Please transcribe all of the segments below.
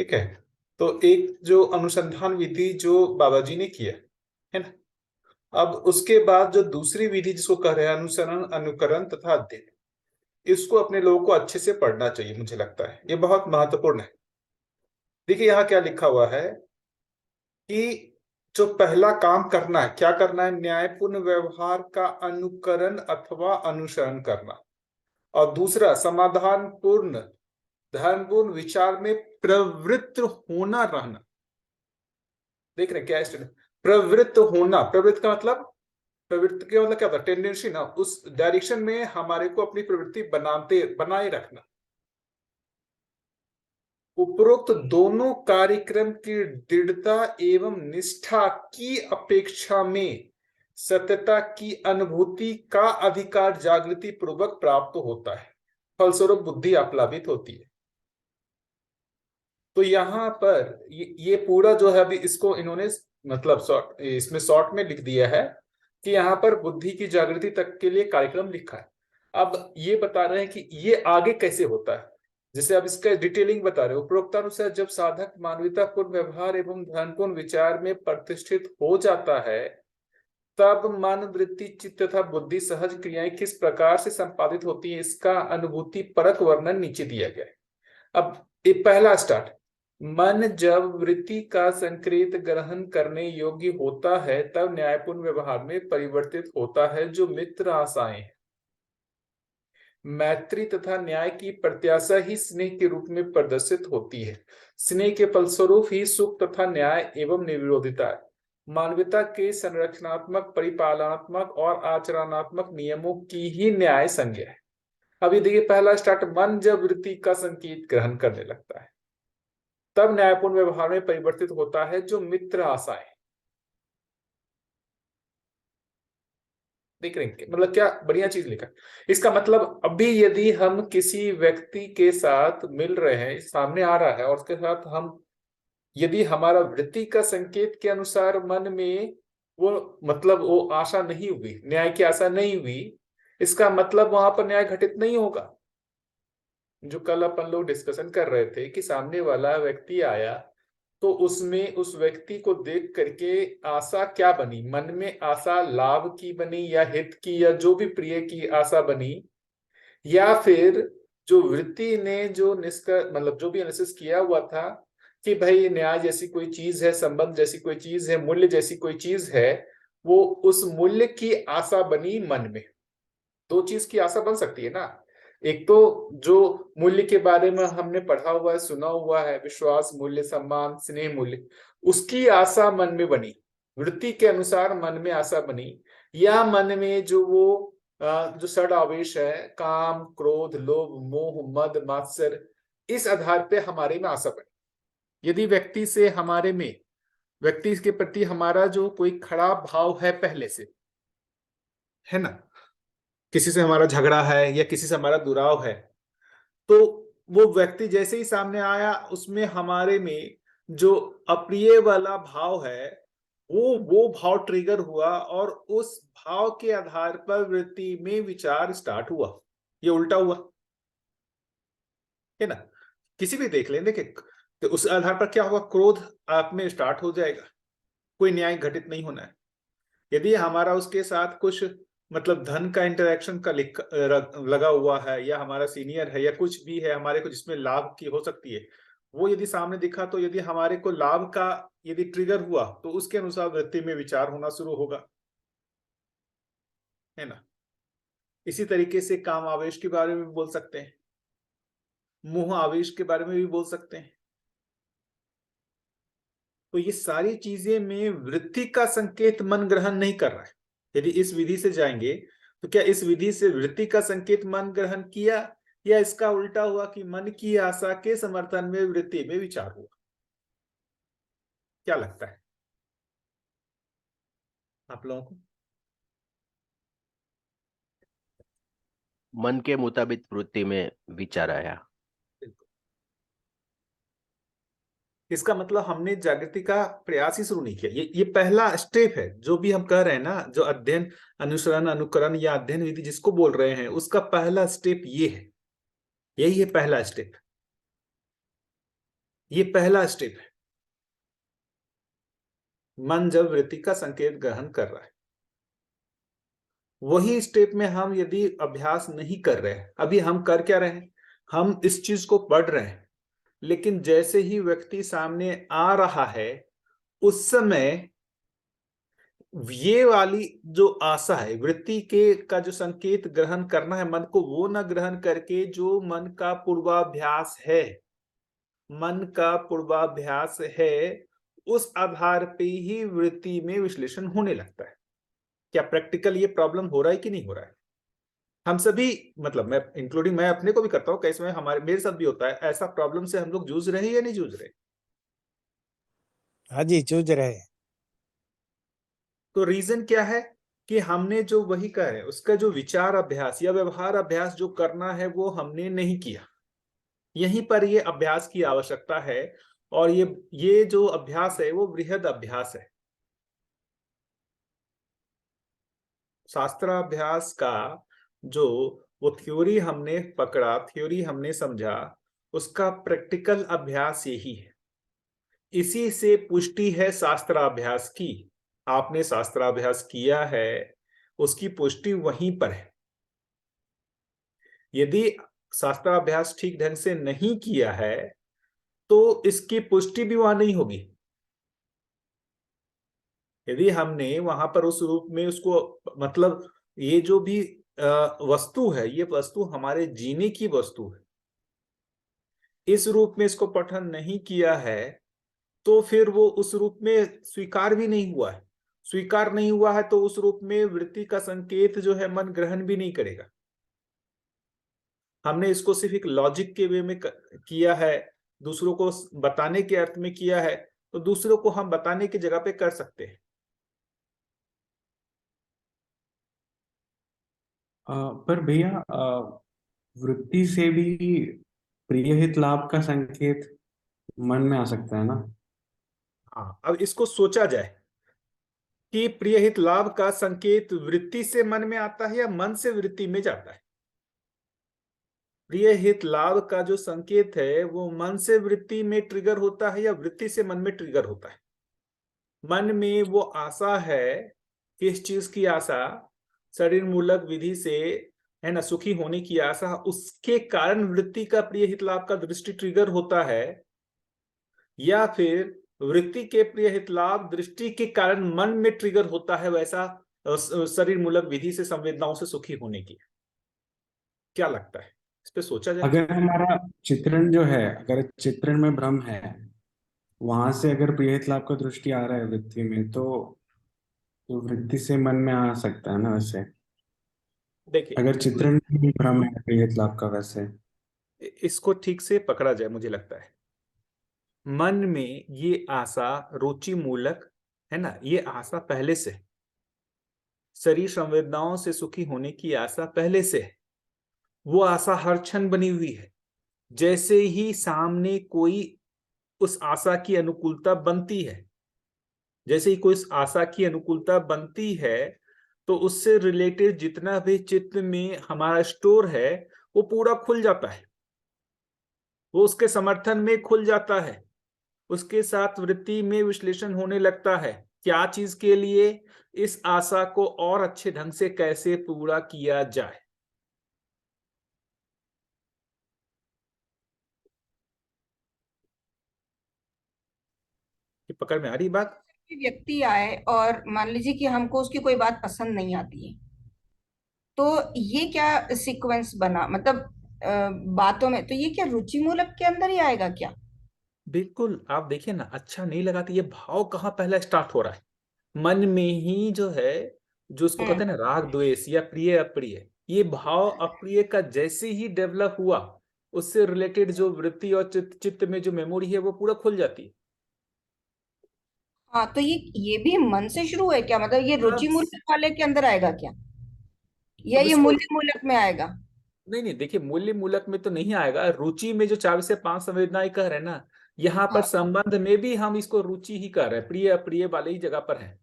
ठीक है। तो एक जो अनुसंधान विधि जो बाबा जी ने किया है ना, अब उसके बाद जो दूसरी विधि जिसको कह रहे हैं अनुसरण, अनुकरण तथा अध्ययन, इसको अपने लोगों को अच्छे से पढ़ना चाहिए। मुझे लगता है ये बहुत महत्वपूर्ण है। देखिए यहाँ क्या लिखा हुआ है कि जो पहला काम करना है, क्या करना है, न्यायपूर्ण व्यवहार का अनुकरण अथवा अनुसरण करना। और दूसरा, समाधान पूर्ण धर्मपूर्ण विचार में प्रवृत्त होना रहना। देख रहे हैं क्या स्टूडेंट, प्रवृत्त होना, प्रवृत्त का मतलब, प्रवृत्ति का मतलब क्या होता है, टेंडेंसी ना, उस डायरेक्शन में हमारे को अपनी प्रवृत्ति बनाए रखना। उपरोक्त दोनों कार्यक्रम की दृढ़ता एवं निष्ठा की अपेक्षा में सत्यता की अनुभूति का अधिकार जागृति पूर्वक प्राप्त होता है, फलस्वरूप बुद्धि आप्लावित होती है। तो यहाँ पर ये पूरा जो है, अभी इसको इन्होंने मतलब शॉर्ट, इसमें शॉर्ट में लिख दिया है कि यहाँ पर बुद्धि की जागृति तक के लिए कार्यक्रम लिखा है। अब ये बता रहे हैं कि ये आगे कैसे होता है, जैसे अब इसका डिटेलिंग बता रहे हो। उपरोक्तानुसार जब साधक मानवतापूर्ण व्यवहार एवं ध्यानपूर्ण विचार में प्रतिष्ठित हो जाता है, तब मन, वृत्ति, चित्त तथा बुद्धि सहज क्रियाएं किस प्रकार से संपादित होती है, इसका अनुभूति परक वर्णन नीचे दिया गया है। अब ये पहला स्टार्ट, मन जब वृत्ति का संकेत ग्रहण करने योग्य होता है, तब न्यायपूर्ण व्यवहार में परिवर्तित होता है, जो मित्र आशाएं हैं। मैत्री तथा न्याय की प्रत्याशा ही स्नेह के रूप में प्रदर्शित होती है। स्नेह के फलस्वरूप ही सुख तथा न्याय एवं निर्विरोधिता है। मानवता के संरक्षणात्मक, परिपालनात्मक और आचरणात्मक नियमों की ही न्याय संज्ञा है। अभी देखिए पहला स्टार्ट, मन जब वृत्ति का संकेत ग्रहण करने लगता है, तब न्यायपूर्ण व्यवहार में परिवर्तित होता है, जो मित्र आशाएं। देख रहे हैं मतलब क्या बढ़िया चीज लिखा। इसका मतलब अभी यदि हम किसी व्यक्ति के साथ मिल रहे हैं, सामने आ रहा है और उसके साथ हम, यदि हमारा वृत्ति का संकेत के अनुसार मन में वो मतलब वो आशा नहीं हुई, न्याय की आशा नहीं हुई, इसका मतलब वहां पर न्याय घटित नहीं होगा। जो कल अपन लोग डिस्कशन कर रहे थे कि सामने वाला व्यक्ति आया, तो उसमें उस व्यक्ति को देख करके आशा क्या बनी, मन में आशा लाभ की बनी या हित की या जो भी प्रिय की आशा बनी, या फिर जो वृत्ति ने जो निष्कर मतलब जो भी एनालिसिस किया हुआ था कि भाई न्याय जैसी कोई चीज है, संबंध जैसी कोई चीज है, मूल्य जैसी कोई चीज है, वो उस मूल्य की आशा बनी मन में। दो चीज की आशा बन सकती है ना, एक तो जो मूल्य के बारे में हमने पढ़ा हुआ है, सुना हुआ है, विश्वास मूल्य, सम्मान, स्नेह मूल्य, उसकी आशा मन में बनी, वृत्ति के अनुसार मन में आशा बनी। या मन में जो वो जो षड आवेश है, काम, क्रोध, लोभ, मोह, मद, मात्सर्य, इस आधार पे हमारे में आशा बनी। यदि व्यक्ति से हमारे में, व्यक्ति के प्रति हमारा जो कोई खराब भाव है पहले से, है ना, किसी से हमारा झगड़ा है या किसी से हमारा दुराव है, तो वो व्यक्ति जैसे ही सामने आया, उसमें हमारे में जो अप्रिय वाला भाव है, वो भाव ट्रिगर हुआ और उस भाव के आधार पर वृत्ति में विचार स्टार्ट हुआ। ये उल्टा हुआ है ना, किसी भी देख लें, देखिए, तो उस आधार पर क्या होगा, क्रोध आप में स्टार्ट हो जाएगा। कोई न्याय घटित नहीं होना है। यदि हमारा उसके साथ कुछ मतलब धन का इंटरेक्शन का लगा हुआ है, या हमारा सीनियर है, या कुछ भी है हमारे को जिसमें लाभ की हो सकती है, वो यदि सामने दिखा, तो यदि हमारे को लाभ का यदि ट्रिगर हुआ, तो उसके अनुसार वृत्ति में विचार होना शुरू होगा, है ना। इसी तरीके से काम आवेश के बारे में भी बोल सकते हैं, मोह आवेश के बारे में भी बोल सकते हैं। तो ये सारी चीजें में वृत्ति का संकेत मन ग्रहण नहीं कर रहा है। यदि इस विधि से जाएंगे, तो क्या इस विधि से वृत्ति का संकेत मन ग्रहण किया, या इसका उल्टा हुआ कि मन की आशा के समर्थन में वृत्ति में विचार हुआ? क्या लगता है आप लोगों को? मन के मुताबिक वृत्ति में विचार आया। इसका मतलब हमने जागृति का प्रयास ही शुरू नहीं किया। ये पहला स्टेप है, जो भी हम कह रहे हैं ना, जो अध्ययन, अनुसरण, अनुकरण या अध्ययन विधि जिसको बोल रहे हैं, उसका पहला स्टेप ये है, यही है पहला स्टेप। ये पहला स्टेप है, मन जब वृत्ति का संकेत ग्रहण कर रहा है। वही स्टेप में हम यदि अभ्यास नहीं कर रहे हैं, अभी हम कर क्या रहे हैं, हम इस चीज को पढ़ रहे हैं, लेकिन जैसे ही व्यक्ति सामने आ रहा है उस समय ये वाली जो आशा है वृत्ति के का जो संकेत ग्रहण करना है मन को, वो न ग्रहण करके जो मन का पूर्वाभ्यास है, मन का पूर्वाभ्यास है, उस आधार पे ही वृत्ति में विश्लेषण होने लगता है। क्या प्रैक्टिकल ये प्रॉब्लम हो रहा है कि नहीं हो रहा है? हम सभी, मतलब मैं इंक्लूडिंग, मैं अपने को भी करता हूँ, कई समय हमारे मेरे साथ भी होता है ऐसा, प्रॉब्लम से हम लोग जूझ रहे हैं या नहीं जूझ रहे? हाँ जी, जूझ रहे हैं। तो रीजन क्या है कि हमने जो वही कहा है उसका जो विचार अभ्यास या व्यवहार अभ्यास जो करना है वो हमने नहीं किया। यहीं पर ये अभ्यास की आवश्यकता है, और ये जो अभ्यास है वो वृहद अभ्यास है। शास्त्राभ्यास का जो वो थ्योरी हमने पकड़ा, थ्योरी हमने समझा, उसका प्रैक्टिकल अभ्यास यही है। इसी से पुष्टि है शास्त्राभ्यास की। आपने शास्त्राभ्यास किया है, उसकी पुष्टि वहीं पर है। यदि शास्त्राभ्यास ठीक ढंग से नहीं किया है तो इसकी पुष्टि भी वहां नहीं होगी। यदि हमने वहां पर उस रूप में उसको, मतलब ये जो भी वस्तु है, ये वस्तु हमारे जीने की वस्तु है, इस रूप में इसको पठन नहीं किया है तो फिर वो उस रूप में स्वीकार भी नहीं हुआ है। स्वीकार नहीं हुआ है तो उस रूप में वृत्ति का संकेत जो है मन ग्रहण भी नहीं करेगा। हमने इसको सिर्फ एक लॉजिक के वे में किया है, दूसरों को बताने के अर्थ में किया है, तो दूसरों को हम बताने की जगह पे कर सकते हैं। पर भैया, वृत्ति से भी प्रियहित लाभ का संकेत मन में आ सकता है ना? हाँ, अब इसको सोचा जाए कि प्रियहित लाभ का संकेत वृत्ति से मन में आता है या मन से वृत्ति में जाता है। प्रियहित लाभ का जो संकेत है वो मन से वृत्ति में ट्रिगर होता है या वृत्ति से मन में ट्रिगर होता है? मन में वो आशा है, किस चीज की आशा? शरीर मूलक विधि से, है ना, सुखी होने की आशा, उसके कारण वृत्ति का प्रियहित लाभ का दृष्टि ट्रिगर होता है, या फिर वृत्ति के प्रियहित लाभ दृष्टि के कारण मन में ट्रिगर होता है, वैसा शरीर मूलक विधि से संवेदनाओं से सुखी होने की? क्या लगता है, इस पे सोचा जाए? अगर हमारा चित्रण जो है, अगर चित्रण में भ्रम है, वहां से अगर प्रियहित लाभ का दृष्टि आ रहा है वृत्ति में, तो वृत्ति से मन में आ सकता है ना वैसे। देखिए, अगर चित्रण में भी भ्रम है प्रियहित लाभ का वैसे। इसको ठीक से पकड़ा जाए, मुझे लगता है मन में ये आशा रुचि मूलक है ना, ये आशा पहले से है। शरीर संवेदनाओं से सुखी होने की आशा पहले से है। वो आशा हर क्षण बनी हुई है। जैसे ही सामने कोई उस आशा की अनुकूलता बनती है, जैसे ही कोई उस आशा की अनुकूलता बनती है, तो उससे रिलेटेड जितना भी चित्त में हमारा स्टोर है वो पूरा खुल जाता है, वो उसके समर्थन में खुल जाता है। उसके साथ वृत्ति में विश्लेषण होने लगता है, क्या चीज के लिए, इस आशा को और अच्छे ढंग से कैसे पूरा किया जाए। ये पकड़ में आ रही बात? व्यक्ति आए और मान लीजिए कि हमको उसकी कोई बात पसंद नहीं आती है, तो ये क्या सीक्वेंस बना, मतलब बातों में, तो ये क्या रुचि मूलक के अंदर ही आएगा क्या? बिल्कुल, आप देखिए ना, अच्छा नहीं लगा तो ये भाव कहाँ पहला स्टार्ट हो रहा है? मन में ही जो है, जो उसको कहते हैं ना राग द्वेष या प्रिय अप्रिय, ये भाव अप्रिय का जैसे ही डेवलप हुआ, उससे रिलेटेड जो वृत्ति और चित्त में जो मेमोरी है वो पूरा खुल जाती है। हाँ, तो ये भी मन से शुरू है क्या? मतलब ये रुचि बस, मूलक वाले के अंदर आएगा क्या, या अब ये इसको, मूल्य मूलक में आएगा? नहीं नहीं, देखिए मूल्य मूलक में तो नहीं आएगा। रुचि में जो 4 से 5 संवेदनाएं कह रहे हैं ना, यहाँ पर हाँ संबंध में भी हम इसको रुचि ही कह रहे हैं, प्रिय अप्रिय वाले ही जगह पर है।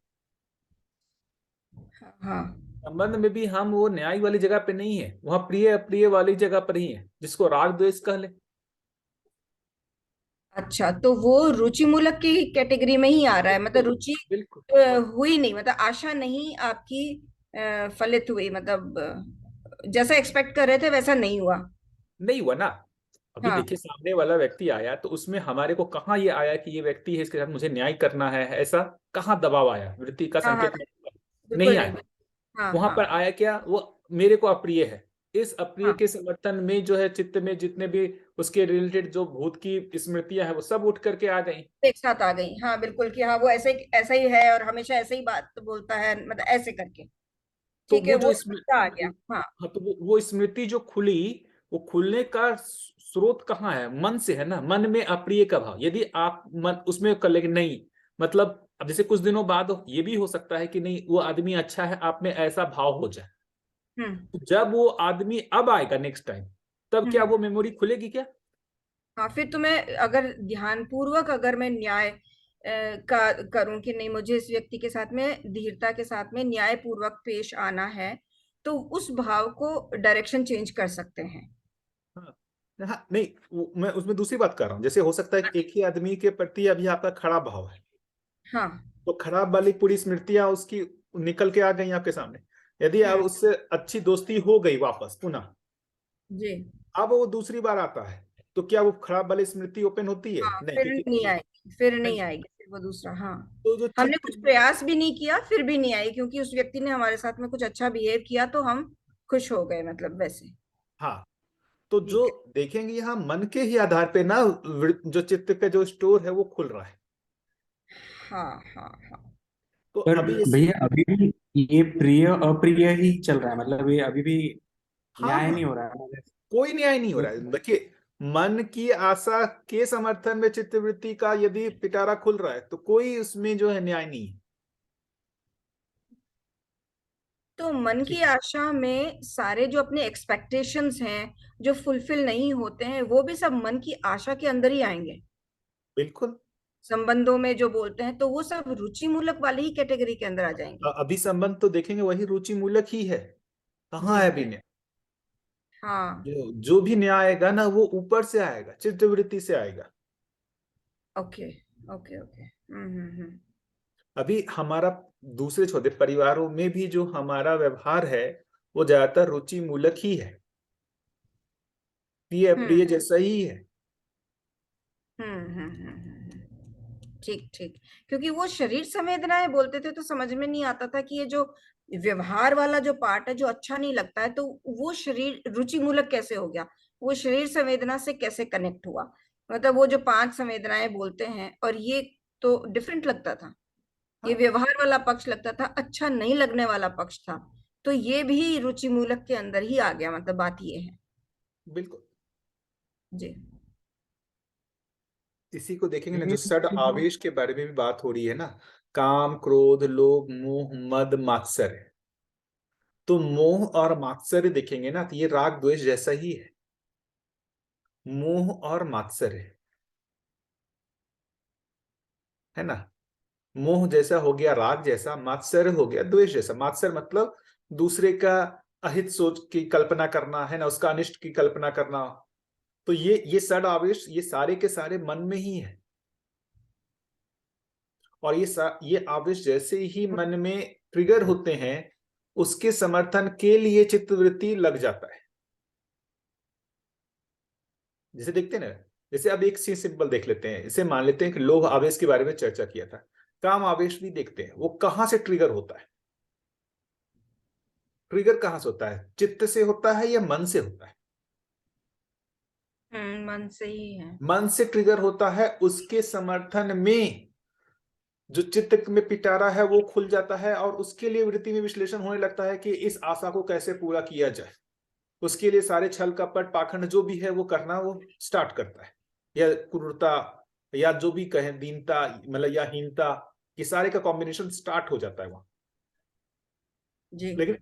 हाँ। संबंध में भी हम वो न्याय वाली जगह पे नहीं है, वहां प्रिय अप्रिय वाली जगह पर ही है, जिसको राग द्वेष कह ले। अच्छा, तो वो रुचि मूलक की कैटेगरी में ही आ रहा है, मतलब बिल्कुल रुचि बिल्कुल। हुई नहीं, मतलब आशा नहीं आपकी फलित हुई, मतलब जैसा एक्सपेक्ट कर रहे थे वैसा नहीं हुआ। नहीं हुआ ना। अभी हाँ देखिए, सामने वाला व्यक्ति आया तो उसमें हमारे को कहाँ ये आया कि ये व्यक्ति है, इसके साथ मुझे न्याय करना है, ऐसा कहाँ दबाव आया, वृत्ति का हाँ हाँ, संकेत नहीं बिल्कुल नहीं, आया। हाँ वहां हाँ पर आया क्या, वो मेरे को अप्रिय है। इस अप्रिय हाँ, के समर्थन में जो है चित्त में जितने भी उसके रिलेटेड जो भूत की स्मृतियां हैं वो सब उठ करके आ गई। एक साथ आ गई, हाँ बिल्कुल, कि हाँ वो ऐसा ही है और हमेशा ऐसे ही बात बोलता है, मतलब ऐसे करके। तो ठीक है, वो जो वो इसमें, मुद्दा आ गया। हाँ हाँ, तो वो स्मृति जो खुली, वो खुलने का स्रोत कहाँ है, मन से है ना। मन में अप्रिय का भाव, यदि आप मन उसमें कर लेंगे नहीं, मतलब अब जैसे कुछ दिनों बाद ये भी हो सकता है कि नहीं वो आदमी अच्छा है, आप में ऐसा भाव हो जाए। हम्म तो जब वो आदमी अब आएगा नेक्स्ट टाइम, तब क्या हम्म, वो मेमोरी खुलेगी क्या? हाँ फिर तुम्हें अगर ध्यान पूर्वक अगर मैं न्याय का करूं कि नहीं, मुझे इस व्यक्ति के साथ में धीरता के साथ में न्याय पूर्वक पेश आना है, तो उस भाव को डायरेक्शन चेंज कर सकते हैं। हाँ हाँ, नहीं मैं उसमें दूसरी बात कर रहा हूँ। जैसे हो सकता है कि एक ही आदमी के प्रति अभी आपका खराब भाव है, हाँ। तो खराब वाली पूरी स्मृतियां उसकी निकल के आ गई आपके सामने। यदि अब हम्म। उससे अच्छी दोस्ती हो गई वापस पुनः, जी। अब वो दूसरी बार आता है, तो क्या वो खराब वाली स्मृति ओपन होती है? हाँ नहीं, फिर क्योंकि नहीं आएगी, फिर नहीं नहीं। आएगी, फिर वो दूसरा, हाँ। तो जो हमने चित्त कुछ में, प्रयास भी नहीं किया फिर भी नहीं आई, क्योंकि उस व्यक्ति ने हमारे साथ में कुछ अच्छा बिहेव किया तो हम खुश हो गए, मतलब वैसे। हाँ, तो जो ठीक है। देखेंगे यहाँ मन के ही आधार पे ना, जो चित्त का जो स्टोर है वो खुल रहा है। हाँ हाँ हाँ। तो पर अभी इस, भैया अभी भी ये प्रिय अप्रिय ही चल रहा है, मतलब ये अभी भी हाँ न्याय हाँ, नहीं हो रहा है मतलब। कोई न्याय नहीं हो रहा है। देखिए, मन की आशा के समर्थन में चित्तवृत्ति का यदि पिटारा खुल रहा है तो कोई उसमें जो है न्याय नहीं है। तो मन की ठीक, आशा में सारे जो अपने एक्सपेक्टेशंस हैं जो फुलफिल नहीं होते हैं, वो भी सब मन की आशा के अंदर ही आएंगे। बिल्कुल। संबंधों में जो बोलते हैं तो वो सब रुचि मूलक वाली ही कैटेगरी के अंदर आ जाएंगे। अभी संबंध तो देखेंगे वही रुचि मूलक ही है। कहाँ जी। है अभी न्याय? हाँ। जो भी न्याय आएगा ना वो ऊपर से आएगा, चित्तवृत्ति से आएगा। Okay okay okay. हम्म। अभी हमारा दूसरे छोटे परिवारों में भी जो हमारा व्यवहार है वो ज्यादातर रुचि मूलक ही है, प्रिय हम्म अप्रिय जैसा ही है। ठीक ठीक। क्योंकि वो शरीर संवेदनाएं बोलते थे तो समझ में नहीं आता था कि ये जो व्यवहार वाला जो पार्ट है जो अच्छा नहीं लगता है, तो वो शरीर रुचि मूलक कैसे हो गया, वो शरीर संवेदना से कैसे कनेक्ट हुआ। मतलब वो जो 5 संवेदनाएं बोलते हैं और ये तो डिफरेंट लगता था। ये हाँ व्यवहार वाला पक्ष लगता था, अच्छा नहीं लगने वाला पक्ष था। तो ये भी रुचि मूलक के अंदर ही आ गया, मतलब बात ये है। बिल्कुल। जी। इसी को देखेंगे ना, जो ये षड आवेश के बारे में भी बात हो रही है ना, काम क्रोध लोभ मोह मद मात्सर्य। तो मोह और मात्सर्य देखेंगे ना तो ये राग द्वेष जैसा ही है। मोह और मात्सर्य है ना। मोह जैसा हो गया राग जैसा, मात्सर्य हो गया द्वेष जैसा। मात्सर्य मतलब दूसरे का अहित सोच की कल्पना करना है ना, उसका अनिष्ट की कल्पना करना। तो ये षड आवेश ये सारे के सारे मन में ही है। और ये आवेश जैसे ही मन में ट्रिगर होते हैं, उसके समर्थन के लिए चित्तवृत्ति लग जाता है। जैसे देखते हैं ना, जैसे अब एक चीज सिंपल देख लेते हैं। इसे मान लेते हैं कि लोभ आवेश के बारे में चर्चा किया था। काम आवेश भी देखते हैं, वो कहां से ट्रिगर होता है। ट्रिगर कहां से होता है, चित्त से होता है या मन से होता है? मन से ही है। मन से ट्रिगर होता है, उसके समर्थन में जो चित्त में पिटारा है वो खुल जाता है, और उसके लिए वृत्ति में विश्लेषण होने लगता है कि इस आशा को कैसे पूरा किया जाए। उसके लिए सारे छल कपट पाखंड जो भी है वो करना वो स्टार्ट करता है, या क्रूरता, या जो भी कहें दीनता, मतलब या हीनता, ये सारे का कॉम्बिनेशन स्टार्ट हो जाता है वहां। जी। लेकिन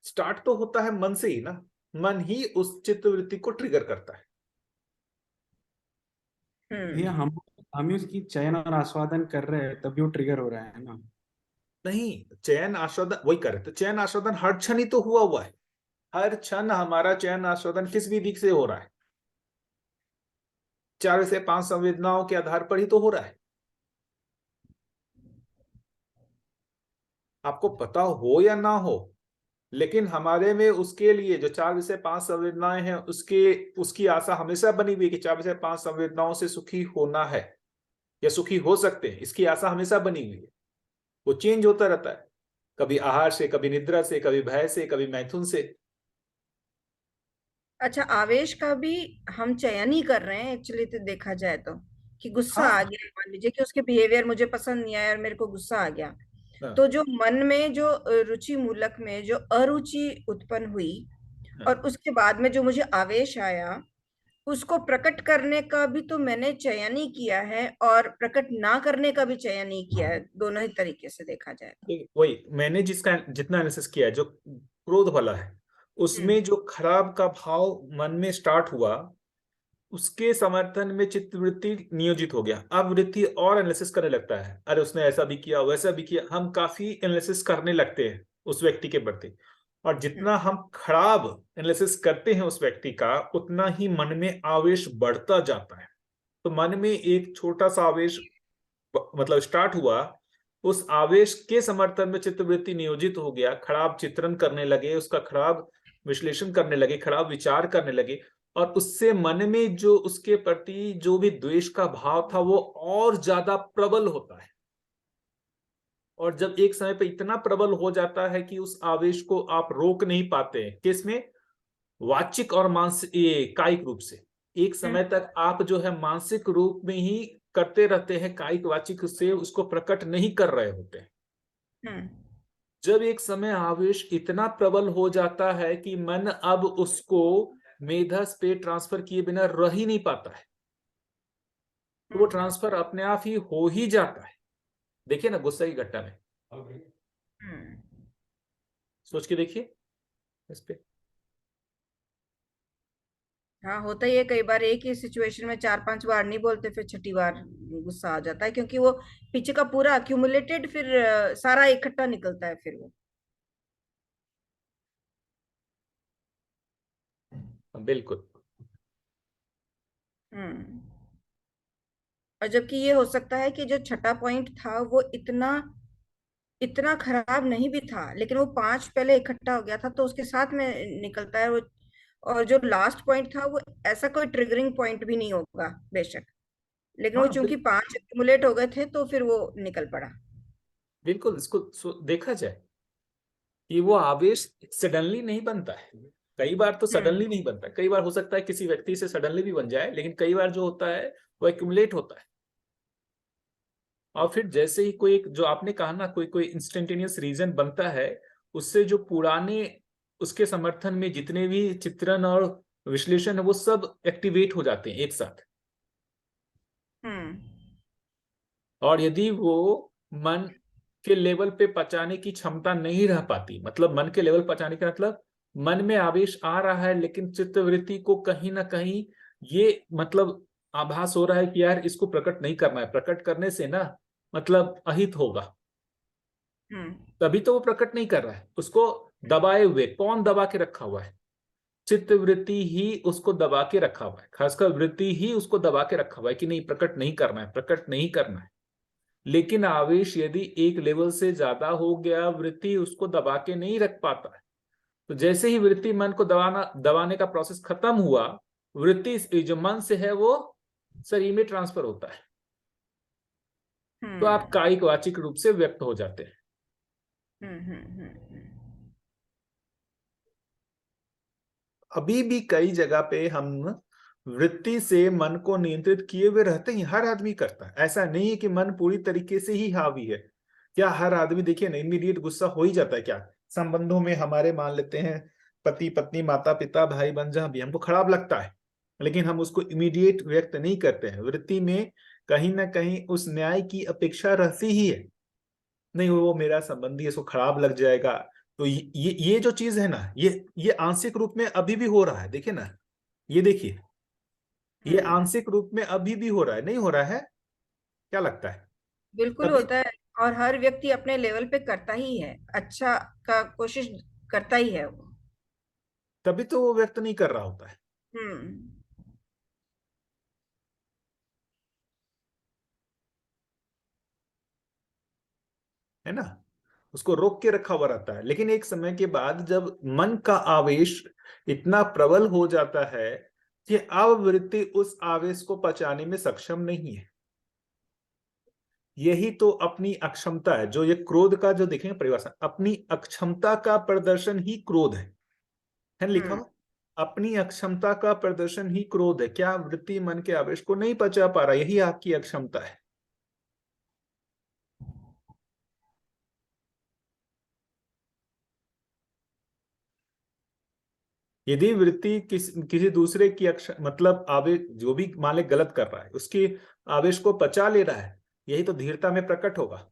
स्टार्ट तो होता है मन से ही ना। मन ही उस चित्तवृत्ति को ट्रिगर करता है। भैया हम्म। हम ही उसकी चयन और आस्वादन कर रहे हैं तभी वो ट्रिगर हो रहा है ना। नहीं, चयन आस्वादन वही कर रहे थे। चयन आस्वादन हर क्षण ही तो हुआ है। हर क्षण हमारा चयन आस्वादन किस विधि से हो रहा है? 4 से 5 संवेदनाओं के आधार पर ही तो हो रहा है। आपको पता हो या ना हो, लेकिन हमारे में उसके लिए जो 4 से 5 संवेदनाएं हैं, उसकी आशा हमेशा बनी हुई है कि 4 से 5 संवेदनाओं से सुखी होना है या सुखी हो सकते हैं, इसकी आशा हमेशा बनी हुई है। वो चेंज होता रहता है, कभी आहार से, कभी निद्रा से, कभी भय से, कभी मैथुन से। अच्छा, आवेश का भी हम चयन ही कर रहे हैं एक्चुअली, तो देखा जाए तो, कि गुस्सा आ हाँ गया, मान लीजिए कि उसके बिहेवियर मुझे पसंद नहीं आया और मेरे को गुस्सा आ गया, हाँ तो जो मन में जो रुचि मूलक में जो अरुचि उत्पन्न हुई, हाँ। और उसके बाद में जो मुझे आवेश आया, उसको प्रकट करने का भी तो मैंने चयन ही किया है, और प्रकट ना करने का भी चयन ही किया है, दोनों ही तरीके से देखा जाए तो। वही मैंने जिसका जितना एनालिसिस किया है, जो क्रोध वाला है, हम्म। उसमें जो खराब का भाव मन में स्टार्ट हुआ, उसके समर्थन में चित्तवृत्ति नियोजित हो गया। अब वृत्ति और एनालिसिस करने लगता है, अरे उसने ऐसा भी किया, वैसा भी किया। हम काफी एनालिसिस करने लगते हैं उस व्यक्ति के प्रति, और जितना हम खराब एनालिसिस करते हैं उस व्यक्ति का, उतना ही मन में आवेश बढ़ता जाता है। तो मन में एक छोटा सा आवेश मतलब स्टार्ट हुआ, उस आवेश के समर्थन में चित्तवृत्ति नियोजित हो गया, खराब चित्रण करने लगे, उसका खराब विश्लेषण करने लगे, खराब विचार करने लगे, और उससे मन में जो उसके प्रति जो भी द्वेष का भाव था वो और ज्यादा प्रबल होता है। और जब एक समय पे इतना प्रबल हो जाता है कि उस आवेश को आप रोक नहीं पाते हैं, किसमें, वाचिक और मानसिक, ये कायिक रूप से, एक समय तक आप जो है मानसिक रूप में ही करते रहते हैं, कायिक वाचिक से उसको प्रकट नहीं कर रहे होते हैं। हम्म। जब एक समय आवेश इतना प्रबल हो जाता है कि मन अब उसको मेधस पे ट्रांसफर किए बिना रह ही नहीं पाता है, तो वो ट्रांसफर अपने आप ही हो ही जाता है। देखिए ना गुस्सा की घटना में, हम्म। सोच के देखिए इस पे। हाँ, होता ही है कई बार, एक ही सिचुएशन में 4-5 बार नहीं बोलते, फिर छठी बार गुस्सा आ जाता है, क्योंकि वो पीछे का पूरा अक्यूमुलेटेड फिर सारा इकट्ठा निकलता है फिर वो। बिल्कुल। हम्म। और जबकि ये हो सकता है कि जो छठा पॉइंट था वो इतना इतना खराब नहीं भी था, लेकिन वो 5 पहले इकट्ठा हो गया था तो उसके साथ में निकलता है वो। और जो लास्ट पॉइंट था वो ऐसा कोई ट्रिगरिंग पॉइंट भी नहीं होगा बेशक, लेकिन वो हाँ चूंकि 5 एक्यूमुलेट हो गए थे तो फिर वो निकल पड़ा। बिल्कुल, इसको देखा जाए कि वो आवेश सडनली नहीं बनता है। कई बार तो हम्म। सडनली नहीं बनता है, कई बार हो सकता है किसी व्यक्ति से सडनली भी बन जाए, लेकिन कई बार जो होता है वो एक्यूमुलेट होता है। और फिर जैसे ही कोई एक, जो आपने कहा ना, कोई कोई इंस्टेंटेनियस रीजन बनता है, उससे जो पुराने उसके समर्थन में जितने भी चित्रण और विश्लेषण है वो सब एक्टिवेट हो जाते हैं एक साथ। हम्म। और यदि वो मन के लेवल पे पचाने की क्षमता नहीं रह पाती, मतलब मन के लेवल पचाने का मतलब, मन में आवेश आ रहा है लेकिन चित्तवृत्ति को कहीं ना कहीं ये मतलब आभास हो रहा है कि यार इसको प्रकट नहीं करना है, प्रकट करने से ना मतलब अहित होगा, हम्म। तभी तो वो प्रकट नहीं कर रहा है। उसको दबाए हुए, कौन दबा के रखा हुआ है, चित्त वृत्ति ही उसको दबा के रखा हुआ है, खासकर वृत्ति ही उसको दबा के रखा हुआ है कि नहीं प्रकट नहीं करना है, प्रकट नहीं करना है। लेकिन आवेश यदि एक लेवल से ज्यादा हो गया, वृत्ति उसको दबा के नहीं रख पाता है। तो जैसे ही वृत्ति मन को दबाने का प्रोसेस खत्म हुआ, वृत्ति जो मन से है वो शरीर में ट्रांसफर होता है, तो आप हम्म। कायिक वाचिक रूप से व्यक्त हो जाते हैं। हम्म। हम्म। अभी भी कई जगह पे हम वृत्ति से मन को नियंत्रित किए हुए रहते हैं, हर आदमी करता है। ऐसा नहीं है कि मन पूरी तरीके से ही हावी है। क्या हर आदमी, देखिए ना, इमीडिएट गुस्सा हो ही जाता है क्या? संबंधों में हमारे मान लेते हैं पति पत्नी माता पिता भाई बहन, जहां भी हमको खराब लगता है, लेकिन हम उसको इमीडिएट व्यक्त नहीं करते हैं। वृत्ति में कहीं ना कहीं उस न्याय की अपेक्षा रहती ही है, नहीं वो मेरा संबंधी है, इसको खराब लग जाएगा। तो ये जो चीज है ना, ये आंशिक रूप में अभी भी हो रहा है। देखिए ना, ये देखिए, ये हम्म। आंशिक रूप में अभी भी हो रहा है, नहीं हो रहा है? क्या लगता है? बिल्कुल तभी होता है। और हर व्यक्ति अपने लेवल पे करता ही है, अच्छा का कोशिश करता ही है वो। तभी तो वो व्यक्त नहीं कर रहा होता है। हम्म। है ना, उसको रोक के रखा हुआ रहता है। लेकिन एक समय के बाद जब मन का आवेश इतना प्रबल हो जाता है कि अब वृत्ति उस आवेश को पचाने में सक्षम नहीं है। यही तो अपनी अक्षमता है। जो ये क्रोध का जो देखेंगे परिभाषा, अपनी अक्षमता का प्रदर्शन ही क्रोध है ना, लिखा हो, अपनी अक्षमता का प्रदर्शन ही क्रोध है। क्या वृत्ति मन के आवेश को नहीं पचा पा रहा, यही आपकी अक्षमता है। यदि वृत्ति किसी दूसरे की मतलब आवेश, जो भी मान ले गलत कर रहा है, उसकी आवेश को पचा ले रहा है, यही तो धीरता में प्रकट होगा।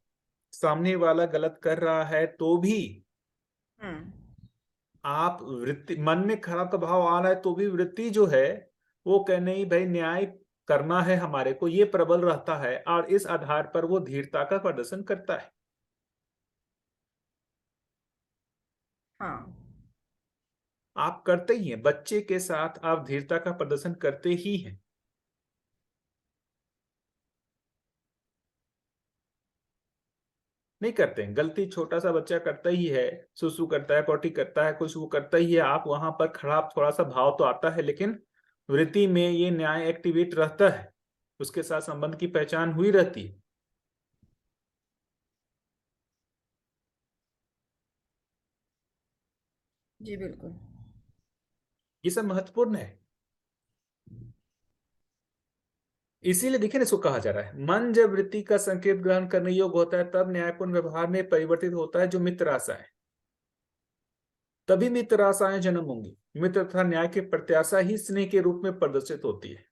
सामने वाला गलत कर रहा है तो भी आप वृत्ति, मन में खराब का भाव आ रहा है तो भी वृत्ति जो है वो कह नहीं भाई न्याय करना है हमारे को, ये प्रबल रहता है और इस आधार पर वो धीरता का प्रदर्शन करता है। हाँ। आप करते ही हैं, बच्चे के साथ आप धीरता का प्रदर्शन करते ही हैं। नहीं करते हैं, गलती छोटा सा बच्चा करता ही है, सुसु करता है, पॉटी करता है, कुछ वो करता ही है, आप वहां पर खराब थोड़ा सा भाव तो आता है, लेकिन वृत्ति में ये न्याय एक्टिवेट रहता है, उसके साथ संबंध की पहचान हुई रहती है। जी बिल्कुल। ये सब महत्वपूर्ण है। इसीलिए देखिए ना, इसको कहा जा रहा है मन जब वृत्ति का संकेत ग्रहण करने योग्य होता है तब न्यायपूर्ण व्यवहार में परिवर्तित होता है जो मित्र आशाएं, तभी मित्र आशाएं जन्म होंगी। मित्र तथा न्याय की प्रत्याशा ही स्नेह के रूप में प्रदर्शित होती है।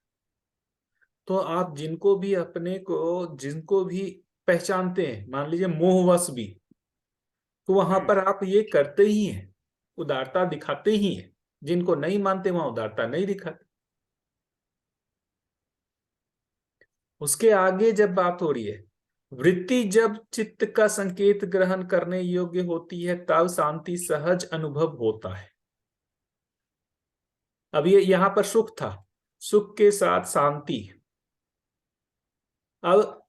तो आप जिनको भी अपने को, जिनको भी पहचानते हैं, मान लीजिए मोहवश भी, तो वहां पर आप ये करते ही हैं, उदारता दिखाते ही हैं। जिनको नहीं मानते वहां उदारता नहीं दिखाते। उसके आगे जब बात हो रही है, वृत्ति जब चित्त का संकेत ग्रहण करने योग्य होती है तब शांति सहज अनुभव होता है। अब ये यहां पर सुख था, सुख के साथ शांति। अब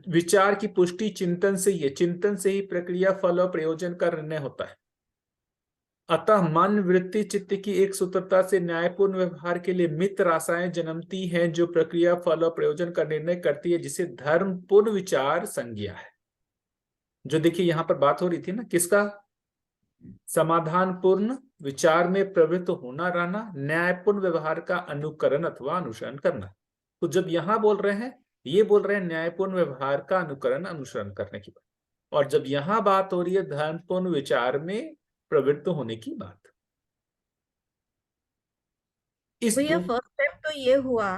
विचार की पुष्टि चिंतन से ही है, चिंतन से ही प्रक्रिया फल और प्रयोजन का निर्णय होता है। अतः मन वृत्ति चित्त की एक सूत्रता से न्यायपूर्ण व्यवहार के लिए मित्र आशाएं जन्मती हैं जो प्रक्रिया फल और प्रयोजन का निर्णय करती है, जिसे धर्मपूर्ण विचार संज्ञा है। जो देखिए यहां पर बात हो रही थी ना, किसका, समाधान पूर्ण विचार में प्रवृत्त होना रहना, न्यायपूर्ण व्यवहार का अनुकरण अथवा अनुसरण करना। तो जब यहां बोल रहे हैं, ये बोल रहे हैं न्यायपूर्ण व्यवहार का अनुकरण अनुसरण करने की बात, और जब यहां बात हो रही है धर्मपूर्ण विचार में प्रवृत्त होने की बात। इस भैया फर्स्ट स्टेप तो ये हुआ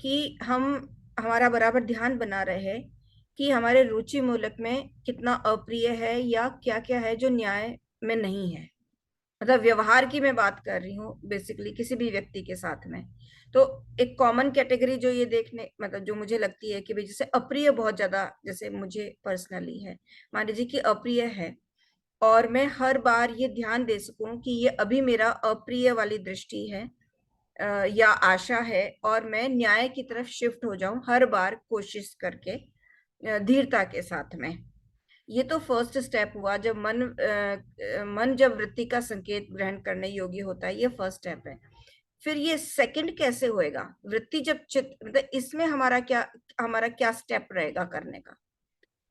कि हम हमारा बराबर ध्यान बना रहे कि हमारे रुचि मूलक में कितना अप्रिय है या क्या क्या है जो न्याय में नहीं है। मतलब व्यवहार की मैं बात कर रही हूँ बेसिकली, किसी भी व्यक्ति के साथ में। तो एक कॉमन कैटेगरी जो ये देखने, मतलब जो मुझे लगती है कि भाई जैसे अप्रिय बहुत ज्यादा, जैसे मुझे पर्सनली है, मान लीजिए कि अप्रिय है और मैं हर बार ये ध्यान दे सकूं कि ये अभी मेरा अप्रिय वाली दृष्टि है या आशा है, और मैं न्याय की तरफ शिफ्ट हो जाऊं हर बार कोशिश करके धीरता के साथ में। ये तो फर्स्ट स्टेप हुआ जब मन जब वृत्ति का संकेत ग्रहण करने योग्य होता है, ये फर्स्ट स्टेप है। फिर ये सेकंड कैसे होएगा, वृत्ति जब चित्त, मतलब इसमें हमारा क्या स्टेप रहेगा करने का।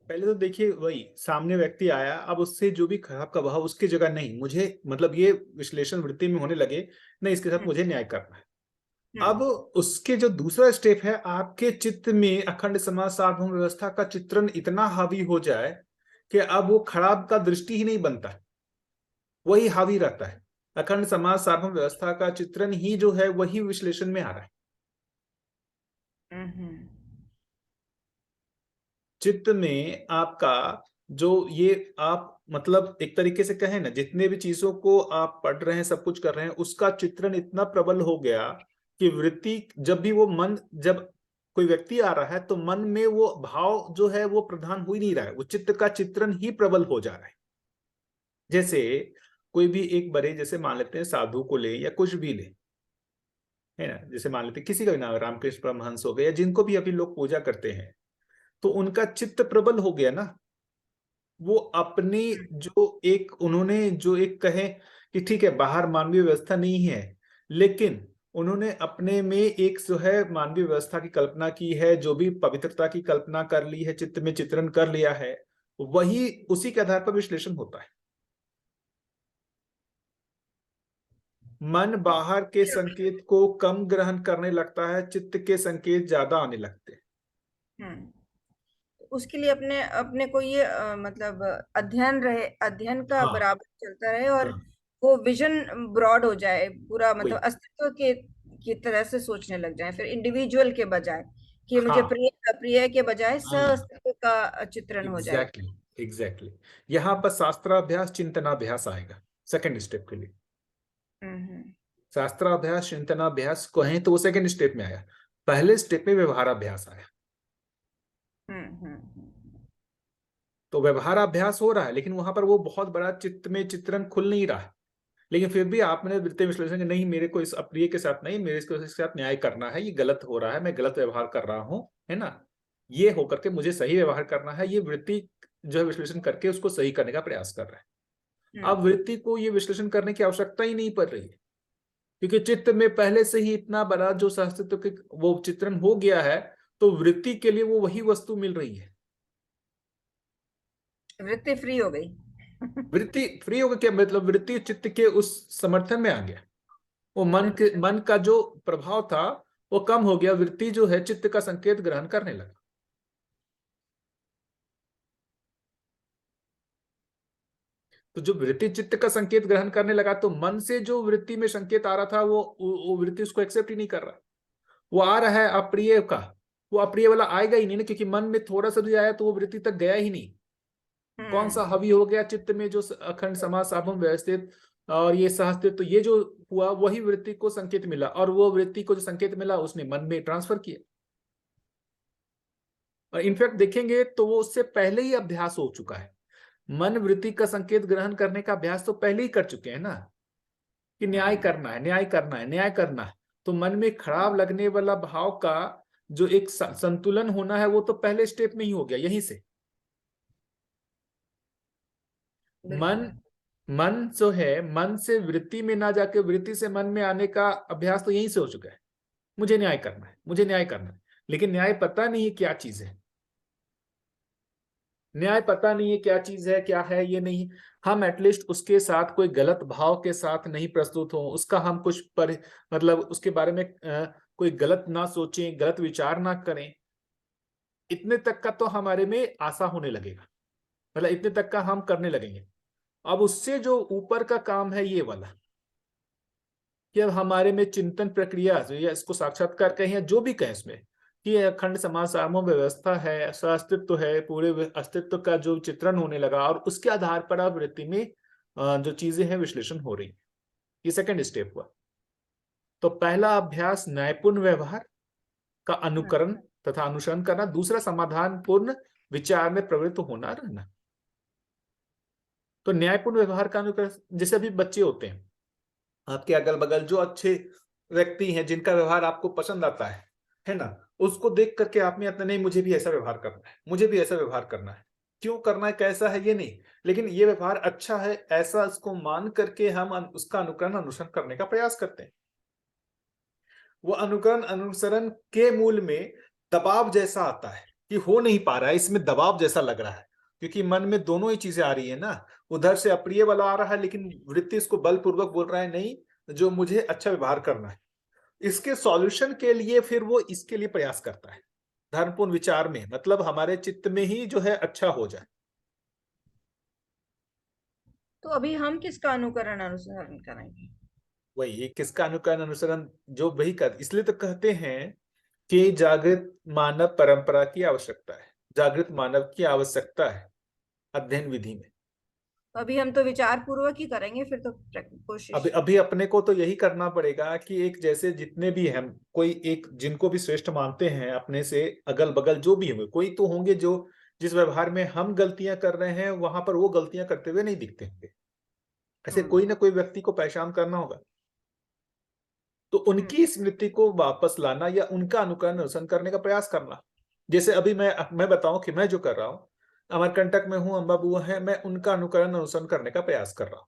पहले तो देखिए वही सामने व्यक्ति आया, अब उससे जो भी खराब का भाव उसकी जगह नहीं, मुझे मतलब ये विश्लेषण वृत्ति में होने लगे, नहीं इसके साथ मुझे न्याय करना है। अब उसके जो दूसरा स्टेप है, आपके चित्त में अखंड समाज सार्वभौम व्यवस्था का चित्रण इतना हावी हो जाए कि अब वो खराब का दृष्टि ही नहीं बनता, वही हावी रहता है। अखंड समाज सार्वभौम व्यवस्था का चित्रण ही जो है वही विश्लेषण में आ रहा है। चित्त में आपका जो ये आप मतलब एक तरीके से कहें ना, जितने भी चीजों को आप पढ़ रहे हैं, सब कुछ कर रहे हैं, उसका चित्रण इतना प्रबल हो गया कि वृत्ति जब भी वो मन, जब कोई व्यक्ति आ रहा है तो मन में वो भाव जो है वो प्रधान हो ही नहीं रहा है, वो चित्त का चित्रण ही प्रबल हो जा रहा है। जैसे कोई भी एक बड़े, जैसे मान लेते हैं साधु को ले या कुछ भी ले, है ना, जैसे मान लेते हैं किसी का भी नाम रामकृष्ण परमहंस हो गए या जिनको भी अभी लोग पूजा करते हैं, तो उनका चित्त प्रबल हो गया ना, वो अपनी जो एक उन्होंने जो एक कहे कि ठीक है बाहर मानवीय व्यवस्था नहीं है, लेकिन उन्होंने अपने में एक जो है मानवीय व्यवस्था की कल्पना की है, जो भी पवित्रता की कल्पना कर ली है, चित्त में चित्रण कर लिया है, वही उसी के आधार पर विश्लेषण होता है। मन बाहर के संकेत को कम ग्रहण करने लगता है, चित्त के संकेत ज्यादा आने लगते हैं। उसके लिए अपने अपने को ये मतलब अध्ययन का हाँ बराबर चलता रहे, और हाँ वो विजन ब्रॉड हो जाए पूरा, मतलब वही अस्तित्व के की तरह से सोचने लग जाए, फिर इंडिविजुअल के बजाय कि मुझे हाँ प्रिय अप्रिय के बजाय हाँ सह अस्तित्व का चित्रण हो जाए। Exactly exactly. यहाँ पर शास्त्राभ्यास चिंतनाभ्यास आएगा सेकंड स्टेप के लिए। हम्म शास्त्राभ्यास चिंतनाभ्यास कहें तो वो सेकंड स्टेप में आया, पहले स्टेप में व्यवहाराभ्यास आया। तो व्यवहाराभ्यास हो रहा है, लेकिन वहां पर वो बहुत बड़ा चित्त में चित्रण खुल नहीं रहा है, लेकिन फिर भी आपने वृत्तीय विश्लेषण कि नहीं मेरे को इस अप्रिय के साथ नहीं, मेरे इसके साथ न्याय करना है, ये गलत हो रहा है, मैं गलत व्यवहार कर रहा हूं, है ना, ये होकर के मुझे सही व्यवहार करना है, ये वृत्ति जो है विश्लेषण करके उसको सही करने का प्रयास कर रहा है। अब वृत्ति को ये विश्लेषण करने की आवश्यकता ही नहीं पड़ रही है, क्योंकि चित्त में पहले से ही इतना बड़ा जो सहअस्तित्व के वो चित्रण हो गया है, तो वृत्ति के लिए वो वही वस्तु मिल रही है। वृत्ति फ्री हो गई। वृत्ति फ्री होगा क्या मतलब, वृत्ति चित्त के उस समर्थन में आ गया, वो मन का जो प्रभाव था वो कम हो गया, वृत्ति जो है चित्त का संकेत ग्रहण करने लगा। तो जो वृत्ति चित्त का संकेत ग्रहण करने लगा, तो मन से जो वृत्ति में संकेत आ रहा था वो वृत्ति उसको एक्सेप्ट ही नहीं कर रहा, वो आ रहा है अप्रिय का, वो अप्रिय वाला आएगा ही नहीं ना, क्योंकि मन में थोड़ा सा भी आया तो वो वृत्ति तक गया ही नहीं। कौन सा हावी हो गया चित्त में, जो अखंड समाज साभम व्यवस्थित और ये सहस्तित्व, तो ये जो हुआ वही वृत्ति को संकेत मिला, और वो वृत्ति को जो संकेत मिला उसने मन में ट्रांसफर किया। और इनफैक्ट देखेंगे तो वो उससे पहले ही अभ्यास हो चुका है, मन वृत्ति का संकेत ग्रहण करने का अभ्यास तो पहले ही कर चुके हैं ना, कि न्याय करना है, न्याय करना है, न्याय करना है। तो मन में खराब लगने वाला भाव का जो एक संतुलन होना है वो तो पहले स्टेप में ही हो गया यहीं से। मन जो है मन से वृत्ति में ना जाके वृत्ति से मन में आने का अभ्यास तो यहीं से हो चुका है, मुझे न्याय करना है, मुझे न्याय करना है, लेकिन न्याय पता नहीं है क्या चीज है, न्याय पता नहीं है क्या चीज है, क्या है ये नहीं, हम एटलीस्ट उसके साथ कोई गलत भाव के साथ नहीं प्रस्तुत हो, उसका हम कुछ मतलब उसके बारे में कोई गलत ना सोचें, गलत विचार ना करें, इतने तक का तो हमारे में आशा होने लगेगा, मतलब इतने तक का हम करने लगेंगे। अब उससे जो ऊपर का काम है ये वाला, कि अब हमारे में चिंतन प्रक्रिया या इसको साक्षात्कार कहें या जो भी कहें इसमें, कि अखंड समाज सार्वभौम व्यवस्था है, अस्तित्व है, पूरे अस्तित्व का जो चित्रण होने लगा, और उसके आधार पर अब वृत्ति में जो चीजें हैं विश्लेषण हो रही, ये सेकंड स्टेप हुआ। तो पहला अभ्यास न्यायपूर्ण व्यवहार का अनुकरण तथा अनुसरण करना, दूसरा समाधान पूर्ण विचार में प्रवृत्त होना रहना। तो न्यायपूर्ण व्यवहार का अनुकरण, जैसे अभी बच्चे होते हैं आपके अगल बगल, जो अच्छे व्यक्ति हैं जिनका व्यवहार आपको पसंद आता है ना, उसको देख करके आप में आता नहीं मुझे भी ऐसा व्यवहार करना है, मुझे भी ऐसा व्यवहार करना है, क्यों करना है, कैसा है ये नहीं, लेकिन ये व्यवहार अच्छा है ऐसा इसको मान करके हम उसका अनुकरण अनुसरण करने का प्रयास करते हैं। वो अनुकरण अनुसरण के मूल में दबाव जैसा आता है कि हो नहीं पा रहा है, इसमें दबाव जैसा लग रहा है, क्योंकि मन में दोनों ही चीजें आ रही है ना, उधर से अप्रिय वाला आ रहा है, लेकिन वृत्ति इसको बलपूर्वक बोल रहा है नहीं जो मुझे अच्छा व्यवहार करना है। इसके सॉल्यूशन के लिए फिर वो इसके लिए प्रयास करता है धर्मपूर्ण विचार में, मतलब हमारे चित्त में ही जो है अच्छा हो जाए। तो अभी हम किसका अनुकरण अनुसरण करेंगे? वही किसका अनुकरण अनुसरण, जो वही कर, इसलिए तो कहते हैं कि जागृत मानव परंपरा की आवश्यकता है, जागृत मानव की आवश्यकता है अध्ययन विधि में। अभी हम तो विचार पूर्वक ही करेंगे, फिर तो कोशिश। अभी अपने को तो यही करना पड़ेगा कि एक जैसे जितने भी हैं, कोई एक जिनको भी श्रेष्ठ मानते हैं अपने से अगल बगल जो भी होंगे, कोई तो होंगे जो जिस व्यवहार में हम गलतियां कर रहे हैं वहां पर वो गलतियां करते हुए नहीं दिखते होंगे, ऐसे कोई ना कोई व्यक्ति को पहचान करना होगा। तो उनकी स्मृति को वापस लाना या उनका अनुकरण अनुसरण करने का प्रयास करना। जैसे अभी मैं बताऊं कि मैं जो कर रहा हूं, अमरकंटक में हूं, अम्बा बुआ है, मैं उनका अनुकरण अनुसरण करने का प्रयास कर रहा हूं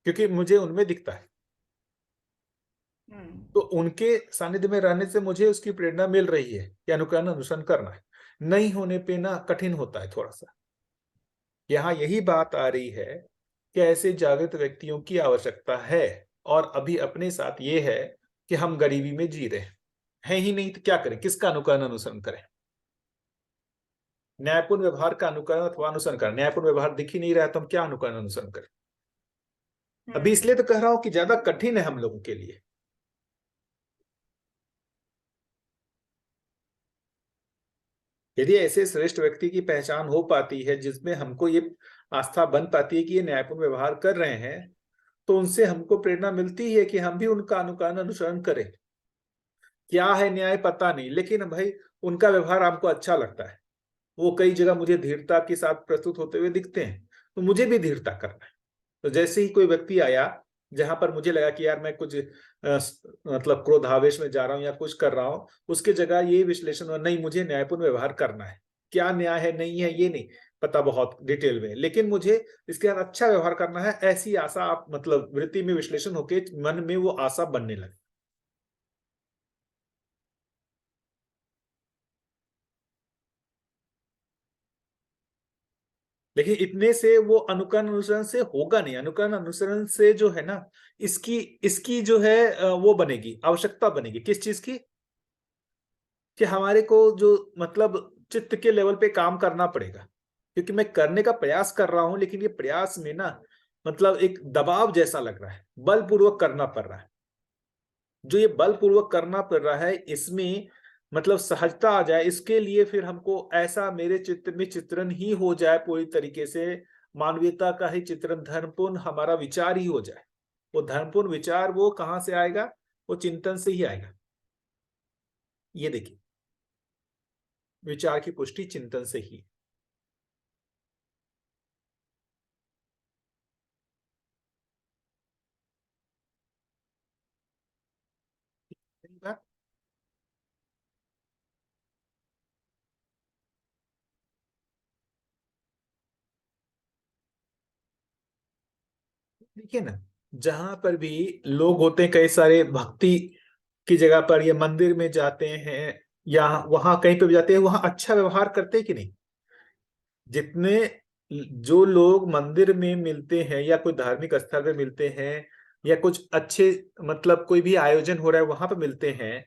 क्योंकि मुझे उनमें दिखता है। हम्म। तो उनके सानिध्य में रहने से मुझे उसकी प्रेरणा मिल रही है कि अनुकरण अनुसरण करना है। नहीं होने पे ना कठिन होता है थोड़ा सा। यहाँ यही बात आ रही है कि ऐसे जागृत व्यक्तियों की आवश्यकता है। और अभी अपने साथ ये है कि हम गरीबी में जी रहे हैं ही नहीं, तो क्या करें, किसका अनुकरण अनुसरण करें? न्यायपूर्ण व्यवहार का अनुकरण अथवा अनुसरण करें। न्यायपूर्ण व्यवहार दिख ही नहीं रहा तो हम क्या अनुकरण अनुसरण करें? अभी इसलिए तो कह रहा हूं कि ज्यादा कठिन है हम लोगों के लिए। यदि ऐसे श्रेष्ठ व्यक्ति की पहचान हो पाती है जिसमें हमको ये आस्था बन पाती है कि ये न्यायपूर्ण व्यवहार कर रहे हैं, तो उनसे हमको प्रेरणा मिलती है कि हम भी उनका अनुकरण अनुसरण करें। क्या है न्याय पता नहीं, लेकिन भाई उनका व्यवहार हमको अच्छा लगता है। वो कई जगह मुझे धीरता के साथ प्रस्तुत होते हुए दिखते हैं, तो मुझे भी धीरता करना है। तो जैसे ही कोई व्यक्ति आया जहां पर मुझे लगा कि यार मैं कुछ मतलब क्रोधावेश में जा रहा हूं या कुछ कर रहा हूं, उसके जगह ये विश्लेषण हुआ, नहीं मुझे न्यायपूर्ण व्यवहार करना है। क्या न्याय है नहीं है ये नहीं पता बहुत डिटेल में, लेकिन मुझे इसके साथ अच्छा व्यवहार करना है, ऐसी आशा आप मतलब वृत्ति में विश्लेषण होके मन में वो आशा बनने लगे। लेकिन इतने से वो अनुकरण अनुसरण से होगा नहीं। अनुकरण अनुसरण से जो है ना, इसकी इसकी जो है वो बनेगी, आवश्यकता बनेगी किस चीज की? कि हमारे को जो मतलब चित्त के लेवल पे काम करना पड़ेगा। क्योंकि मैं करने का प्रयास कर रहा हूं, लेकिन ये प्रयास में ना मतलब एक दबाव जैसा लग रहा है, बलपूर्वक करना पड़ रहा है। जो ये बलपूर्वक करना पड़ रहा है इसमें मतलब सहजता आ जाए, इसके लिए फिर हमको ऐसा मेरे चित्त में चित्रण ही हो जाए पूरी तरीके से, मानवीयता का ही चित्रण, धर्मपूर्ण हमारा विचार ही हो जाए। वो धर्मपूर्ण विचार वो कहां से आएगा? वो चिंतन से ही आएगा। ये देखिए, विचार की पुष्टि चिंतन से ही। देखिए ना, जहां पर भी लोग होते हैं कई सारे भक्ति की जगह पर या मंदिर में जाते हैं या वहां कहीं पे भी जाते हैं, वहां अच्छा व्यवहार करते हैं कि नहीं? जितने जो लोग मंदिर में मिलते हैं या कोई धार्मिक स्थल पे मिलते हैं या कुछ अच्छे मतलब कोई भी आयोजन हो रहा है वहां पे मिलते हैं,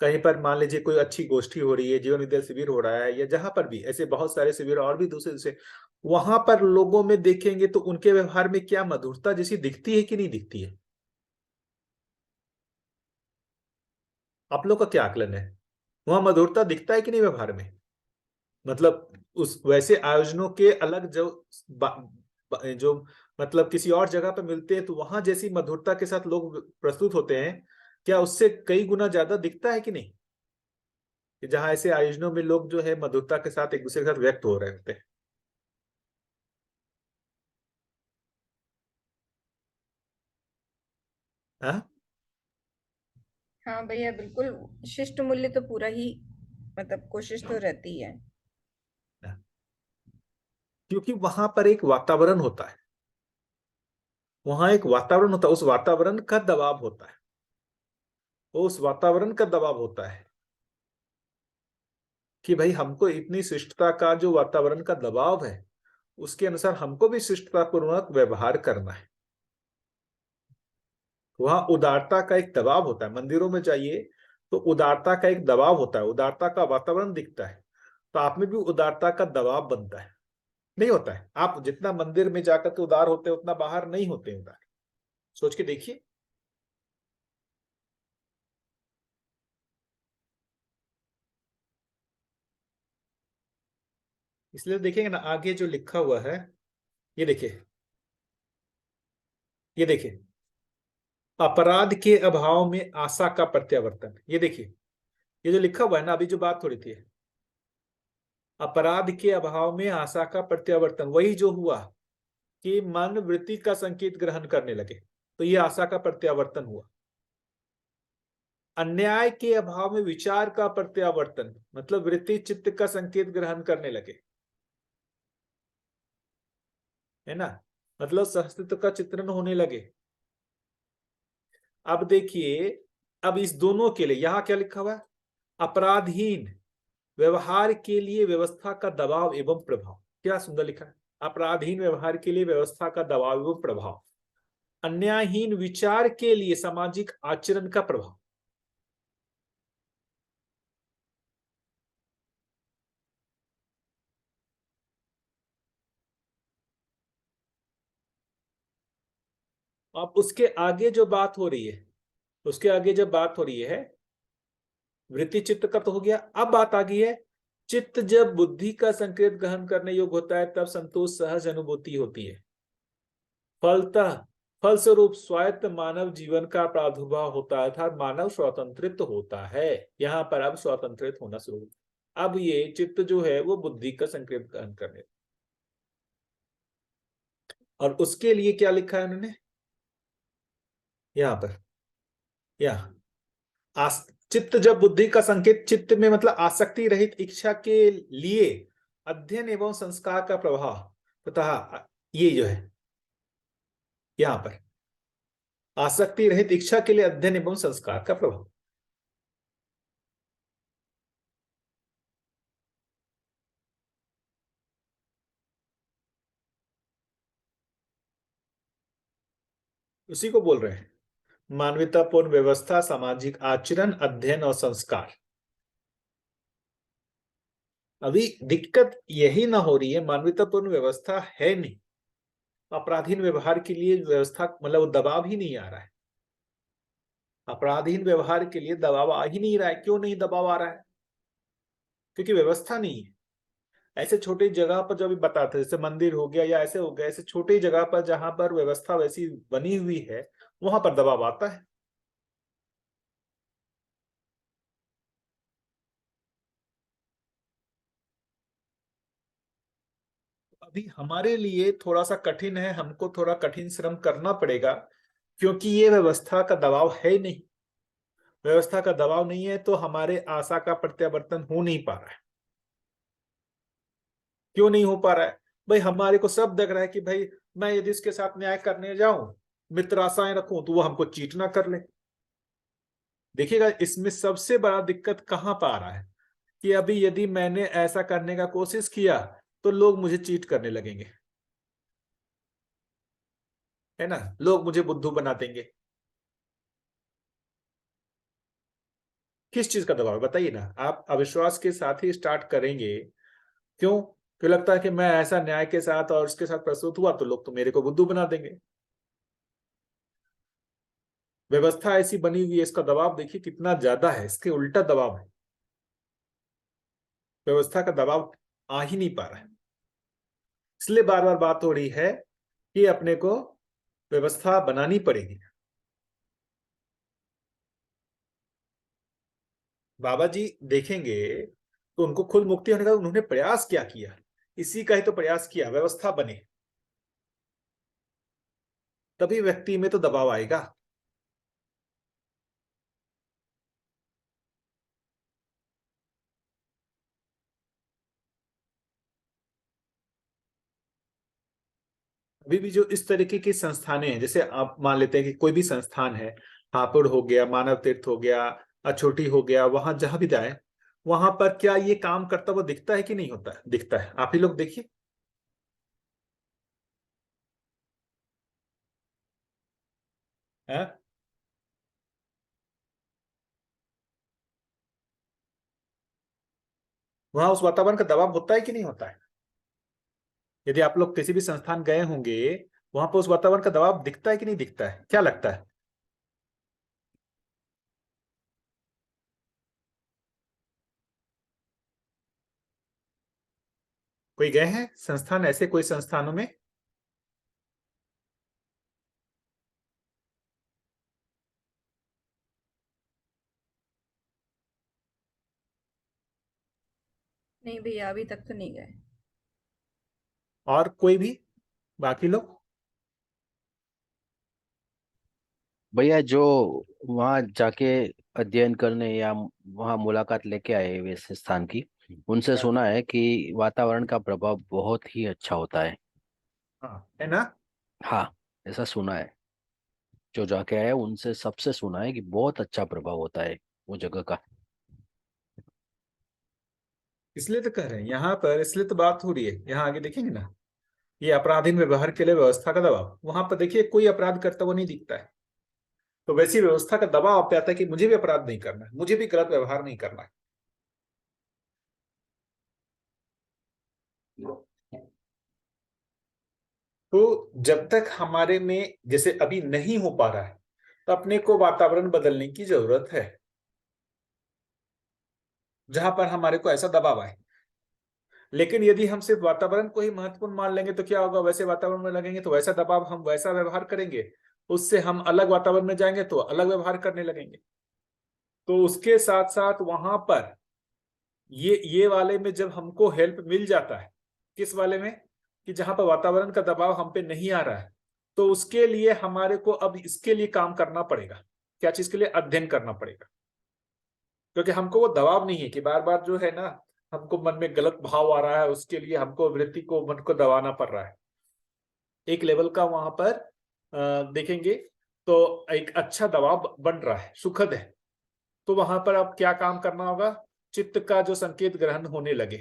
कहीं पर मान लीजिए कोई अच्छी गोष्ठी हो रही है, जीवन विद्या शिविर हो रहा है, या जहां पर भी ऐसे बहुत सारे शिविर और भी दूसरे दूसरे, वहां पर लोगों में देखेंगे तो उनके व्यवहार में क्या मधुरता जैसी दिखती है कि नहीं दिखती है? आप लोग का क्या आकलन है? वहां मधुरता दिखता है कि नहीं व्यवहार में? मतलब उस वैसे आयोजनों के अलग जो जो मतलब किसी और जगह पर मिलते हैं तो वहां जैसी मधुरता के साथ लोग प्रस्तुत होते हैं, क्या उससे कई गुना ज्यादा दिखता है कि नहीं? कि जहां ऐसे आयोजनों में लोग जो है मधुरता के साथ एक दूसरे के साथ व्यक्त हो रहे होते हैं। हाँ? हाँ भैया बिल्कुल, शिष्ट मूल्य तो पूरा ही मतलब कोशिश तो रहती है। क्योंकि वहां पर एक वातावरण होता है, वहां एक वातावरण होता है, उस वातावरण का दबाव होता है, वो उस वातावरण का दबाव होता है कि भाई हमको इतनी शिष्टता का जो वातावरण का दबाव है उसके अनुसार हमको भी शिष्टतापूर्वक व्यवहार करना है। वहां उदारता का एक दबाव होता है। मंदिरों में जाइए तो उदारता का एक दबाव होता है, उदारता का वातावरण दिखता है, तो आप में भी उदारता का दबाव बनता है। नहीं होता है? आप जितना मंदिर में जाकर के उदार होते हैं उतना बाहर नहीं होते उदार। सोच के देखिए। इसलिए देखेंगे ना आगे जो लिखा हुआ है, ये देखिए, ये देखिए, अपराध के अभाव में आशा का प्रत्यावर्तन। ये देखिए, ये जो लिखा हुआ है ना, अभी जो बात हो रही थी, अपराध के अभाव में आशा का प्रत्यावर्तन, वही जो हुआ कि मन वृत्ति का संकेत ग्रहण करने लगे, तो ये आशा का प्रत्यावर्तन हुआ। अन्याय के अभाव में विचार का प्रत्यावर्तन, मतलब वृत्ति चित्त का संकेत ग्रहण करने लगे, है ना, मतलब सहअस्तित्व का चित्रण होने लगे। अब देखिए, अब इस दोनों के लिए यहां क्या लिखा हुआ है, अपराधहीन व्यवहार के लिए व्यवस्था का दबाव एवं प्रभाव। क्या सुंदर लिखा है, अपराधहीन व्यवहार के लिए व्यवस्था का दबाव एवं प्रभाव, अन्यायहीन विचार के लिए सामाजिक आचरण का प्रभाव। अब उसके आगे जो बात हो रही है, उसके आगे जब बात हो रही है, वृत्ति चित्त का तो हो गया, अब बात आ गई है, चित्त जब बुद्धि का संकेत ग्रहण करने योग्य होता है तब संतोष सहज अनुभूति होती है। फलतः फलस्वरूप स्वायत्त मानव जीवन का प्रादुर्भाव होता है, अर्थात मानव स्वतंत्रित होता है। यहाँ पर अब स्वतंत्रित होना शुरू, अब ये चित्त जो है वो बुद्धि का संकेत ग्रहण करने, और उसके लिए क्या लिखा है उन्होंने यहाँ पर, यहाँ चित्त जब बुद्धि का संकेत, चित्त में मतलब आसक्ति रहित इच्छा के लिए अध्ययन एवं संस्कार का प्रभाव, तथा ये जो है यहां पर आसक्ति रहित इच्छा के लिए अध्ययन एवं संस्कार का प्रभाव। उसी को बोल रहे हैं, मानवतापूर्ण व्यवस्था, सामाजिक आचरण, अध्ययन और संस्कार। अभी दिक्कत यही ना हो रही है, मानवतापूर्ण व्यवस्था है नहीं, अपराधीन व्यवहार के लिए व्यवस्था मतलब दबाव ही नहीं आ रहा है, अपराधीन व्यवहार के लिए दबाव आ ही नहीं रहा है। क्यों नहीं दबाव आ रहा है, क्योंकि व्यवस्था नहीं है। ऐसे छोटी जगह पर जो अभी बताते जैसे मंदिर हो गया या ऐसे हो गया, ऐसे छोटी जगह पर जहां पर व्यवस्था वैसी बनी हुई है वहां पर दबाव आता है। अभी हमारे लिए थोड़ा सा कठिन है, हमको थोड़ा कठिन श्रम करना पड़ेगा, क्योंकि ये व्यवस्था का दबाव है ही नहीं। व्यवस्था का दबाव नहीं है तो हमारे आशा का प्रत्यावर्तन हो नहीं पा रहा है। क्यों नहीं हो पा रहा है भाई, हमारे को सब दिख रहा है कि भाई मैं यदि इसके साथ न्याय करने जाऊं, मित्र आशाएं रखूं, तो वो हमको चीट ना कर ले। देखिएगा इसमें सबसे बड़ा दिक्कत कहां पर आ रहा है कि अभी यदि मैंने ऐसा करने का कोशिश किया तो लोग मुझे चीट करने लगेंगे, है ना, लोग मुझे बुद्धू बना देंगे। किस चीज का दबाव है बताइए ना, आप अविश्वास के साथ ही स्टार्ट करेंगे। क्यों, क्यों लगता है कि मैं ऐसा न्याय के साथ और उसके साथ प्रस्तुत हुआ तो लोग तो मेरे को बुद्धू बना देंगे। व्यवस्था ऐसी बनी हुई है, इसका दबाव देखिए कितना ज्यादा है, इसके उल्टा दबाव है, व्यवस्था का दबाव आ ही नहीं पा रहा है। इसलिए बार बार बात हो रही है कि अपने को व्यवस्था बनानी पड़ेगी। बाबा जी देखेंगे तो उनको खुद मुक्ति होने का उन्होंने प्रयास क्या किया, इसी का ही तो प्रयास किया, व्यवस्था बने, तभी व्यक्ति में तो दबाव आएगा। अभी भी जो इस तरीके की संस्थानें हैं, जैसे आप मान लेते हैं कि कोई भी संस्थान है, हापुड़ हो गया, मानव तीर्थ हो गया, अछोटी हो गया, वहां जहां भी जाए वहां पर क्या ये काम करता हुआ दिखता है कि नहीं होता है, दिखता है। आप ही लोग देखिए, है वहां उस वातावरण का दबाव होता है कि नहीं होता है। यदि आप लोग किसी भी संस्थान गए होंगे वहां पर उस वातावरण का दबाव दिखता है कि नहीं दिखता है, क्या लगता है। कोई गए हैं संस्थान, ऐसे कोई संस्थानों में। नहीं भैया, अभी तक तो नहीं गए। और कोई भी, बाकी लोग। भैया जो वहाँ जाके अध्ययन करने या वहाँ मुलाकात लेके आए वैसे स्थान की, उनसे सुना है कि वातावरण का प्रभाव बहुत ही अच्छा होता है। हाँ, है ना। हाँ, ऐसा सुना है। जो जाके आए उनसे सबसे सुना है कि बहुत अच्छा प्रभाव होता है वो जगह का। इसलिए तो कह रहे हैं यहाँ पर, इसलिए तो बात हो रही है। यहाँ आगे देखेंगे ना, ये अपराधीन व्यवहार के लिए व्यवस्था का दबाव। वहां पर देखिए कोई अपराध करता हुआ नहीं दिखता है, तो वैसी व्यवस्था का दबाव आप पे आता है कि मुझे भी अपराध नहीं करना है, मुझे भी गलत व्यवहार नहीं करना है। तो जब तक हमारे में जैसे अभी नहीं हो पा रहा है, तो अपने को वातावरण बदलने की जरूरत है, जहां पर हमारे को ऐसा दबाव आए। लेकिन यदि हम सिर्फ वातावरण को ही महत्वपूर्ण मान लेंगे तो क्या होगा, वैसे वातावरण में लगेंगे तो वैसा दबाव, हम वैसा व्यवहार करेंगे। उससे हम अलग वातावरण में जाएंगे तो अलग व्यवहार करने लगेंगे। तो उसके साथ साथ वहां पर ये वाले में जब हमको हेल्प मिल जाता है, किस वाले में, कि जहां पर वातावरण का दबाव हम पे नहीं आ रहा है, तो उसके लिए हमारे को अब इसके लिए काम करना पड़ेगा। क्या चीज के लिए? अध्ययन करना पड़ेगा। क्योंकि हमको वो दबाव नहीं है कि बार बार जो है ना, हमको मन में गलत भाव आ रहा है, उसके लिए हमको वृत्ति को, मन को दबाना पड़ रहा है। एक लेवल का वहां पर देखेंगे तो एक अच्छा दबाव बन रहा है, सुखद है। तो वहां पर अब क्या काम करना होगा? चित्त का जो संकेत ग्रहण होने लगे,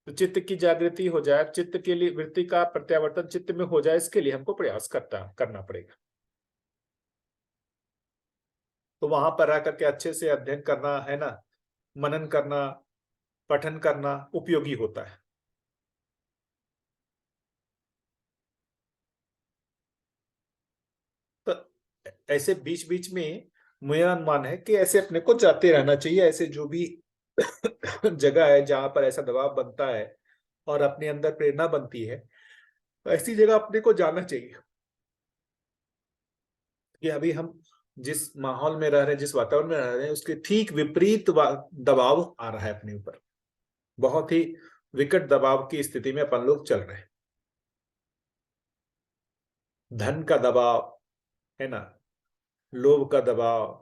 तो चित्त की जागृति हो जाए, चित्त के लिए वृत्ति का प्रत्यावर्तन चित्त में हो जाए, इसके लिए हमको प्रयास करना पड़ेगा। तो वहां पर आकर के अच्छे से अध्ययन करना है ना, मनन करना, पठन करना उपयोगी होता है। तो ऐसे बीच बीच में मेरा अनुमान है कि ऐसे अपने को जाते रहना चाहिए, ऐसे जो भी जगह है जहां पर ऐसा दबाव बनता है और अपने अंदर प्रेरणा बनती है, ऐसी जगह अपने को जाना चाहिए। कि अभी हम जिस माहौल में रह रहे हैं, जिस वातावरण में रह रहे हैं, उसके ठीक विपरीत दबाव आ रहा है अपने ऊपर। बहुत ही विकट दबाव की स्थिति में अपन लोग चल रहे हैं। धन का दबाव है ना, लोभ का दबाव,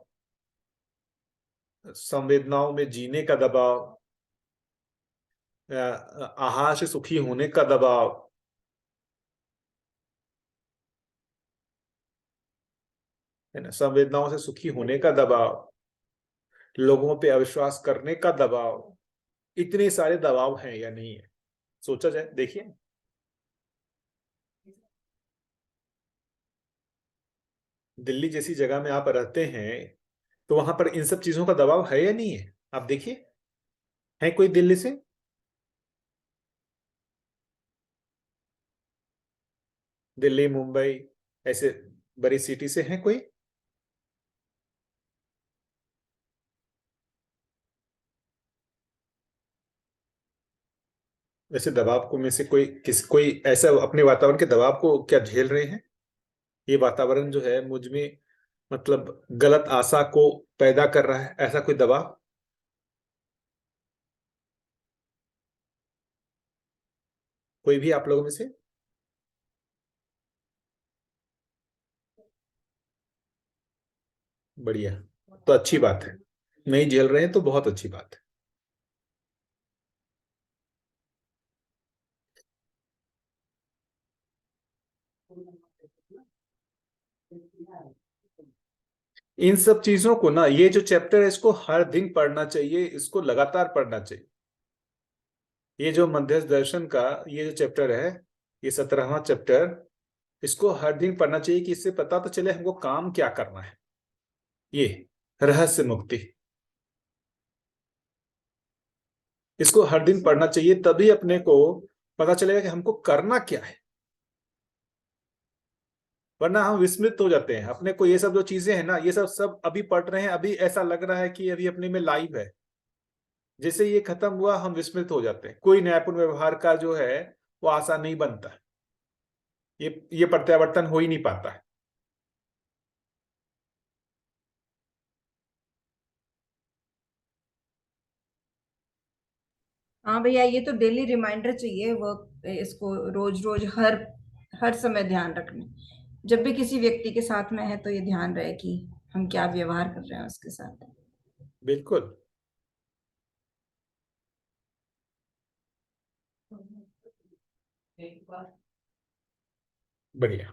संवेदनाओं में जीने का दबाव, आहार से सुखी होने का दबाव, है ना, संवेदनाओं से सुखी होने का दबाव, लोगों पे अविश्वास करने का दबाव। इतने सारे दबाव हैं या नहीं है, सोचा जाए, देखिए। दिल्ली जैसी जगह में आप रहते हैं, तो वहां पर इन सब चीजों का दबाव है या नहीं है? आप देखिए, है कोई दिल्ली से? दिल्ली, मुंबई, ऐसे बड़ी सिटी से है कोई? वैसे दबाव को में से कोई ऐसा अपने वातावरण के दबाव को क्या झेल रहे हैं? ये वातावरण जो है मुझ में, मतलब गलत आशा को पैदा कर रहा है, ऐसा कोई दबाव? कोई भी आप लोगों में से? बढ़िया, तो अच्छी बात है। नहीं झेल रहे हैं तो बहुत अच्छी बात है। इन सब चीजों को ना, ये जो चैप्टर है इसको हर दिन पढ़ना चाहिए, इसको लगातार पढ़ना चाहिए। ये जो मध्यस्थ दर्शन का ये जो चैप्टर है, ये 17वां चैप्टर, इसको हर दिन पढ़ना चाहिए कि इससे पता तो चले हमको काम क्या करना है। ये रहस्य मुक्ति, इसको हर दिन पढ़ना चाहिए, तभी अपने को पता चलेगा कि हमको करना क्या है। वरना हम विस्मित हो जाते हैं। अपने को ये सब जो चीजें हैं ना, ये सब सब अभी पढ़ रहे हैं, अभी ऐसा लग रहा है कि अभी अपने में लाइव है। जैसे ये खत्म हुआ हम विस्मित हो जाते हैं। कोई न्यायपूर्ण व्यवहार का जो है वो आसान नहीं बनता, ये प्रत्यावर्तन हो ही नहीं पाता है। हाँ भैया, ये तो डेली रिमाइंडर चाहिए वर्क, इसको रोज रोज हर हर समय ध्यान रखना। जब भी किसी व्यक्ति के साथ में है तो ये ध्यान रहे कि हम क्या व्यवहार कर रहे हैं उसके साथ। बिल्कुल। बढ़िया।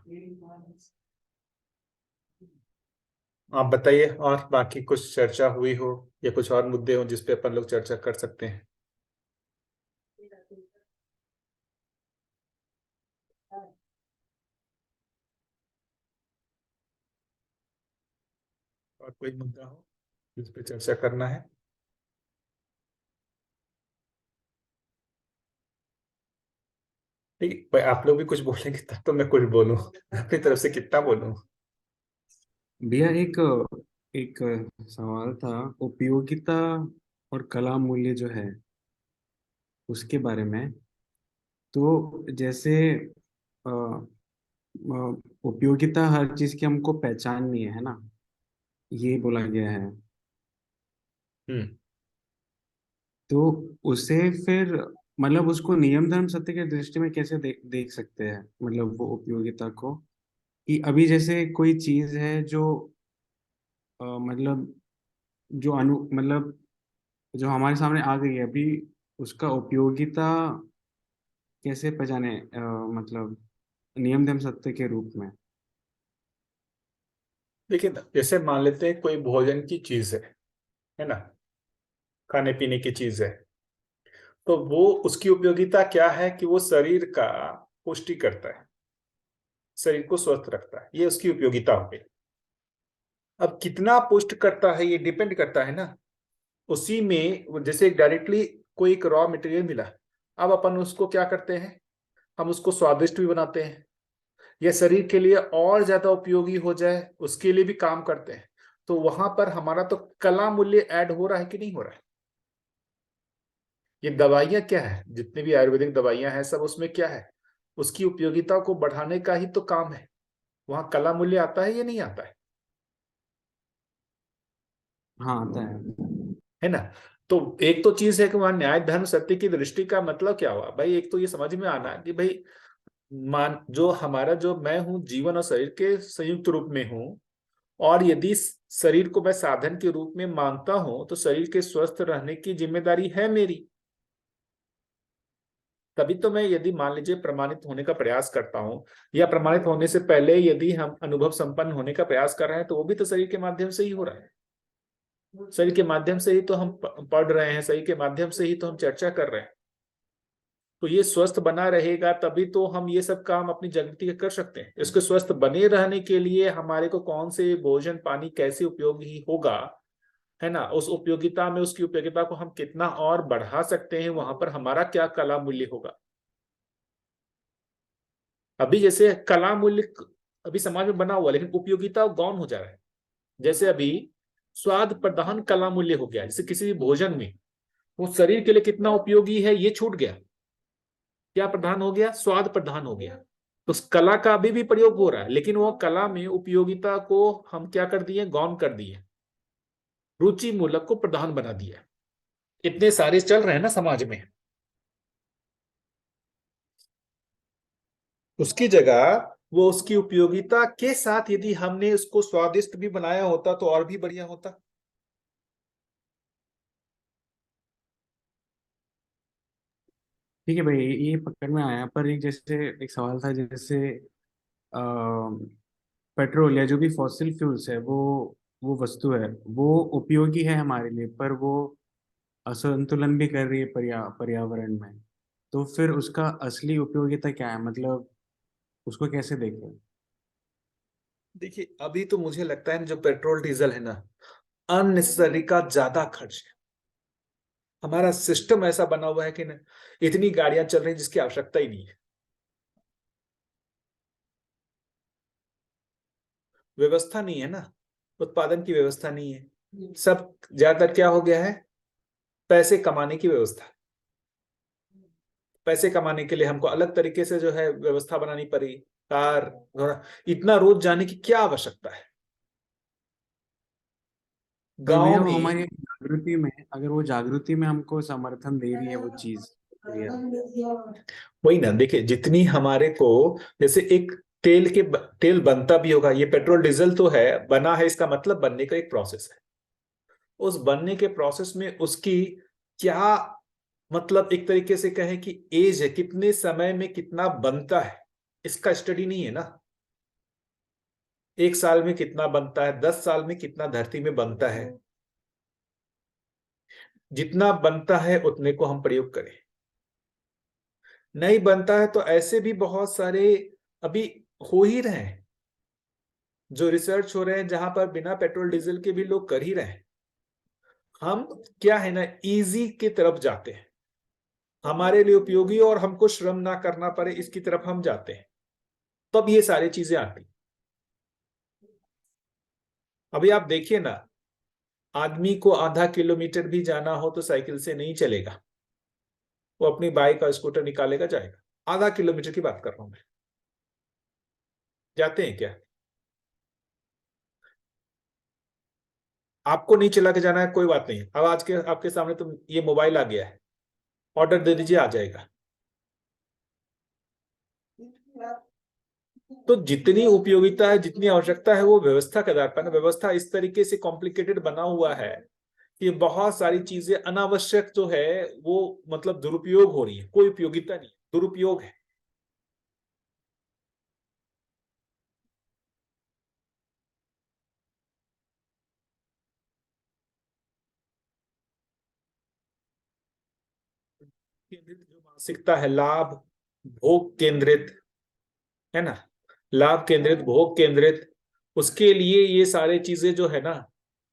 आप बताइए, और बाकी कुछ चर्चा हुई हो या कुछ और मुद्दे हो जिस पे अपन लोग चर्चा कर सकते हैं? और कोई मुद्दा हो जिस पे चर्चा करना है? ठीक है भाई, आप लोग भी कुछ बोलेंगे तब तो मैं कुछ बोलूं। अपनी तरफ से कितना बोलूं? भैया एक एक सवाल था, उपयोगिता और कला मूल्य जो है उसके बारे में। तो जैसे अ, उपयोगिता हर चीज की हमको पहचाननी है ना, ये बोला गया है। हम्म। तो उसे फिर मतलब उसको नियम धर्म सत्य के दृष्टि में कैसे देख सकते हैं, मतलब वो उपयोगिता को, कि अभी जैसे कोई चीज है जो मतलब जो मतलब जो हमारे सामने आ गई है अभी, उसका उपयोगिता कैसे पहचाने, मतलब नियम धर्म सत्य के रूप में। देखिए ना, जैसे मान लेते हैं कोई भोजन की चीज है ना, खाने पीने की चीज है, तो वो उसकी उपयोगिता क्या है कि वो शरीर का पुष्टि करता है, शरीर को स्वस्थ रखता है, ये उसकी उपयोगिता हो गई। अब कितना पुष्ट करता है ये डिपेंड करता है ना, उसी में जैसे डायरेक्टली कोई एक रॉ मटेरियल मिला, अब अपन उसको क्या करते हैं, हम उसको स्वादिष्ट भी बनाते हैं, या शरीर के लिए और ज्यादा उपयोगी हो जाए उसके लिए भी काम करते हैं। तो वहां पर हमारा तो कला मूल्य ऐड हो रहा है कि नहीं हो रहा है? ये दवाइयां क्या है, जितनी भी आयुर्वेदिक दवाइयां हैं सब उसमें क्या है, उसकी उपयोगिता को बढ़ाने का ही तो काम है। वहां कला मूल्य आता है या नहीं आता हाँ आता है। है ना? तो एक तो चीज है कि वहां न्याय धर्म सत्य की दृष्टि का मतलब क्या हुआ भाई, एक तो ये समझ में आना कि भाई मान जो हमारा जो मैं हूं जीवन और शरीर के संयुक्त रूप में हूं, और यदि शरीर को मैं साधन के रूप में मानता हूं तो शरीर के स्वस्थ रहने की जिम्मेदारी है मेरी। तभी तो मैं यदि मान लीजिए प्रमाणित होने का प्रयास करता हूं, या प्रमाणित होने से पहले यदि हम अनुभव संपन्न होने का प्रयास कर रहे हैं तो वो भी तो शरीर के माध्यम से ही हो रहा है। शरीर के माध्यम से ही तो हम पढ़ रहे हैं, शरीर के माध्यम से ही तो हम चर्चा कर रहे हैं। तो ये स्वस्थ बना रहेगा तभी तो हम ये सब काम अपनी जागृति के कर सकते हैं। इसके स्वस्थ बने रहने के लिए हमारे को कौन से भोजन पानी कैसे उपयोगी होगा, है ना, उस उपयोगिता में उसकी उपयोगिता को हम कितना और बढ़ा सकते हैं, वहां पर हमारा क्या कला मूल्य होगा। अभी जैसे कला मूल्य अभी समाज में बना हुआ लेकिन उपयोगिता गौण हो जा रहा है। जैसे अभी स्वाद प्रधान कला मूल्य हो गया, जैसे किसी भी भोजन में वो शरीर के लिए कितना उपयोगी है ये छूट गया। क्या प्रधान हो गया? स्वाद प्रधान हो गया। तो उस कला का अभी भी प्रयोग हो रहा है लेकिन वो कला में उपयोगिता को हम क्या कर दिए, गौण कर दिए, रुचि मूलक को प्रधान बना दिया। इतने सारे चल रहे हैं ना समाज में, उसकी जगह वो उसकी उपयोगिता के साथ यदि हमने उसको स्वादिष्ट भी बनाया होता तो और भी बढ़िया होता। ठीक है भाई, ये पकड़ में आया, पर एक जैसे एक सवाल था, जैसे पेट्रोल या जो भी फॉसिल फ्यूल्स है, वो वस्तु है, वो उपयोगी है हमारे लिए, पर वो असंतुलन भी कर रही है पर्यावरण में। तो फिर उसका असली उपयोगिता क्या है, मतलब उसको कैसे देखें। देखिए अभी तो मुझे लगता है जो पेट्रोल डीजल है ना, अननेसेसरी का ज्यादा खर्च है। हमारा सिस्टम ऐसा बना हुआ है कि ना, इतनी गाड़ियां चल रही जिसकी आवश्यकता ही नहीं है। व्यवस्था नहीं है ना, उत्पादन की व्यवस्था नहीं है। सब ज्यादातर क्या हो गया है, पैसे कमाने की व्यवस्था। पैसे कमाने के लिए हमको अलग तरीके से जो है व्यवस्था बनानी पड़ी, कार घोड़ा, इतना रोज जाने की क्या आवश्यकता है पर गांव भैया वो में? हमारी जागृति में, अगर वो जागृति में हमको समर्थन दे रही है वो चीज, भैया। वही ना, देखिए जितनी हमारे को, जैसे एक तेल बनता भी होगा। ये पेट्रोल डीजल तो है, बना है, इसका मतलब बनने का एक प्रोसेस है। उस बनने के प्रोसेस में उसकी क्या, मतलब एक तरीके से कहें कि एज है, कितने समय में कितना बनता है, इसका स्टडी नहीं है ना। 1 साल में कितना बनता है, 10 साल में कितना धरती में बनता है, जितना बनता है उतने को हम प्रयोग करें। नहीं बनता है तो ऐसे भी बहुत सारे अभी हो ही रहे हैं, जो रिसर्च हो रहे हैं, जहां पर बिना पेट्रोल डीजल के भी लोग कर ही रहे हैं। हम क्या है ना, इजी की तरफ जाते हैं, हमारे लिए उपयोगी और हमको श्रम ना करना पड़े इसकी तरफ हम जाते हैं, तब ये सारी चीजें आती। अभी आप देखिए ना, आदमी को आधा किलोमीटर भी जाना हो तो साइकिल से नहीं चलेगा, वो अपनी बाइक और स्कूटर निकालेगा, जाएगा। आधा किलोमीटर की बात कर रहा हूं मैं, जाते हैं क्या? आपको नहीं चला के जाना है, कोई बात नहीं, अब आज के आपके सामने तो ये मोबाइल आ गया है, ऑर्डर दे दीजिए, आ जाएगा। तो जितनी उपयोगिता है, जितनी आवश्यकता है, वो व्यवस्था के आधार पर ना, व्यवस्था इस तरीके से कॉम्प्लिकेटेड बना हुआ है कि बहुत सारी चीजें अनावश्यक जो है वो मतलब दुरुपयोग हो रही है, कोई उपयोगिता नहीं, दुरुपयोग है। केंद्रित जो मानसिकता है, लाभ भोग केंद्रित, है ना, लाभ केंद्रित, भोग केंद्रित, उसके लिए ये सारी चीजें जो है ना,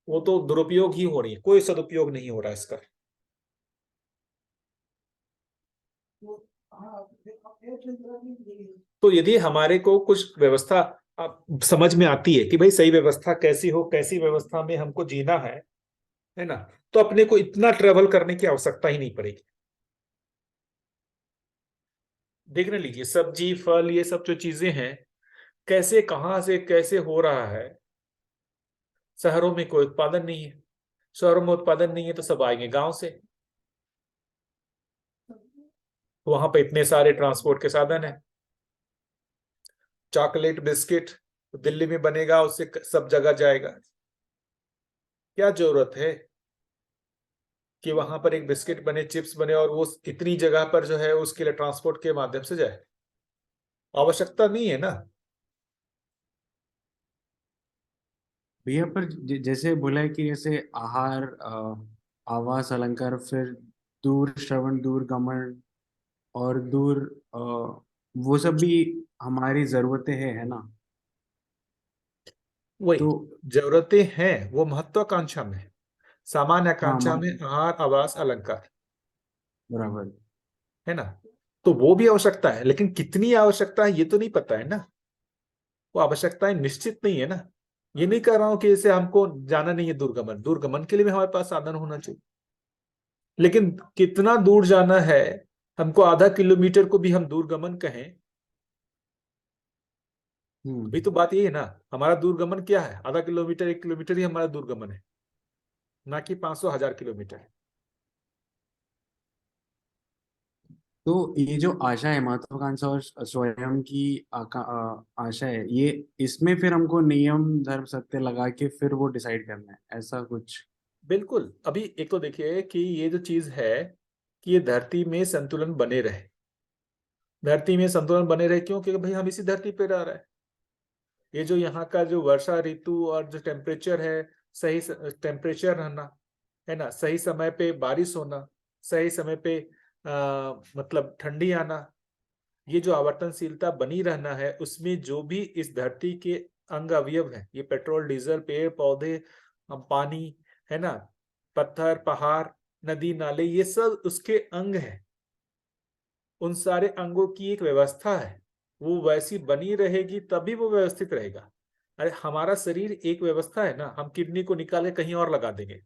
वो तो दुरुपयोग ही हो रही है, कोई सदुपयोग नहीं हो रहा है इसका। तो यदि हमारे को कुछ व्यवस्था समझ में आती है कि भाई सही व्यवस्था कैसी हो, कैसी व्यवस्था में हमको जीना है ना, तो अपने को इतना ट्रेवल करने की आवश्यकता ही नहीं पड़ेगी। देखने लीजिए, सब्जी फल ये सब जो चीजें हैं, कैसे कहाँ से कैसे हो रहा है। शहरों में कोई उत्पादन नहीं है, शहरों में उत्पादन नहीं है तो सब आएंगे गांव से, वहां पे इतने सारे ट्रांसपोर्ट के साधन है। चॉकलेट बिस्किट दिल्ली में बनेगा, उससे सब जगह जाएगा। क्या जरूरत है कि वहां पर एक बिस्किट बने, चिप्स बने और वो इतनी जगह पर जो है उसके लिए ट्रांसपोर्ट के माध्यम से जाए? आवश्यकता नहीं है ना। भैया पर जैसे बोला है कि जैसे आहार, आवास, अलंकार, फिर दूर श्रवण, दूर गमन और दूर वो सब भी हमारी जरूरतें हैं, है ना? वही तो जरूरतें हैं, वो महत्वाकांक्षा में है। सामान्य हाँ, आकांक्षा में आहार आवास अलंकार, बराबर। है ना, तो वो भी आवश्यकता है, लेकिन कितनी आवश्यकता है ये तो नहीं पता है ना। वो आवश्यकताएं निश्चित नहीं है ना। ये नहीं कह रहा हूं कि इसे हमको जाना नहीं है दूरगमन, दूरगमन के लिए भी हमारे पास साधन होना चाहिए, लेकिन कितना दूर जाना है, हमको आधा किलोमीटर को भी हम दूरगमन कहें, अभी हम्म। तो बात यही है ना। हमारा दूरगमन क्या है, आधा किलोमीटर 1 किलोमीटर ही हमारा दूरगमन है, ना कि 500 1000 किलोमीटर। तो ये जो आशा है, महत्वाकांक्षा और स्वयं की आशा है, ये इसमें फिर हमको नियम धर्म सत्य लगा के फिर वो डिसाइड करना है, ऐसा कुछ? बिल्कुल। अभी एक तो देखिए कि ये जो चीज है कि ये धरती में संतुलन बने रहे, धरती में संतुलन बने रहे क्यों? क्योंकि भाई हम इसी धरती पे रह रहे हैं। ये जो यहाँ का जो वर्षा ऋतु और जो टेम्परेचर है, सही टेम्परेचर रहना, है ना, सही समय पे बारिश होना, सही समय पे मतलब ठंडी आना, ये जो आवर्तनशीलता बनी रहना है, उसमें जो भी इस धरती के अंग अवयव है, ये पेट्रोल डीजल पेड़ पौधे पानी, है ना, पत्थर पहाड़ नदी नाले, ये सब उसके अंग है। उन सारे अंगों की एक व्यवस्था है, वो वैसी बनी रहेगी तभी वो व्यवस्थित रहेगा। अरे हमारा शरीर एक व्यवस्था है ना, हम किडनी को निकाल के कहीं और लगा देंगे,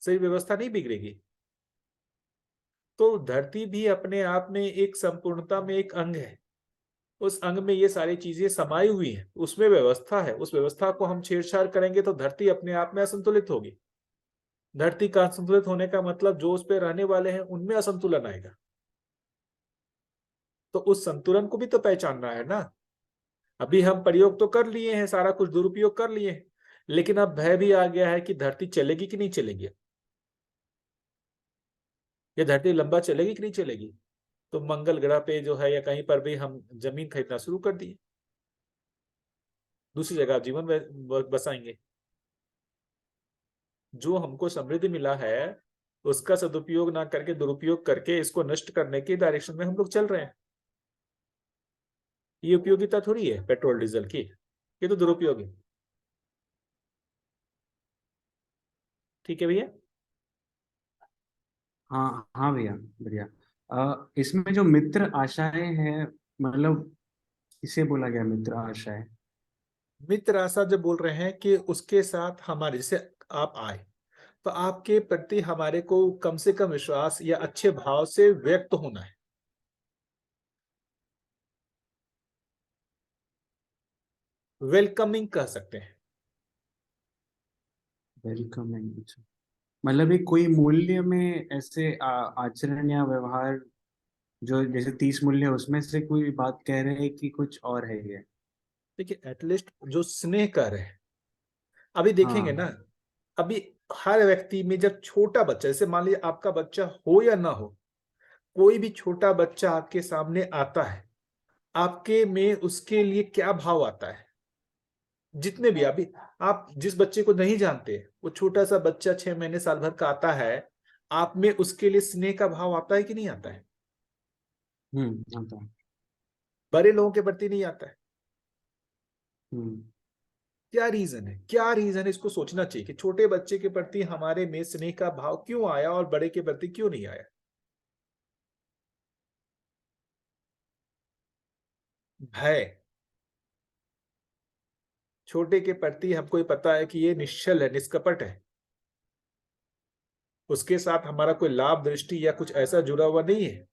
शरीर व्यवस्था नहीं बिगड़ेगी। तो धरती भी अपने आप में एक संपूर्णता में एक अंग है, उस अंग में ये सारी चीजें समाई हुई हैं, उसमें व्यवस्था है। उस व्यवस्था को हम छेड़छाड़ करेंगे तो धरती अपने आप में असंतुलित होगी। धरती का असंतुलित होने का मतलब जो उस पर रहने वाले हैं उनमें असंतुलन आएगा। तो उस संतुलन को भी तो पहचानना है ना। अभी हम प्रयोग तो कर लिए हैं, सारा कुछ दुरुपयोग कर लिए हैं, लेकिन अब भय भी आ गया है कि धरती चलेगी कि नहीं चलेगी, ये धरती लंबा चलेगी कि नहीं चलेगी। तो मंगल ग्रह पे जो है या कहीं पर भी हम जमीन खरीदना शुरू कर दिए, दूसरी जगह जीवन बसाएंगे। जो हमको समृद्धि मिला है उसका सदुपयोग ना करके दुरुपयोग करके इसको नष्ट करने की डायरेक्शन में हम लोग चल रहे हैं। ये उपयोगिता थोड़ी है पेट्रोल डीजल की, ये तो दुरुपयोग है। ठीक है भैया। हाँ हाँ भैया, बढ़िया। इसमें जो मित्र आशाएं हैं, मतलब इसे बोला गया मित्र आशाएं। मित्र आशा जब बोल रहे हैं कि उसके साथ हमारे, जैसे आप आए तो आपके प्रति हमारे को कम से कम विश्वास या अच्छे भाव से व्यक्त होना है। वेलकमिंग कह सकते हैं। वेलकमिंग, अच्छा। मतलब एक कोई मूल्य में ऐसे आचरण या व्यवहार, जो जैसे 30 मूल्य है, उसमें से कोई बात कह रहे हैं कि कुछ और है ये। देखिए एटलीस्ट जो स्नेह कर रहे हैं, अभी देखेंगे ना, हाँ। अभी हर व्यक्ति में जब छोटा बच्चा, जैसे मान लीजिए आपका बच्चा हो या ना हो, कोई भी छोटा बच्चा आपके सामने आता है, आपके में उसके लिए क्या भाव आता है। जितने भी अभी आप जिस बच्चे को नहीं जानते, वो छोटा सा बच्चा 6 महीने साल भर का आता है, आप में उसके लिए स्नेह का भाव आता है कि नहीं आता है। आता है। बड़े लोगों के प्रति नहीं आता है। हम्म। क्या रीजन है, क्या रीजन है, इसको सोचना चाहिए कि छोटे बच्चे के प्रति हमारे में स्नेह का भाव क्यों आया और बड़े के प्रति क्यों नहीं आया। भय। छोटे के प्रति हमको ये पता है कि ये निश्चल है, निष्कपट है, उसके साथ हमारा कोई लाभ दृष्टि या कुछ ऐसा जुड़ा हुआ नहीं है,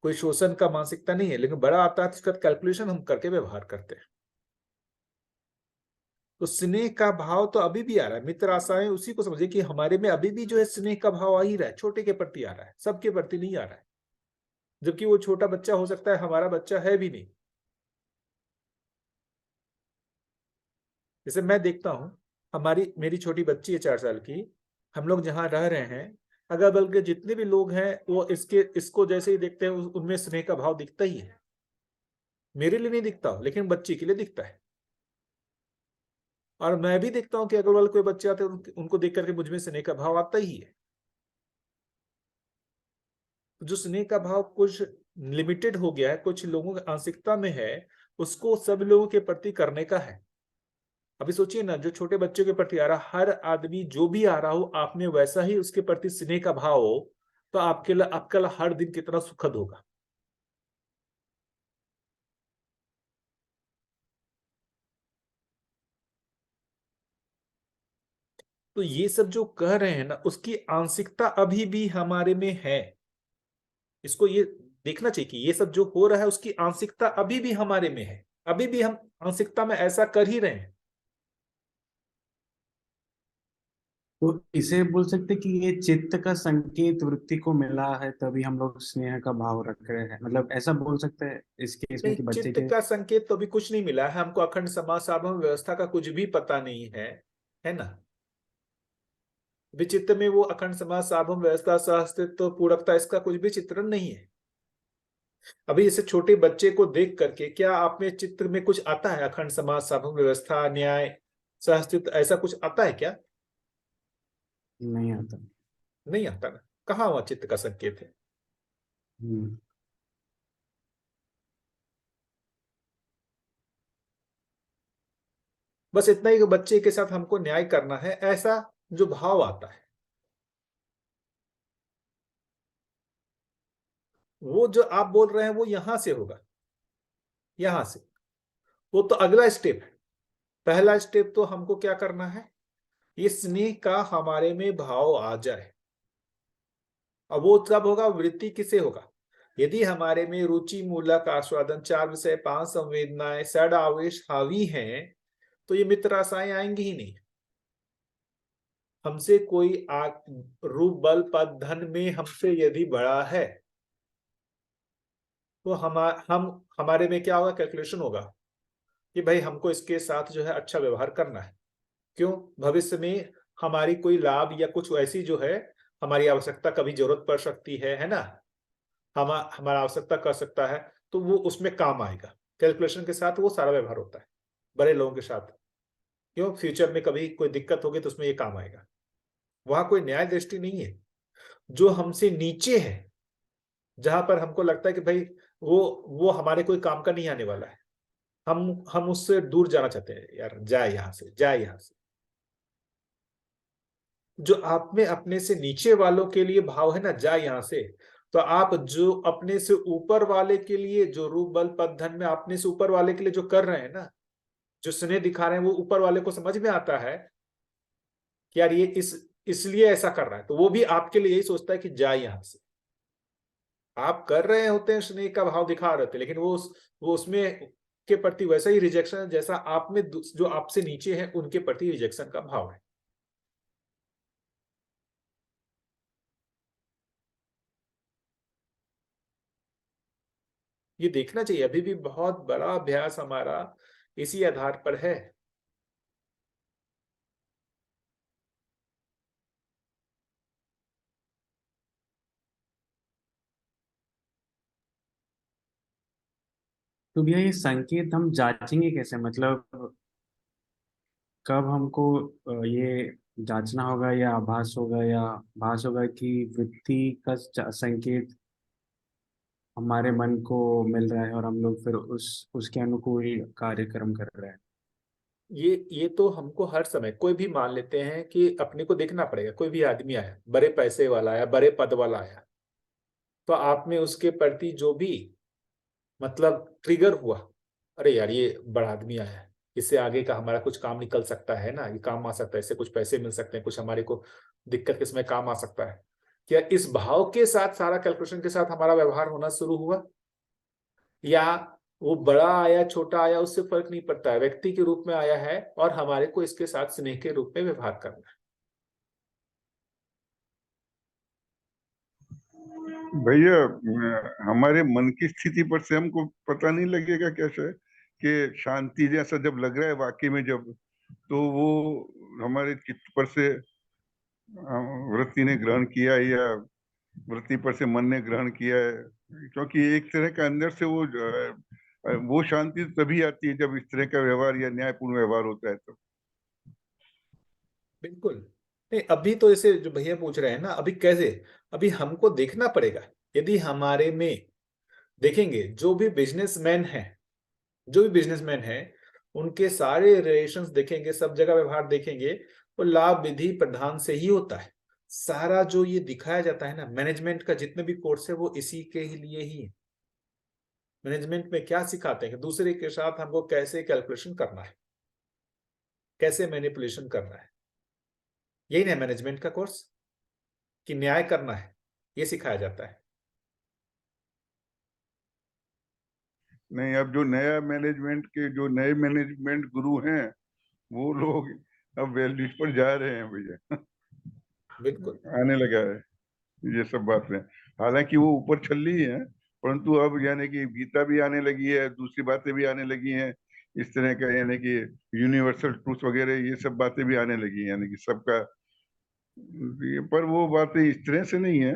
कोई शोषण का मानसिकता नहीं है। लेकिन बड़ा आता है तो उसका कैलकुलेशन हम करके व्यवहार करते हैं। तो स्नेह का भाव तो अभी भी आ रहा है। मित्र आशाएं उसी को समझिए कि हमारे में अभी भी जो है स्नेह का भाव आ ही रहा है, छोटे के प्रति आ रहा है, सबके प्रति नहीं आ रहा है। जबकि वो छोटा बच्चा हो सकता है हमारा बच्चा है भी नहीं। जैसे मैं देखता हूं, हमारी मेरी छोटी बच्ची है 4 साल की, हम लोग जहां रह रहे हैं, अगर बल्कि जितने भी लोग हैं वो इसको जैसे ही देखते हैं उनमें स्नेह का भाव दिखता ही है। मेरे लिए नहीं दिखता हो, लेकिन बच्ची के लिए दिखता है। और मैं भी देखता हूँ कि अगर वाले कोई बच्चे आते हैं उनको देख करके मुझ में स्नेह का भाव आता ही है। जो स्नेह का भाव कुछ लिमिटेड हो गया है, कुछ लोगों की आंशिकता में है, उसको सब लोगों के प्रति करने का है। अभी सोचिए ना, जो छोटे बच्चों के प्रति आ रहा, हर आदमी जो भी आ रहा हो आप में वैसा ही उसके प्रति स्नेह का भाव हो, तो आपका हर दिन कितना सुखद होगा। तो ये सब जो कह रहे हैं ना, उसकी आंशिकता अभी भी हमारे में है। इसको ये देखना चाहिए कि ये सब जो हो रहा है उसकी आंशिकता अभी भी हमारे में है, अभी भी हम आंशिकता में ऐसा कर ही रहे हैं। तो इसे बोल सकते कि ये चित्त का संकेत वृत्ति को मिला है, तभी हम लोग स्नेह का भाव रख रहे हैं, मतलब ऐसा बोल सकते हैं इस केस में नहीं, कि बच्चे चित्त के। का संकेत तो अभी कुछ नहीं मिला है हमको, अखंड समाज सार्वभौम व्यवस्था का कुछ भी पता नहीं है ना। विचित्र में वो अखंड समाज सार्वभौम व्यवस्था सहअस्तित्व तो पूरकता, इसका कुछ भी चित्रण नहीं है। अभी इसे छोटे बच्चे को देख करके क्या आप में चित्र में कुछ आता है, अखंड समाज सार्वभौम व्यवस्था न्याय सहअस्तित्व ऐसा कुछ आता है क्या। नहीं आता। नहीं आता ना, कहाँ वहां चित्त का संकेत है। हम्म। बस इतना ही कि बच्चे के साथ हमको न्याय करना है, ऐसा जो भाव आता है, वो जो आप बोल रहे हैं वो यहां से होगा, यहां से। वो तो अगला स्टेप है। पहला स्टेप तो हमको क्या करना है, ये स्नेह का हमारे में भाव आ जाए। अब वो कब होगा, वृत्ति किसे होगा, यदि हमारे में रुचि मूलक आस्वादन 4 विषय 5 संवेदनाएं 6 आवेश हावी हैं, तो ये मित्र आशाएं आएंगी ही नहीं। हमसे कोई रूप बल पद धन में हमसे यदि बड़ा है, तो हम हमारे में क्या होगा, कैलकुलेशन होगा कि भाई हमको इसके साथ जो है अच्छा व्यवहार करना है। क्यों? भविष्य में हमारी कोई लाभ या कुछ ऐसी जो है हमारी आवश्यकता कभी जरूरत पड़ सकती है ना, हमारा आवश्यकता कर सकता है, तो वो उसमें काम आएगा। कैलकुलेशन के साथ वो सारा व्यवहार होता है बड़े लोगों के साथ। क्यों? फ्यूचर में कभी कोई दिक्कत होगी तो उसमें ये काम आएगा। वहां कोई न्याय दृष्टि नहीं है। जो हमसे नीचे है, जहां पर हमको लगता है कि भाई वो हमारे कोई काम का नहीं आने वाला है, हम उससे दूर जाना चाहते हैं, यार जाए यहां से, जाए यहां से। जो आप में अपने से नीचे वालों के लिए भाव है ना, जाए यहां से, तो आप जो अपने से ऊपर वाले के लिए, जो रूप बल पद धन में अपने से ऊपर वाले के लिए जो कर रहे हैं ना, जो स्नेह दिखा रहे हैं, वो ऊपर वाले को समझ में आता है कि यार ये इसलिए ऐसा कर रहा है, तो वो भी आपके लिए यही सोचता है कि जाए यहां से। आप कर रहे होते हैं, स्नेह का भाव दिखा रहे होते हैं, लेकिन वो उसमें के प्रति वैसा ही रिजेक्शन है जैसा आप में जो आपसे नीचे है उनके प्रति रिजेक्शन का भाव है। ये देखना चाहिए, अभी भी बहुत बड़ा अभ्यास हमारा इसी आधार पर है। तो भैया ये संकेत हम जांचेंगे कैसे, मतलब कब हमको ये जांचना होगा, या आभास होगा, या आभास होगा कि वृत्ति का संकेत हमारे मन को मिल रहा है और हम लोग फिर उसके अनुकूल कार्यक्रम कर रहे हैं। ये तो हमको हर समय कोई भी मान लेते हैं कि अपने को देखना पड़ेगा। कोई भी आदमी आया, बड़े पैसे वाला आया, बड़े पद वाला आया, तो आप में उसके प्रति जो भी मतलब ट्रिगर हुआ, अरे यार ये बड़ा आदमी आया है, इससे आगे का हमारा कुछ काम निकल सकता है ना, ये काम आ सकता है, इससे कुछ पैसे मिल सकते हैं, कुछ हमारे को दिक्कत के समय काम आ सकता है। क्या इस भाव के साथ, सारा कैलकुलेशन के साथ हमारा व्यवहार होना शुरू हुआ? या वो बड़ा आया छोटा आया उससे फर्क नहीं पड़ता है, व्यक्ति के रूप में आया है और हमारे को इसके साथ स्नेह के रूप में व्यवहार करना है। भैया हमारे मन की स्थिति पर से हमको पता नहीं लगेगा कैसे कि शांति जैसा जब लग रहा है वाकई में, जब तो वो हमारे चित्त पर से वृत्ति ने ग्रहण किया, या वृत्ति पर से मन ने ग्रहण किया है। क्योंकि एक तरह का अंदर से वो शांति तभी आती है जब इस तरह का व्यवहार या न्यायपूर्ण व्यवहार होता है तो। बिल्कुल। नहीं, अभी तो ऐसे जो भैया पूछ रहे हैं ना, अभी कैसे, अभी हमको देखना पड़ेगा। यदि हमारे में देखेंगे, जो भी बिजनेसमैन है उनके सारे रिलेशंस देखेंगे, सब जगह व्यवहार देखेंगे, वो लाभ विधि प्रधान से ही होता है। सारा जो ये दिखाया जाता है ना, मैनेजमेंट का जितने भी कोर्स है वो इसी के ही लिए ही है। मैनेजमेंट में क्या सिखाते हैं कि दूसरे के साथ हमको कैसे कैलकुलेशन करना है, कैसे मैनिपुलेशन करना है। यही ना मैनेजमेंट का कोर्स, कि न्याय करना है, ये सिखाया जाता है। नहीं, अब जो नए मैनेजमेंट गुरु हैं, वो लोग अब वैलिड पर जा रहे हैं भैया। बिल्कुल। आने लगा है ये सब बातें। हालांकि वो ऊपर चल रही है, परंतु अब यानी कि गीता भी आने लगी है, दूसरी बातें भी आने लगी हैं इस तरह का, यानी कि यूनिवर्सल ट्रूथ वगैरह, ये सब बातें भी आने लगी हैं, यानी कि सबका पर वो बातें इस तरह से नहीं है।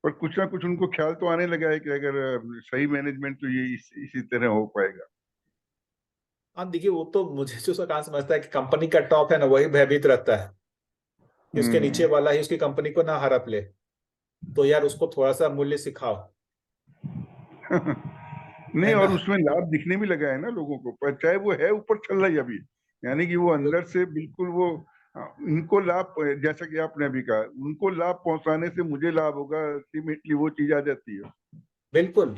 पर कुछ ना कुछ उनको ख्याल तो आने लगा है कि अगर सही मैनेजमेंट तो ये इसी तरह हो पाएगा। हाँ देखिए, वो तो मुझे जो कहाँ समझता है कि कंपनी का टॉप है ना, वही भयभीत रहता है कि उसके नीचे हम्म। वाला ही उसकी कंपनी को ना हड़प ले। तो यार उसको थोड़ा सा मूल्य सिखाओ, नहीं, है ना। और उसमें लाभ दिखने भी लगा है ना लोगों को, पर चाहे वो है ऊपर चल रहा है अभी, यानी कि वो अंदर से बिल्कुल वो उनको लाभ, जैसा कि आपने अभी कहा, उनको लाभ पहुंचाने से मुझे लाभ होगा, अल्टीमेटली वो चीज आ जाती है। बिल्कुल।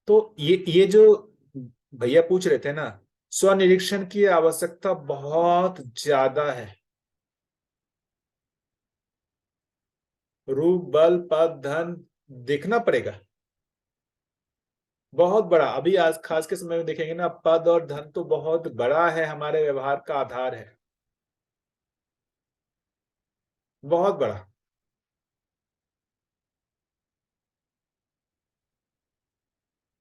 तो ये जो भैया पूछ रहे थे ना, स्वनिरीक्षण की आवश्यकता बहुत ज्यादा है। रूप बल पद धन देखना पड़ेगा, बहुत बड़ा। अभी आज खास के समय में देखेंगे ना, पद और धन तो बहुत बड़ा है, हमारे व्यवहार का आधार है, बहुत बड़ा।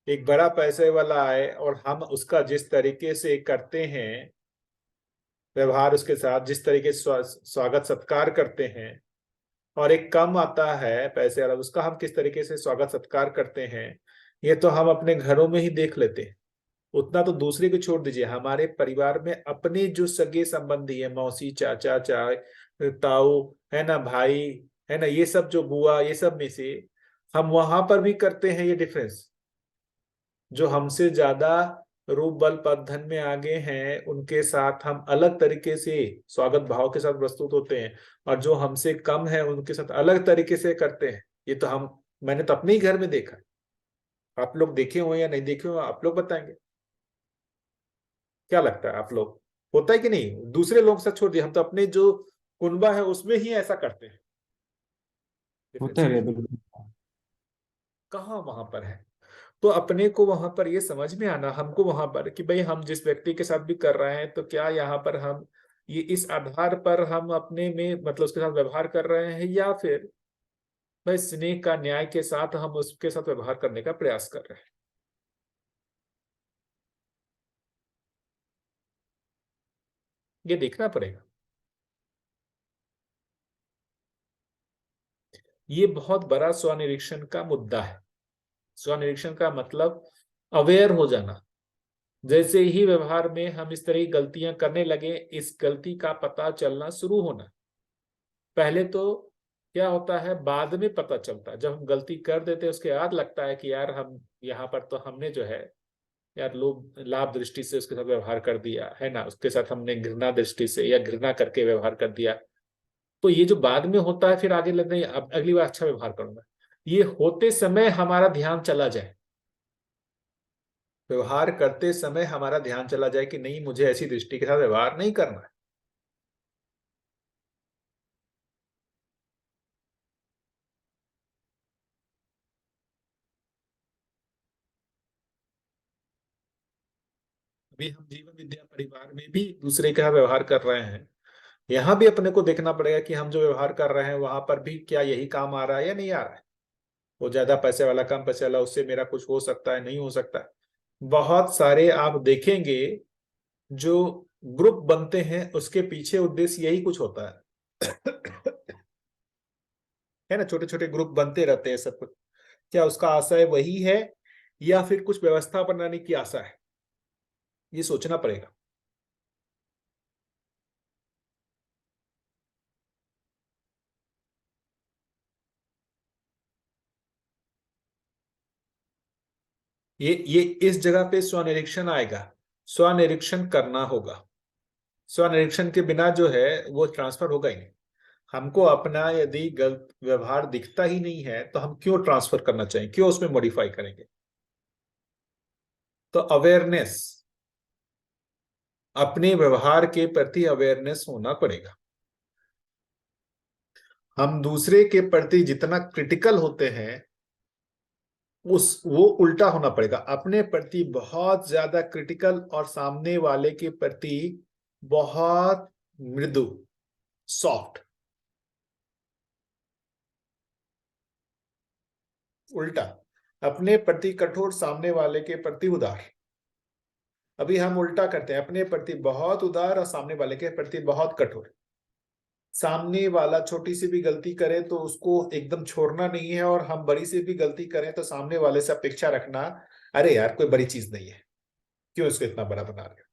एक बड़ा पैसे वाला आए और हम उसका जिस तरीके से करते हैं व्यवहार, उसके साथ जिस तरीके से स्वागत सत्कार करते हैं, और एक कम आता है पैसे वाला, उसका हम किस तरीके से स्वागत सत्कार करते हैं, ये तो हम अपने घरों में ही देख लेते हैं। उतना तो दूसरे को छोड़ दीजिए, हमारे परिवार में अपने जो सगे संबंधी है, मौसी, चाचा, ताऊ, है ना, भाई, है ना, ये सब जो बुआ, ये सब में से हम वहां पर भी करते हैं ये डिफरेंस। जो हमसे ज्यादा रूप बल पद धन में आगे हैं उनके साथ हम अलग तरीके से स्वागत भाव के साथ प्रस्तुत होते हैं, और जो हमसे कम है उनके साथ अलग तरीके से करते हैं। ये तो मैंने तो अपने ही घर में देखा। आप लोग देखे हुए या नहीं देखे हुए, आप लोग बताएंगे। क्या लगता है आप लोग, होता है कि नहीं? दूसरे लोग से छोड़ दिए, हम तो अपने जो कुनबा है उसमें ही ऐसा करते हैं। होता है डिफरेंशिएशन बिल्कुल। कहाँ वहां पर है? तो अपने को वहां पर ये समझ में आना, हमको वहां पर कि भाई हम जिस व्यक्ति के साथ भी कर रहे हैं तो क्या यहाँ पर हम ये इस आधार पर हम अपने में मतलब उसके साथ व्यवहार कर रहे हैं, या फिर भाई स्नेह का न्याय के साथ हम उसके साथ व्यवहार करने का प्रयास कर रहे हैं। ये देखना पड़ेगा। ये बहुत बड़ा स्वनिरीक्षण का मुद्दा है। स्वनिरीक्षण का मतलब अवेयर हो जाना। जैसे ही व्यवहार में हम इस तरह की गलतियां करने लगे, इस गलती का पता चलना शुरू होना। पहले तो क्या होता है, बाद में पता चलता है। जब हम गलती कर देते हैं उसके बाद लगता है कि यार हम यहाँ पर तो हमने जो है यार लोग लाभ दृष्टि से उसके साथ व्यवहार कर दिया है ना, उसके साथ हमने घृणा दृष्टि से या घृणा करके व्यवहार कर दिया। तो ये जो बाद में होता है, फिर आगे लगता है अब अगली बार अच्छा व्यवहार करूंगा, ये होते समय हमारा ध्यान चला जाए, व्यवहार करते समय हमारा ध्यान चला जाए कि नहीं, मुझे ऐसी दृष्टि के साथ व्यवहार नहीं करना है। अभी हम जीवन विद्या परिवार में भी दूसरे का व्यवहार कर रहे हैं, यहाँ भी अपने को देखना पड़ेगा कि हम जो व्यवहार कर रहे हैं वहां पर भी क्या यही काम आ रहा है या नहीं आ रहा है। वो ज्यादा पैसे वाला, कम पैसे वाला, उससे मेरा कुछ हो सकता है, नहीं हो सकता है। बहुत सारे आप देखेंगे जो ग्रुप बनते हैं उसके पीछे उद्देश्य यही कुछ होता है। है ना, छोटे छोटे ग्रुप बनते रहते हैं सब कुछ। क्या उसका आशय वही है या फिर कुछ व्यवस्था बनाने की आशा है, ये सोचना पड़ेगा। ये इस जगह पे स्वनिरीक्षण आएगा। स्वनिरीक्षण करना होगा। स्वनिरीक्षण के बिना जो है वो ट्रांसफर होगा ही नहीं। हमको अपना यदि गलत व्यवहार दिखता ही नहीं है तो हम क्यों ट्रांसफर करना चाहिए, क्यों उसमें मॉडिफाई करेंगे? तो अवेयरनेस, अपने व्यवहार के प्रति अवेयरनेस होना पड़ेगा। हम दूसरे के प्रति जितना क्रिटिकल होते हैं वो उल्टा होना पड़ेगा। अपने प्रति बहुत ज्यादा क्रिटिकल और सामने वाले के प्रति बहुत मृदु, सॉफ्ट। उल्टा, अपने प्रति कठोर, सामने वाले के प्रति उदार। अभी हम उल्टा करते हैं, अपने प्रति बहुत उदार और सामने वाले के प्रति बहुत कठोर। सामने वाला छोटी सी भी गलती करे तो उसको एकदम छोड़ना नहीं है, और हम बड़ी सी भी गलती करें तो सामने वाले से अपेक्षा रखना, अरे यार कोई बड़ी चीज नहीं है, क्यों इसको इतना बड़ा बना रहे हो।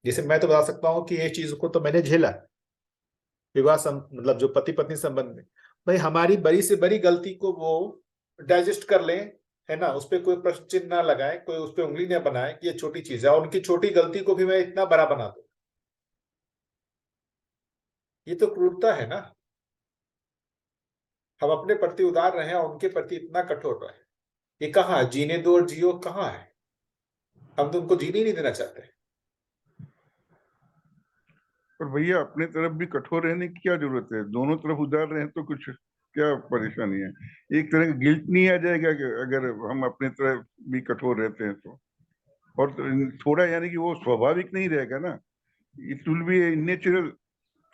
जैसे मैं तो बता सकता हूँ कि ये चीज को तो मैंने झेला मतलब जो पति पत्नी संबंध में, भाई हमारी बड़ी से बड़ी गलती को वो डाइजेस्ट कर ले, है ना, उस पर कोई प्रश्न चिन्ह ना लगाए, कोई उस पर उंगली ना बनाए कि ये छोटी चीज है, और उनकी छोटी गलती को भी मैं इतना बड़ा बना दूं, ये तो क्रूरता है ना। हम अपने प्रति उदार रहे और उनके प्रति इतना कठोर रहे, ये कहाँ है? जीने दो और जियो कहाँ है? हम तो उनको जीने ही नहीं देना चाहते। पर भैया अपने तरफ भी कठोर रहने की क्या जरूरत है? दोनों तरफ उदार रहे तो कुछ क्या परेशानी है? एक तरह का गिल्ट नहीं आ जाएगा कि अगर हम अपने तरफ भी कठोर रहते हैं तो? और थोड़ा यानी कि वो स्वाभाविक नहीं रहेगा ना, it will be a natural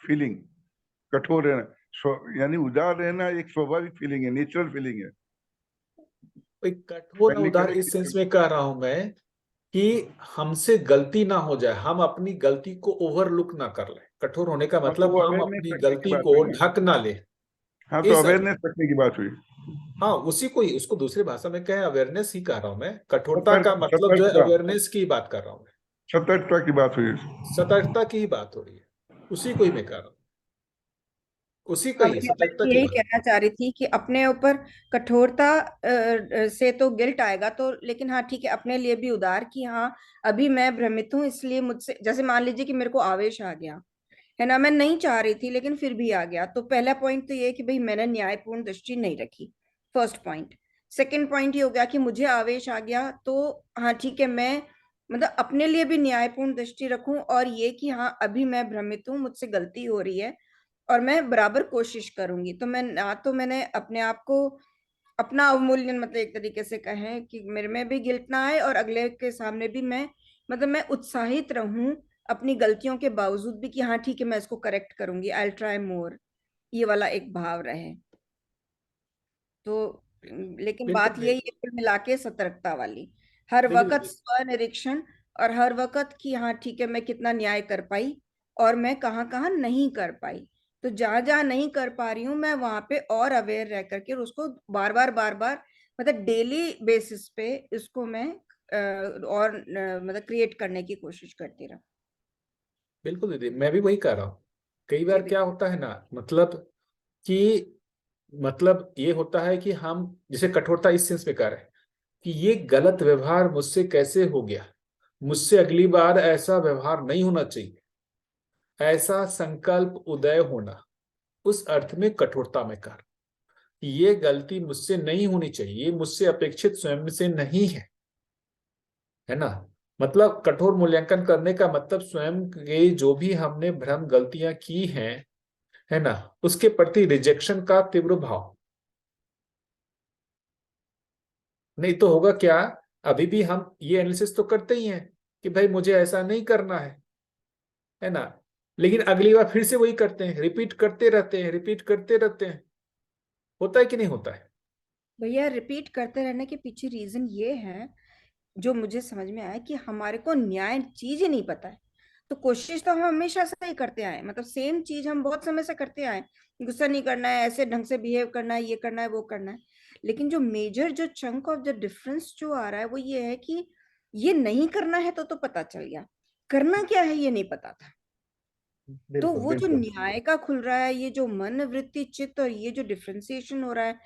feeling. कठोर रहना यानी उदार रहना एक स्वाभाविक फीलिंग है, नेचुरल फीलिंग है। एक कठोर पहले उदार करें इस सेंस में कह रहा हूं मैं कि हमसे गलती ना हो जाए, हम अपनी गलती को ओवरलुक ना कर ले। कठोर होने का हाँ, तो मतलब वो हम अवेयरनेस अपनी रखने की गलती बात को हुई ना। ढक ना ले। हाँ, तो इस अर्थ अवेयरनेस रखने की बात हुई। हाँ, उसी को ही, उसको दूसरी भाषा में कहें अवेयरनेस ही कह रहा हूं मैं। कठोरता का सतर्क मतलब जो है सतर्कता अवेयरनेस की बात कर रहा हूं मैं। सतर्कता की बात हुई। सतर्कता की ही बात हो रही है, उसी को ही मैं कह रहा हूँ, उसी का अब ही मैं बस सतर्कता की यही बात। कहना चाह रही थी कि अपने ऊपर कठोरता से तो गिल्ट आएगा, तो लेकिन हाँ ठीक है, अपने लिए भी उदार कि हाँ अभी मैं भ्रमित हूँ, इसलिए मुझसे, जैसे मान लीजिए कि मेरे को आवेश आ गया है ना, मैं नहीं चाह रही थी लेकिन फिर भी आ गया, तो पहला पॉइंट तो ये है कि भाई मैंने न्यायपूर्ण दृष्टि नहीं रखी, फर्स्ट पॉइंट। सेकंड पॉइंट ये हो गया कि मुझे आवेश आ गया, तो हाँ ठीक है, मैं मतलब अपने लिए भी न्यायपूर्ण दृष्टि रखूं, और ये कि हाँ अभी मैं भ्रमित हूँ, मुझसे गलती हो रही है और मैं बराबर कोशिश करूंगी। तो मैं ना, तो मैंने अपने आप को अपना अवमूल्यन, मतलब एक तरीके से कहें कि मेरे में भी गिल्ट ना आए और अगले के सामने भी मैं, मतलब मैं उत्साहित रहूं अपनी गलतियों के बावजूद भी कि हाँ ठीक है मैं इसको करेक्ट करूंगी, आई विल ट्राई मोर, ये वाला एक भाव रहे। तो लेकिन बिल्कुल बात नहीं, यही है कुल मिला के सतर्कता वाली, हर वक्त देखिए स्वनिरीक्षण, और हर वक्त कि हाँ ठीक है मैं कितना न्याय कर पाई और मैं कहाँ कहाँ नहीं कर पाई। तो जहां जहां नहीं कर पा रही हूँ मैं वहां पे और अवेयर रह करके उसको बार बार मतलब डेली बेसिस पे इसको मैं और मतलब क्रिएट करने की कोशिश करती रहूं। बिल्कुल दीदी, मैं भी वही कह रहा हूँ। कई जी बार क्या भैया। होता है ना, मतलब कि मतलब ये होता है कि हम जिसे कठोरता इस सेंस में कर रहे हैं कि ये गलत व्यवहार मुझसे कैसे हो गया, मुझसे अगली बार ऐसा व्यवहार नहीं होना चाहिए, ऐसा संकल्प उदय होना, उस अर्थ में कठोरता में कर, ये गलती मुझसे नहीं होनी चाहिए, ये मुझसे अपेक्षित स्वयं से नहीं है ना। मतलब कठोर मूल्यांकन करने का मतलब स्वयं के जो भी हमने भ्रम गलतियां की हैं, है ना, उसके प्रति रिजेक्शन का तीव्र भाव। नहीं तो होगा क्या, अभी भी हम ये एनालिसिस तो करते ही हैं कि भाई मुझे ऐसा नहीं करना है ना, लेकिन अगली बार फिर से वही करते हैं, रिपीट करते रहते हैं, रिपीट करते रहते हैं। होता है कि नहीं होता है? भैया रिपीट करते रहने के पीछे रीजन ये है, जो मुझे समझ में आया, कि हमारे को न्याय चीज ही नहीं पता है। तो कोशिश तो हम हमेशा से ही करते आए, मतलब सेम चीज हम बहुत समय से करते आए, गुस्सा नहीं करना है, ऐसे ढंग से बिहेव करना है, ये करना है, वो करना है। लेकिन जो मेजर, जो चंक ऑफ द डिफरेंस जो आ रहा है वो ये है कि ये नहीं करना है तो पता चल गया, करना क्या है ये नहीं पता था। तो बिल्कुल वो जो बिल्कुल। न्याय का खुल रहा है, ये जो मन वृत्ति चित्त, और ये जो डिफ्रेंसिएशन हो रहा है,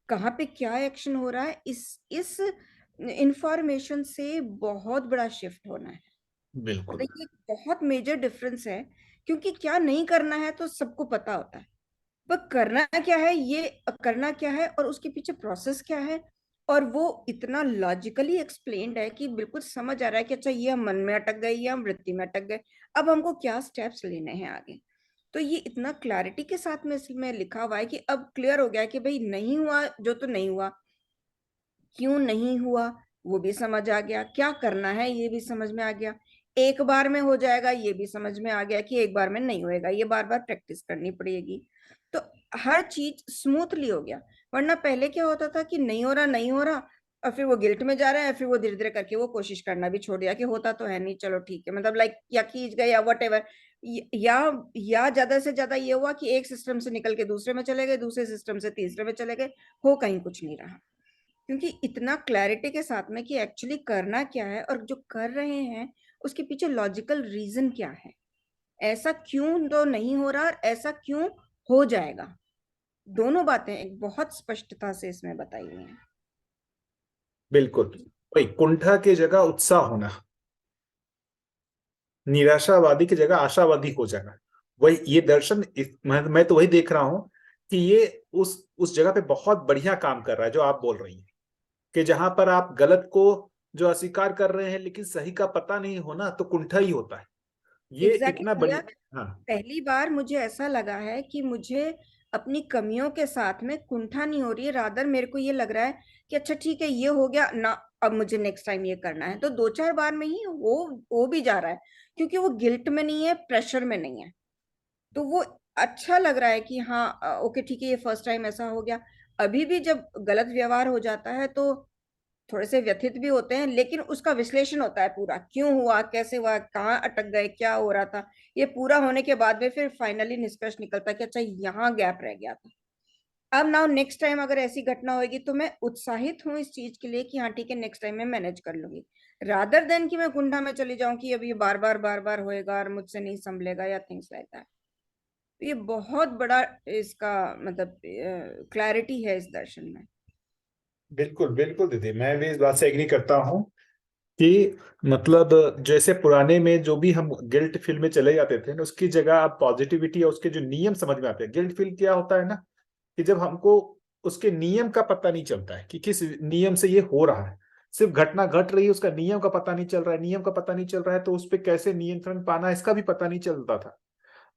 कहाँ पे क्या एक्शन हो रहा है, इस इंफॉर्मेशन से बहुत बड़ा शिफ्ट होना है। बिल्कुल मतलब ये बहुत मेजर डिफरेंस है, क्योंकि क्या नहीं करना है तो सबको पता होता है, पर करना क्या है, ये करना क्या है और उसके पीछे प्रोसेस क्या है, और वो इतना लॉजिकली एक्सप्लेन्ड है कि बिल्कुल समझ आ रहा है कि अच्छा ये हम मन में अटक गए, ये हम वृत्ति में अटक गए, अब हमको क्या स्टेप्स लेने हैं आगे। तो ये इतना क्लैरिटी के साथ में इसमें लिखा हुआ है कि अब क्लियर हो गया कि भाई नहीं हुआ जो तो नहीं हुआ, क्यों नहीं हुआ वो भी समझ आ गया, क्या करना है ये भी समझ में आ गया, एक बार में हो जाएगा ये भी समझ में आ गया कि एक बार में नहीं होएगा, ये बार बार प्रैक्टिस करनी पड़ेगी। तो हर चीज स्मूथली हो गया। वरना पहले क्या होता था कि नहीं हो रहा, नहीं हो रहा, और फिर वो गिल्ट में जा रहा है, फिर वो धीरे धीरे करके वो कोशिश करना भी छोड़ दिया कि होता तो है नहीं, चलो ठीक है, मतलब लाइक या खींच गए या वट एवर, या ज्यादा से ज्यादा ये हुआ कि एक सिस्टम से निकल के दूसरे में चले गए, दूसरे सिस्टम से तीसरे में चले गए, हो कहीं कुछ नहीं रहा। क्योंकि इतना क्लैरिटी के साथ में कि एक्चुअली करना क्या है और जो कर रहे हैं उसके पीछे लॉजिकल रीजन क्या है, ऐसा क्यों तो नहीं हो रहा और ऐसा क्यों हो जाएगा, दोनों बातें एक बहुत स्पष्टता से इसमें बताई हुई हैं। बिल्कुल। वही कुंठा की जगह उत्साह होना, निराशावादी की जगह आशावादी हो जाना, वही ये दर्शन मैं तो वही देख रहा हूं कि ये उस जगह पे बहुत बढ़िया काम कर रहा है जो आप बोल रही हैं, कि जहां पर आप गलत को जो अस्वीकार कर रहे हैं लेकिन सही का पता नहीं होना, तो कुंठा ही होता है ये एग्जैक्टली इतना भैया, बढ़िया। हाँ पहली बार मुझे ऐसा लगा है कि मुझे अपनी कमियों के साथ में कुंठा नहीं हो रही है, रादर मेरे को ये लग रहा है कि अच्छा ठीक है ये हो गया ना, अब मुझे नेक्स्ट टाइम ये करना है, तो दो चार बार में ही वो भी जा रहा है, क्योंकि वो गिल्ट में नहीं है, प्रेशर में नहीं है। तो वो अच्छा लग रहा है कि हाँ ओके ठीक है, ये फर्स्ट टाइम ऐसा हो गया। अभी भी जब गलत व्यवहार हो जाता है तो थोड़े से व्यथित भी होते हैं, लेकिन उसका विश्लेषण होता है पूरा, क्यों हुआ, कैसे हुआ, कहाँ अटक गए, क्या हो रहा था। ये पूरा होने के बाद में फिर फाइनली निष्कर्ष निकलता है कि अच्छा यहाँ गैप रह गया था। अब नाउ नेक्स्ट टाइम अगर ऐसी घटना होगी तो मैं उत्साहित हूँ इस चीज के लिए कि हाँ ठीक है, नेक्स्ट टाइम मैं मैनेज कर लूंगी, रादर देन कि मैं कुंडा में चली जाऊं कि अब ये बार बार होएगा और मुझसे नहीं संभलेगा या थिंग्स लाइक दैट। ये बहुत बड़ा इसका मतलब क्लैरिटी है इस दर्शन में। बिल्कुल बिल्कुल दीदी, मैं भी इस बात से एग्री करता हूँ कि मतलब जैसे पुराने में जो भी हम गिल्ट फील में चले जाते थे ना, उसकी जगह अब पॉजिटिविटी और उसके जो नियम समझ में आते हैं। गिल्ट फील क्या होता है ना, कि जब हमको उसके नियम का पता नहीं चलता है कि किस नियम से ये हो रहा है, सिर्फ घटना घट रही है, उसका नियम का पता नहीं चल रहा है, नियम का पता नहीं चल रहा है तो उस पर कैसे नियंत्रण पाना इसका भी पता नहीं चलता था।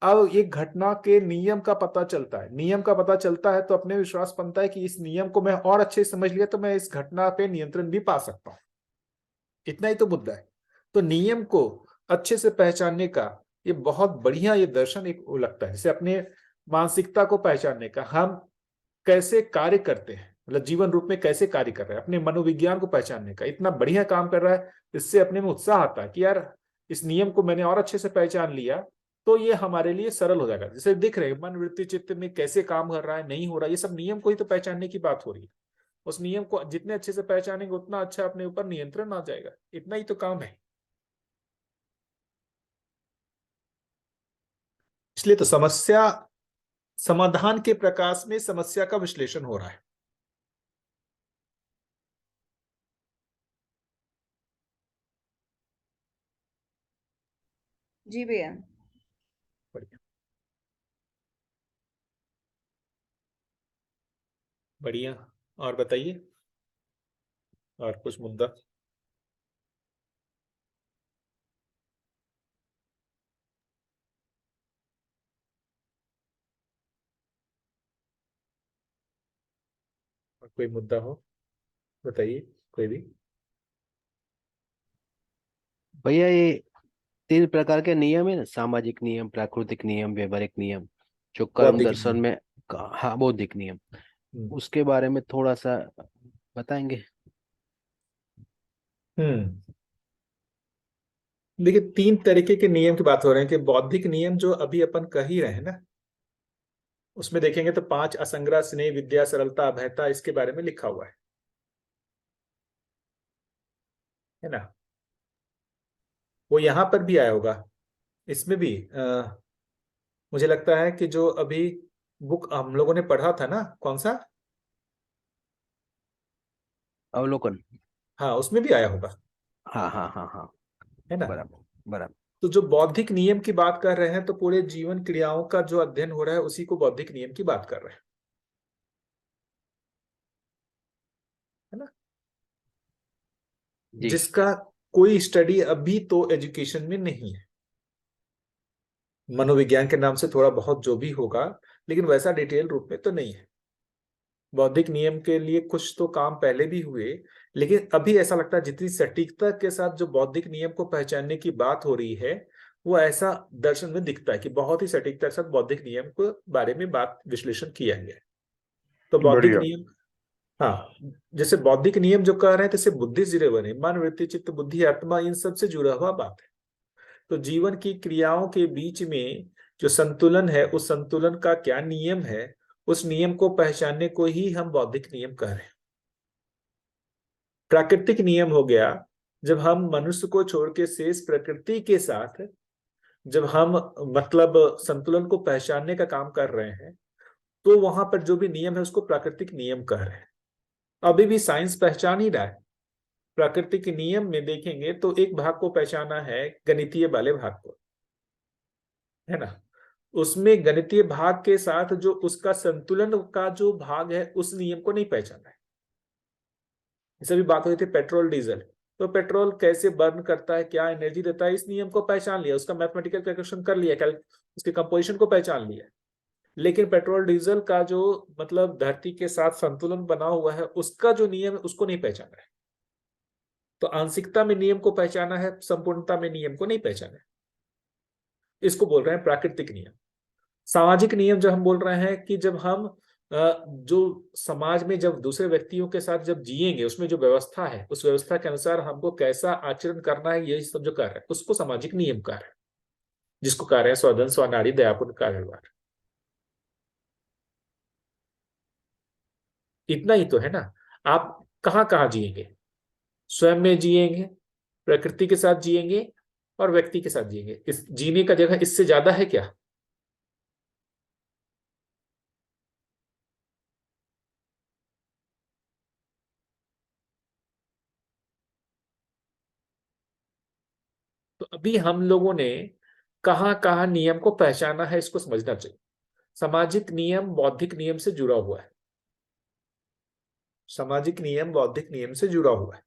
अब एक घटना के नियम का पता चलता है, नियम का पता चलता है तो अपने विश्वास बनता है कि इस नियम को मैं और अच्छे से समझ लिया तो मैं इस घटना पे नियंत्रण भी पा सकता हूँ। इतना ही तो मुद्दा है। तो नियम को अच्छे से पहचानने का ये बहुत बढ़िया ये दर्शन एक वो लगता है, जैसे अपने मानसिकता को पहचानने का, हम कैसे कार्य करते हैं, मतलब जीवन रूप में कैसे कार्य कर रहे हैं, अपने मनोविज्ञान को पहचानने का इतना बढ़िया काम कर रहा है। इससे अपने में उत्साह आता है कि यार इस नियम को मैंने और अच्छे से पहचान लिया तो ये हमारे लिए सरल हो जाएगा। जैसे दिख रहे मन वृत्ति चित्त में कैसे काम कर रहा है, नहीं हो रहा, ये सब नियम को ही तो पहचानने की बात हो रही है। उस नियम को जितने अच्छे से पहचानेंगे उतना अच्छा अपने ऊपर नियंत्रण आ जाएगा। इतना ही तो काम है। इसलिए तो समस्या समाधान के प्रकाश में समस्या का विश्लेषण हो रहा है। जी भैया। बढ़िया बढ़िया। और बताइए, और कुछ मुद्दा? और कोई मुद्दा हो बताइए, कोई भी। भैया ये 3 प्रकार के नियम है ना, सामाजिक नियम, प्राकृतिक नियम, व्यवहारिक नियम, जो कर्म बौद्धिक दर्शन नियम। में हाँ, बौद्धिक नियम, हम्म उसके बारे में थोड़ा सा बताएंगे? हम्म। देखिए, 3 तरीके के नियम की बात हो रहे हैं कि बौद्धिक नियम जो अभी अपन कह ही रहे हैं ना, उसमें देखेंगे तो 5 असंग्रह, स्नेह, विद्या, सरलता, अभयता, इसके बारे में लिखा हुआ है ना। वो यहां पर भी आया होगा, इसमें भी मुझे लगता है कि जो अभी बुक हम लोगों ने पढ़ा था ना, कौन सा? अवलोकन। हाँ, उसमें भी आया होगा, हाँ हाँ हाँ हाँ। है ना। बराबर बराबर। तो जो बौद्धिक नियम की बात कर रहे हैं तो पूरे जीवन क्रियाओं का जो अध्ययन हो रहा है उसी को बौद्धिक नियम की बात कर रहे हैं, है ना। जी। जिसका कोई स्टडी अभी तो एजुकेशन में नहीं है। मनोविज्ञान के नाम से थोड़ा बहुत जो भी होगा, लेकिन वैसा डिटेल रूप में तो नहीं है। बौद्धिक नियम के लिए कुछ तो काम पहले भी हुए, लेकिन अभी ऐसा लगता है जितनी सटीकता के साथ जो बौद्धिक नियम को पहचानने की बात हो रही है, वो ऐसा दर्शन में दिखता है कि बहुत ही सटीकता के साथ बौद्धिक नियम के बारे में बात विश्लेषण किया गया है। तो बौद्धिक बढ़िया। नियम, हाँ, जैसे बौद्धिक नियम जो कह रहे हैं, जैसे बुद्धि जुड़े हुए हैं, मन, वृत्ति, चित्त, बुद्धि, आत्मा, इन सब से जुड़ा हुआ बात है। तो जीवन की क्रियाओं के बीच में जो संतुलन है, उस संतुलन का क्या नियम है, उस नियम को पहचानने को ही हम बौद्धिक नियम कह रहे हैं। प्राकृतिक नियम हो गया जब हम मनुष्य को छोड़ के शेष प्रकृति के साथ जब हम मतलब संतुलन को पहचानने का काम कर रहे हैं, तो वहां पर जो भी नियम है उसको प्राकृतिक नियम कह रहे हैं। अभी भी साइंस पहचान ही रहा है। प्राकृतिक नियम में देखेंगे तो एक भाग को पहचाना है, गणितीय वाले भाग को, है ना। उसमें गणितीय भाग के साथ जो उसका संतुलन का जो भाग है, उस नियम को नहीं पहचाना है। जैसे भी बात हुई थी पेट्रोल डीजल, तो पेट्रोल कैसे बर्न करता है, क्या एनर्जी देता है, इस नियम को पहचान लिया, उसका मैथमेटिकल कैलकुलेशन कर लिया, उसके कंपोजिशन को पहचान लिया। लेकिन पेट्रोल डीजल का जो मतलब धरती के साथ संतुलन बना हुआ है, उसका जो नियम है उसको नहीं पहचाना है। तो आंशिकता में नियम को पहचाना है, संपूर्णता में नियम को नहीं पहचाना है। इसको बोल रहे हैं प्राकृतिक नियम। सामाजिक नियम जो हम बोल रहे हैं कि जब हम जो समाज में जब दूसरे व्यक्तियों के साथ जब जिएंगे, उसमें जो व्यवस्था है, उस व्यवस्था के अनुसार हमको कैसा आचरण करना है, यही सब जो कार्य है उसको सामाजिक नियम कार्य है, जिसको कह रहे हैं स्वधन स्वनारी दयापूर्ण कार्य व्यवहार। इतना ही तो है ना। आप कहाँ कहाँ जिएंगे? स्वयं में जिएंगे, प्रकृति के साथ जिएंगे, और व्यक्ति के साथ जिएंगे। इस जीने का जगह इससे ज्यादा है क्या? तो अभी हम लोगों ने कहाँ कहाँ नियम को पहचाना है, इसको समझना चाहिए। सामाजिक नियम बौद्धिक नियम से जुड़ा हुआ है। सामाजिक नियम बौद्धिक नियम से जुड़ा हुआ है।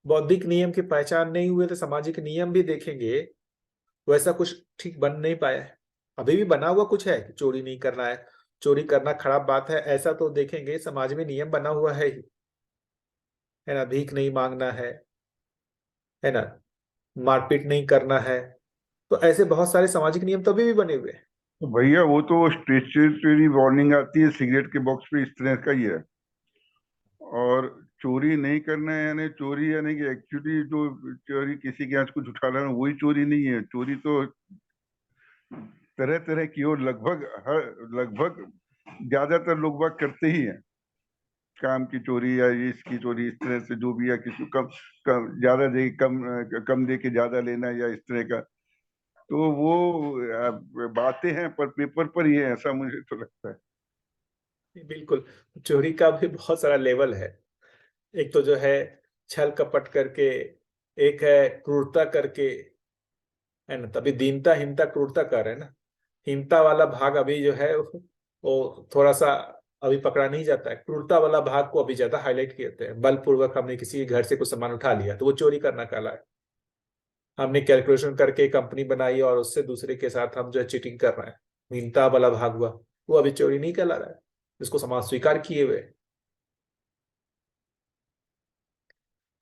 बौद्धिक नियम की पहचान नहीं हुए तो सामाजिक नियम भी देखेंगे वैसा कुछ ठीक बन नहीं पाया है। अभी भी बना हुआ कुछ है कि चोरी नहीं करना है, चोरी करना खराब बात है, ऐसा तो देखेंगे समाज में नियम बना हुआ है ही, है ना। भीख नहीं मांगना है ना। मारपीट नहीं करना है। तो ऐसे बहुत सारे सामाजिक नियम तो अभी भी बने हुए हैं। तो भैया वो तो स्टेचुटरी वार्निंग आती है सिगरेट के बॉक्स पे, इस तरह का ही है। और चोरी नहीं करना है यानी चोरी, यानी कि एक्चुअली जो चोरी किसी के यहाँ से कुछ उठा लाना वही चोरी नहीं है। चोरी तो तरह तरह की, और लगभग ज्यादातर लोग बाग करते ही हैं। काम की चोरी या इसकी चोरी, इस तरह से जो भी है, किसी को कम कम ज्यादा दे कम दे के ज्यादा लेना या इस तरह का। तो वो बातें हैं पर पेपर पर ही है, ऐसा मुझे तो लगता है। बिल्कुल। चोरी का भी बहुत सारा लेवल है। एक तो जो है छल कपट करके, एक है क्रूरता करके, है ना। तभी दीनता हिंता क्रूरता कर रहे हैं ना। हिंसा वाला भाग अभी जो है वो थोड़ा सा अभी पकड़ा नहीं जाता है। क्रूरता वाला भाग को अभी ज्यादा हाईलाइट करते हैं। बलपूर्वक हमने किसी के घर से कुछ सामान उठा लिया तो वो चोरी करना कहला है। हमने कैलकुलेशन करके कंपनी बनाई और उससे दूसरे के साथ हम जो है चीटिंग कर रहे हैं, हिंसा वाला भाग हुआ, वो अभी चोरी नहीं कहला रहा है, जिसको समाज स्वीकार किए हुए है।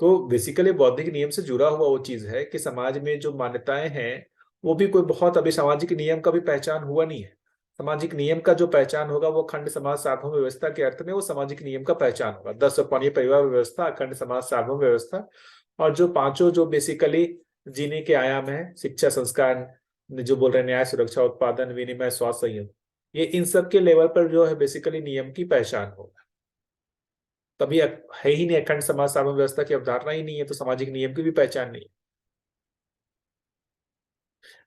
तो बेसिकली बौद्धिक नियम से जुड़ा हुआ वो चीज है कि समाज में जो मान्यताएं हैं वो भी कोई बहुत अभी सामाजिक नियम का भी पहचान हुआ नहीं है। सामाजिक नियम का जो पहचान होगा वो अखंड समाज सार्वभौम व्यवस्था के अर्थ में वो सामाजिक नियम का पहचान होगा। 10 परिवार व्यवस्था, अखंड समाज सार्वभौम व्यवस्था, और जो पांचों जो बेसिकली जीने के आयाम है, शिक्षा, संस्कार, जो बोल रहे हैं न्याय, सुरक्षा, उत्पादन, विनिमय, स्वास्थ्य, संयम, ये इन सब के लेवल पर जो है बेसिकली नियम की पहचान होगा। तभी है ही नहीं, अखंड समाज सार्वभौम व्यवस्था की अवधारणा ही नहीं है तो सामाजिक नियम की भी पहचान नहीं है।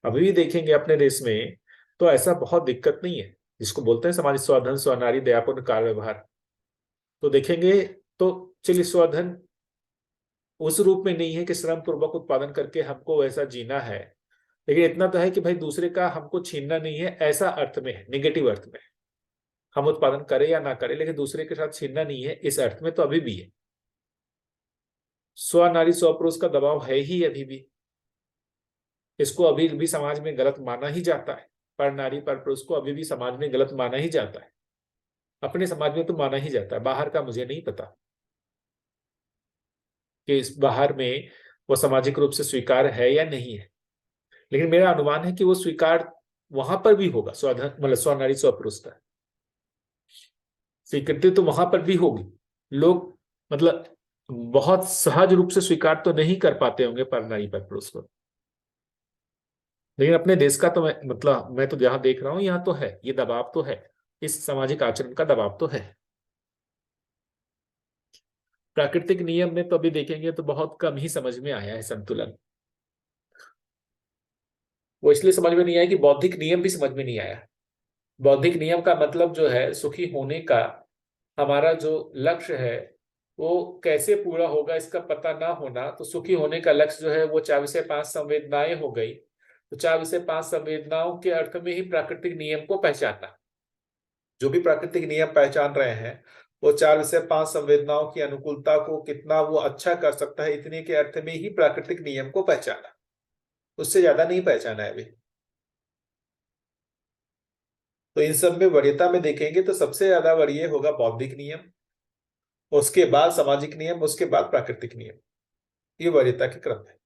अभी भी देखेंगे अपने देश में तो ऐसा बहुत दिक्कत नहीं है, जिसको बोलते हैं समाज स्वधन स्वनारी दयापूर्ण कार्य व्यवहार। तो देखेंगे तो चलिए स्वधन उस रूप में नहीं है कि श्रम पूर्वक उत्पादन करके हमको वैसा जीना है, लेकिन इतना तो है कि भाई दूसरे का हमको छीनना नहीं है, ऐसा अर्थ में है, निगेटिव अर्थ में। हम उत्पादन करें या ना करें लेकिन दूसरे के साथ छीनना नहीं है, इस अर्थ में तो अभी भी है। स्व नारी स्व पुरुष का दबाव है ही अभी भी। इसको अभी भी समाज में गलत माना ही जाता है। पर नारी पर पुरुष को अभी भी समाज में गलत माना ही जाता है। अपने समाज में तो माना ही जाता है, बाहर का मुझे नहीं पता कि इस बाहर में वो सामाजिक रूप से स्वीकार है या नहीं है। लेकिन मेरा अनुमान है कि वो स्वीकार वहां पर भी होगा। स्वधन मतलब स्व नारी स्व पुरुष का स्वीकृति तो वहां पर भी होगी। लोग मतलब बहुत सहज रूप से स्वीकार तो नहीं कर पाते होंगे पर नारी पर पुरुष को, लेकिन अपने देश का तो मैं तो जहां देख रहा हूं यहाँ तो है, ये दबाव तो है, इस सामाजिक आचरण का दबाव तो है। प्राकृतिक नियम में तो अभी देखेंगे तो बहुत कम ही समझ में आया है संतुलन। वो इसलिए समझ में नहीं आया कि बौद्धिक नियम भी समझ में नहीं आया। बौद्धिक नियम का मतलब जो है सुखी होने का हमारा जो लक्ष्य है वो कैसे पूरा होगा इसका पता ना होना। तो सुखी होने का लक्ष्य जो है वो 4 विषय 5 संवेदनाएं हो गई। तो 4 विषय 5 संवेदनाओं के अर्थ में ही प्राकृतिक नियम को पहचानना। जो भी प्राकृतिक नियम पहचान रहे हैं वो 4 विषय 5 संवेदनाओं की अनुकूलता को कितना वो अच्छा कर सकता है, इतने के अर्थ में ही प्राकृतिक नियम को पहचाना, उससे ज्यादा नहीं पहचाना है अभी। तो इन सब में वरीयता में देखेंगे तो सबसे ज्यादा वरीय होगा बौद्धिक नियम, उसके बाद सामाजिक नियम, उसके बाद प्राकृतिक नियम। ये वरीयता के क्रम है।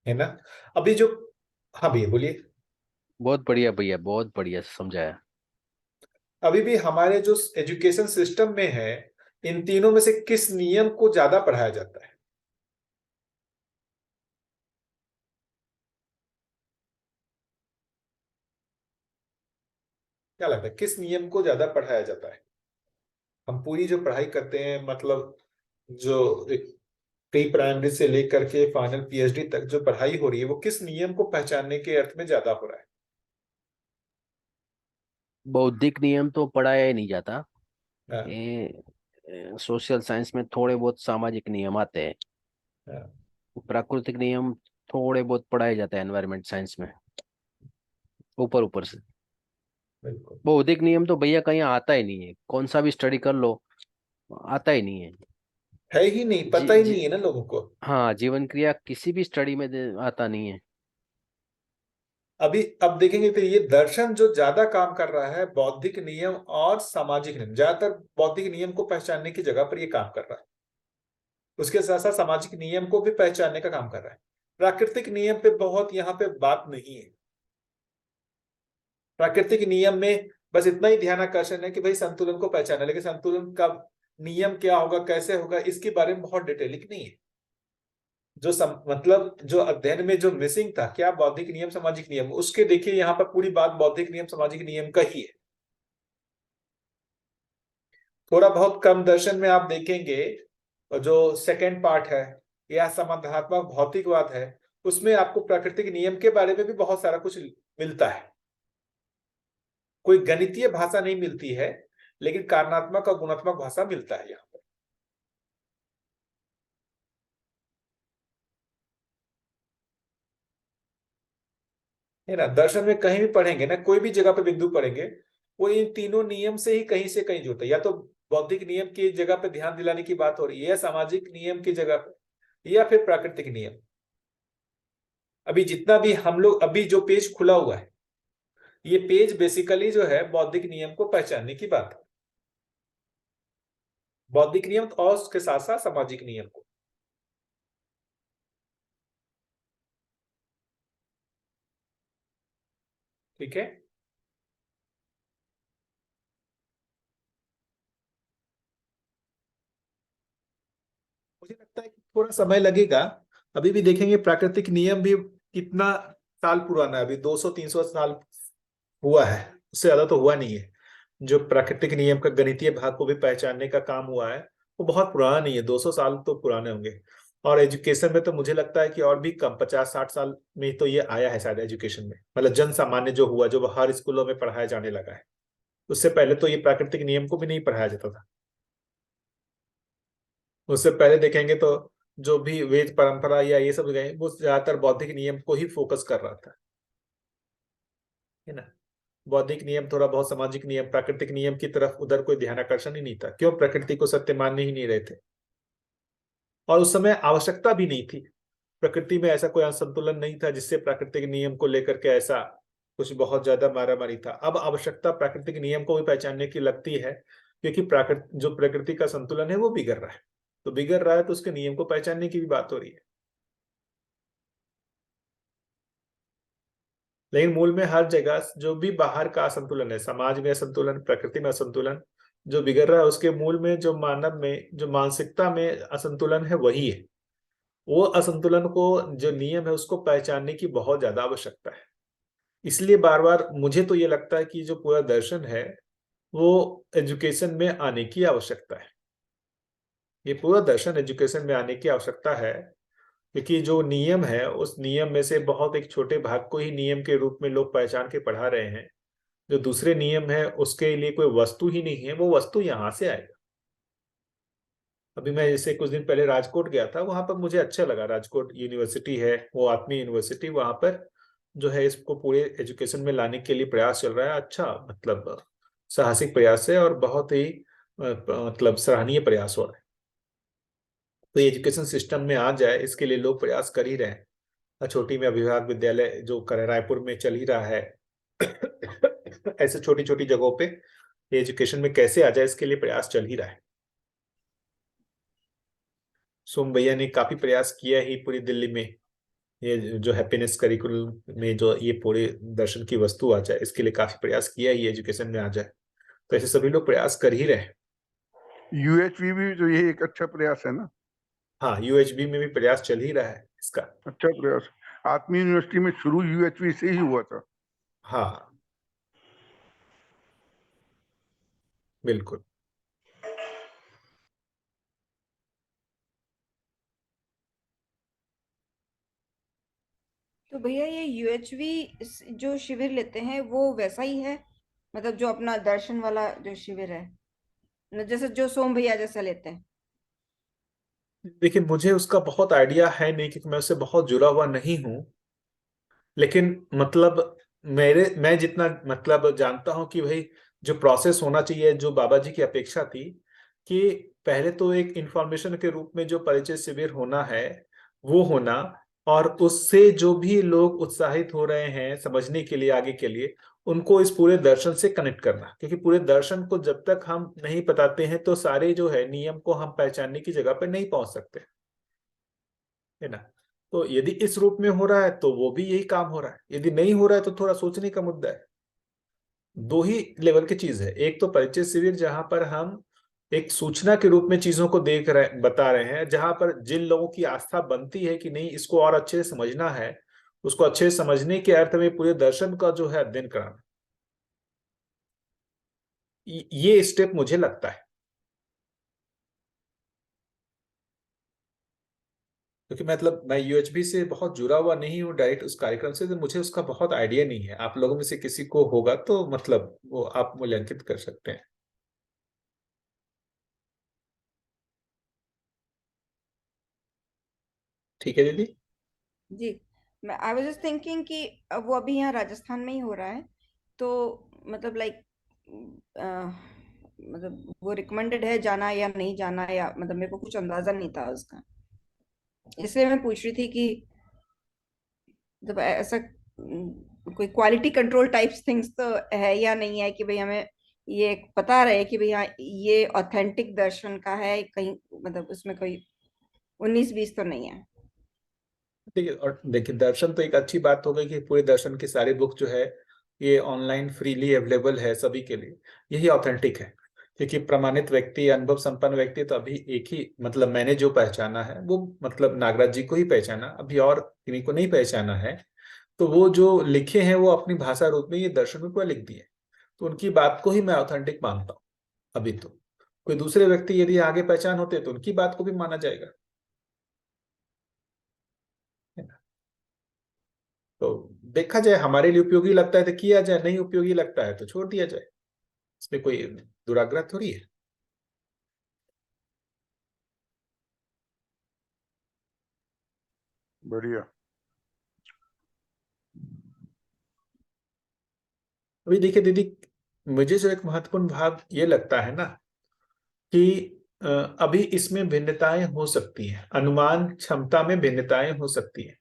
है ना। अभी जो, हाँ भैया बोलिए। बहुत बढ़िया भैया, बहुत बढ़िया समझाया। अभी भी हमारे जो एजुकेशन सिस्टम में है, इन तीनों में से किस नियम को ज्यादा पढ़ाया जाता है? क्या लगता है किस नियम को ज्यादा पढ़ाया जाता है? हम पूरी जो पढ़ाई करते हैं, मतलब जो प्री प्राइमरी से लेकर के फाइनल पीएचडी तक जो पढ़ाई हो रही है, वो किस नियम को पहचानने के अर्थ में ज्यादा हो रहा है? बौद्धिक नियम तो पढ़ाया ही नहीं जाता। हाँ, ये सोशल साइंस में थोड़े बहुत सामाजिक नियम आते हैं। हाँ, प्राकृतिक नियम थोड़े बहुत पढ़ाए जाते हैं एनवायरमेंट साइंस में, ऊपर ऊपर से। बिल्कुल। बौद्धिक नियम तो भैया कहीं आता ही नहीं है, कौन सा भी स्टडी कर लो, आता ही नहीं है। है ही नहीं, जी पता ही जी। नहीं है ना लोगों को। हाँ, जीवन क्रिया किसी भी स्टडी में आता नहीं है। अभी अब देखेंगे तो ये दर्शन जो ज्यादा काम कर रहा है बौद्धिक नियम और सामाजिक नियम, ज्यादातर बौद्धिक नियम को पहचानने की जगह पर ये काम कर रहा है। उसके साथ साथ सामाजिक नियम को भी पहचानने का काम कर रहा है। प्राकृतिक नियम पे बहुत यहाँ पे बात नहीं है। प्राकृतिक नियम में बस इतना ही ध्यान आकर्षण है कि भाई संतुलन को पहचाना, लेकिन संतुलन का नियम क्या होगा, कैसे होगा, इसके बारे में बहुत डिटेलिंग नहीं है। मतलब जो अध्ययन में जो मिसिंग था, क्या बौद्धिक नियम सामाजिक नियम, उसके देखिए यहाँ पर पूरी बात बौद्धिक नियम सामाजिक नियम का ही है। थोड़ा बहुत कम दर्शन में आप देखेंगे, और जो सेकंड पार्ट है या समाधानात्मक भौतिकवाद है, उसमें आपको प्राकृतिक नियम के बारे में भी बहुत सारा कुछ मिलता है। कोई गणितीय भाषा नहीं मिलती है, लेकिन कारणात्मक और गुणात्मक भाषा मिलता है यहाँ पर। है ना। दर्शन में कहीं भी पढ़ेंगे ना, कोई भी जगह पे बिंदु पढ़ेंगे, वो इन तीनों नियम से कहीं जुड़ता है। या तो बौद्धिक नियम की जगह पे ध्यान दिलाने की बात हो रही है, या सामाजिक नियम की जगह पे, या फिर प्राकृतिक नियम। अभी जितना भी हम लोग, अभी जो पेज खुला हुआ है, ये पेज बेसिकली जो है बौद्धिक नियम को पहचानने की बात है। बौद्धिक नियम और उसके साथ साथ सामाजिक नियम को। ठीक है। मुझे लगता है कि थोड़ा समय लगेगा। अभी भी देखेंगे प्राकृतिक नियम भी कितना साल पुराना है, अभी 200-300 साल हुआ है, उससे ज्यादा तो हुआ नहीं है। जो प्राकृतिक नियम का गणितीय भाग को भी पहचानने का काम हुआ है, वो बहुत पुराना नहीं है, 200 साल तो पुराने होंगे। और एजुकेशन में तो मुझे लगता है कि और भी कम, 50-60 साल में तो ये आया है शायद एजुकेशन में, मतलब जन सामान्य जो हुआ, जो हर स्कूलों में पढ़ाया जाने लगा है। उससे पहले तो ये प्राकृतिक नियम को भी नहीं पढ़ाया जाता था। उससे पहले देखेंगे तो जो भी वेद परंपरा या ये सब गए, वो ज्यादातर बौद्धिक नियम को ही फोकस कर रहा था। है ना। बौद्धिक नियम, थोड़ा बहुत सामाजिक नियम, प्राकृतिक नियम की तरफ उधर कोई ध्यान आकर्षण ही नहीं था। क्यों? प्रकृति को सत्य मानने ही नहीं रहे थे, और उस समय आवश्यकता भी नहीं थी। प्रकृति में ऐसा कोई असंतुलन नहीं था जिससे प्राकृतिक नियम को लेकर के ऐसा कुछ बहुत ज्यादा मारामारी था। अब आवश्यकता प्राकृतिक नियम को भी पहचानने की लगती है, क्योंकि जो प्रकृति का संतुलन है वो बिगड़ रहा है। तो बिगड़ रहा है तो उसके नियम को पहचानने की भी बात हो रही है। लेकिन मूल में हर जगह जो भी बाहर का असंतुलन है, समाज में असंतुलन, प्रकृति में असंतुलन जो बिगड़ रहा है, उसके मूल में जो मानव में, जो मानसिकता में असंतुलन है, वही है। वो असंतुलन को, जो नियम है, उसको पहचानने की बहुत ज्यादा आवश्यकता है। इसलिए बार बार मुझे तो ये लगता है कि जो पूरा दर्शन है, वो एजुकेशन में आने की आवश्यकता है। ये पूरा दर्शन एजुकेशन में आने की आवश्यकता है, क्योंकि जो नियम है, उस नियम में से बहुत एक छोटे भाग को ही नियम के रूप में लोग पहचान के पढ़ा रहे हैं। जो दूसरे नियम है उसके लिए कोई वस्तु ही नहीं है, वो वस्तु यहाँ से आएगा। अभी मैं जैसे कुछ दिन पहले राजकोट गया था, वहां पर मुझे अच्छा लगा। राजकोट यूनिवर्सिटी है, वो आत्मीय यूनिवर्सिटी, वहां पर जो है इसको पूरे एजुकेशन में लाने के लिए प्रयास चल रहा है। अच्छा, मतलब साहसिक प्रयास है, और बहुत ही मतलब सराहनीय प्रयास हो रहा है। तो एजुकेशन सिस्टम में आ जाए, इसके लिए लोग प्रयास कर ही रहे हैं। छोटी में अभिभावक विद्यालय जो रायपुर में चल ही रहा है। ऐसे छोटी छोटी जगहों पे एजुकेशन में कैसे आ जाए, इसके लिए प्रयास चल ही रहा है। सोम भैया ने काफी प्रयास किया ही पूरी दिल्ली में, ये जो हैप्पीनेस करिकुलम में जो ये पूरे दर्शन की वस्तु आ जाए, इसके लिए काफी प्रयास किया ही एजुकेशन में आ जाए, तो ऐसे सभी लोग प्रयास कर ही रहे हैं। यूएचवी भी तो ये एक अच्छा प्रयास है ना। हाँ, यूएचबी में भी प्रयास चल ही रहा है इसका। अच्छा प्रयास। आत्मी यूनिवर्सिटी में शुरू यूएचवी से ही हुआ था। हाँ बिल्कुल। तो भैया ये यूएचवी जो शिविर लेते हैं वो वैसा ही है, मतलब जो अपना दर्शन वाला जो शिविर है, जैसे जो सोम भैया जैसा लेते हैं? देखिए, मुझे उसका बहुत आइडिया है नहीं क्योंकि मैं उससे बहुत जुड़ा हुआ नहीं हूँ, लेकिन मतलब मैं जितना मतलब जानता हूँ कि भाई जो प्रोसेस होना चाहिए, जो बाबा जी की अपेक्षा थी कि पहले तो एक इंफॉर्मेशन के रूप में जो परिचय शिविर होना है वो होना, और उससे जो भी लोग उत्साहित हो रहे हैं समझने के लिए आगे के लिए, उनको इस पूरे दर्शन से कनेक्ट करना, क्योंकि पूरे दर्शन को जब तक हम नहीं बताते हैं तो सारे जो है नियम को हम पहचानने की जगह पर नहीं पहुंच सकते, है ना। तो यदि इस रूप में हो रहा है तो वो भी यही काम हो रहा है, यदि नहीं हो रहा है तो थोड़ा सोचने का मुद्दा है। दो ही लेवल की चीज है, एक तो परिचय शिविर जहां पर हम एक सूचना के रूप में चीजों को देख रहे बता रहे हैं, जहां पर जिन लोगों की आस्था बनती है कि नहीं इसको और अच्छे से समझना है, उसको अच्छे से समझने के अर्थ में पूरे दर्शन का जो है अध्ययन कराना, ये स्टेप मुझे लगता है। क्योंकि मतलब मैं यूएचबी से बहुत जुड़ा हुआ नहीं हूँ डायरेक्ट उस कार्यक्रम से, तो मुझे उसका बहुत आइडिया नहीं है। आप लोगों में से किसी को होगा तो मतलब वो आप मूल्यांकित कर सकते हैं। ठीक है दीदी। जी, मैं आई वाज जस्ट थिंकिंग कि वो अभी यहाँ राजस्थान में ही हो रहा है, तो मतलब लाइक मतलब वो रिकमेंडेड है जाना या नहीं जाना, या मतलब मेरे को कुछ अंदाजा नहीं था उसका, इसलिए मैं पूछ रही थी कि मतलब ऐसा कोई क्वालिटी कंट्रोल टाइप्स थिंग्स तो है या नहीं है कि भाई हमें ये पता रहे कि भाई हाँ ये ऑथेंटिक दर्शन का है, कहीं मतलब उसमें कोई 19-20 तो नहीं है। देखिए, और देखिए दर्शन तो एक अच्छी बात हो गई कि पूरे दर्शन की सारी बुक जो है ये ऑनलाइन फ्रीली अवेलेबल है सभी के लिए, यही ऑथेंटिक है। क्योंकि प्रमाणित व्यक्ति, अनुभव संपन्न व्यक्ति तो अभी एक ही, मतलब मैंने जो पहचाना है वो मतलब नागराज जी को ही पहचाना, अभी और किन्हीं को नहीं पहचाना है। तो वो जो लिखे हैं वो अपनी भाषा रूप में ये दर्शन में पूरा लिख दिए, तो उनकी बात को ही मैं ऑथेंटिक मानता हूँ। अभी तो कोई दूसरे व्यक्ति यदि आगे पहचान होते तो उनकी बात को भी माना जाएगा, है ना। तो देखा जाए, हमारे लिए उपयोगी लगता है तो किया जाए, नहीं उपयोगी लगता है तो छोड़ दिया जाए, इसमें कोई दुराग्रह थोड़ी है। बढ़िया। अभी देखिए दीदी, मुझे जो एक महत्वपूर्ण भाग ये लगता है ना कि अभी इसमें भिन्नताएं हो सकती हैं, अनुमान क्षमता में भिन्नताएं हो सकती हैं।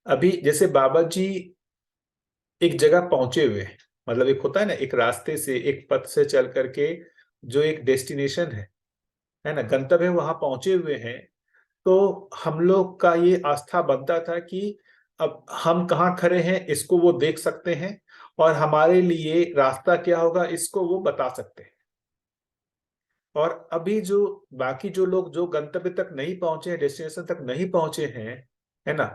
अभी जैसे बाबा जी एक जगह पहुंचे हुए हैं, मतलब एक होता है ना एक रास्ते से एक पथ से चल करके जो एक डेस्टिनेशन है ना, गंतव्य वहां पहुंचे हुए हैं। तो हम लोग का ये आस्था बनता था कि अब हम कहाँ खड़े हैं इसको वो देख सकते हैं, और हमारे लिए रास्ता क्या होगा इसको वो बता सकते हैं। और अभी जो बाकी जो लोग जो गंतव्य तक नहीं पहुंचे हैं, डेस्टिनेशन तक नहीं पहुंचे हैं, है ना,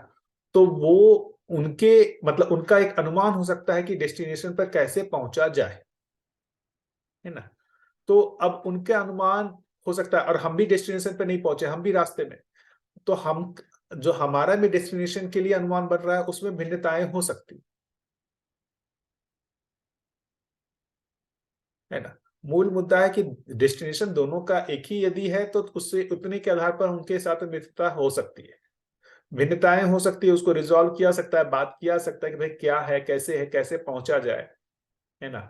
तो वो उनके मतलब उनका एक अनुमान हो सकता है कि डेस्टिनेशन पर कैसे पहुंचा जाए, है ना। तो अब उनके अनुमान हो सकता है, और हम भी डेस्टिनेशन पे नहीं पहुंचे, हम भी रास्ते में, तो हम जो हमारा भी डेस्टिनेशन के लिए अनुमान बन रहा है उसमें भिन्नताएं हो सकती, है ना। मूल मुद्दा है कि डेस्टिनेशन दोनों का एक ही यदि है तो उससे उतने के आधार पर उनके साथ मित्रता हो सकती है, भिन्नताएं हो सकती है, उसको रिजॉल्व किया सकता है, बात किया सकता है कि भाई क्या है कैसे पहुंचा जाए, है ना।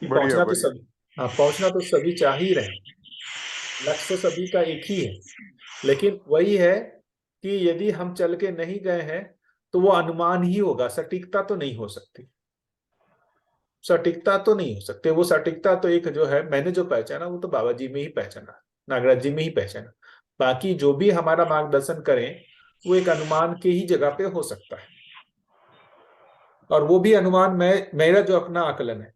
कि बढ़िया पहुंचना तो बढ़िया। सभी, हाँ पहुंचना तो सभी चाह ही रहे हैं, लक्ष्य तो सभी का एक ही है, लेकिन वही है कि यदि हम चल के नहीं गए हैं तो वो अनुमान ही होगा, सटीकता तो नहीं हो सकती, सटीकता तो नहीं हो सकते। वो सटीकता तो एक जो है मैंने जो पहचाना वो तो बाबा जी में ही पहचाना, नागराज जी में ही पहचाना। बाकी जो भी हमारा मार्गदर्शन करें वो एक अनुमान की ही जगह पे हो सकता है, और वो भी अनुमान मेरा जो अपना आकलन है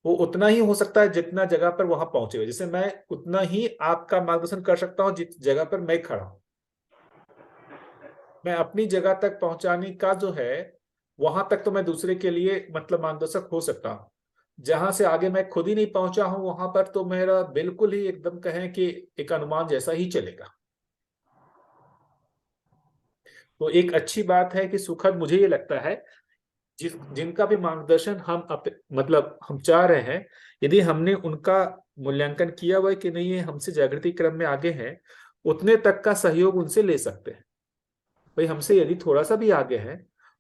वो उतना ही हो सकता है जितना जगह पर वहां पहुंचे हुए। जैसे मैं उतना ही आपका मार्गदर्शन कर सकता हूं जिस जगह पर मैं खड़ा हूं। मैं अपनी जगह तक पहुंचाने का जो है वहां तक तो मैं दूसरे के लिए मतलब मार्गदर्शक हो सकता हूं। जहां से आगे मैं खुद ही नहीं पहुंचा हूं वहां पर तो मेरा बिल्कुल ही एकदम कहें कि एक अनुमान जैसा ही चलेगा। तो एक अच्छी बात है कि सुखद मुझे ये लगता है जिनका भी मार्गदर्शन मतलब हम चाह रहे हैं, यदि हमने उनका मूल्यांकन किया हुआ है कि नहीं ये हमसे जागृति क्रम में आगे हैं, उतने तक का सहयोग उनसे ले सकते हैं। भाई हमसे यदि थोड़ा सा भी आगे है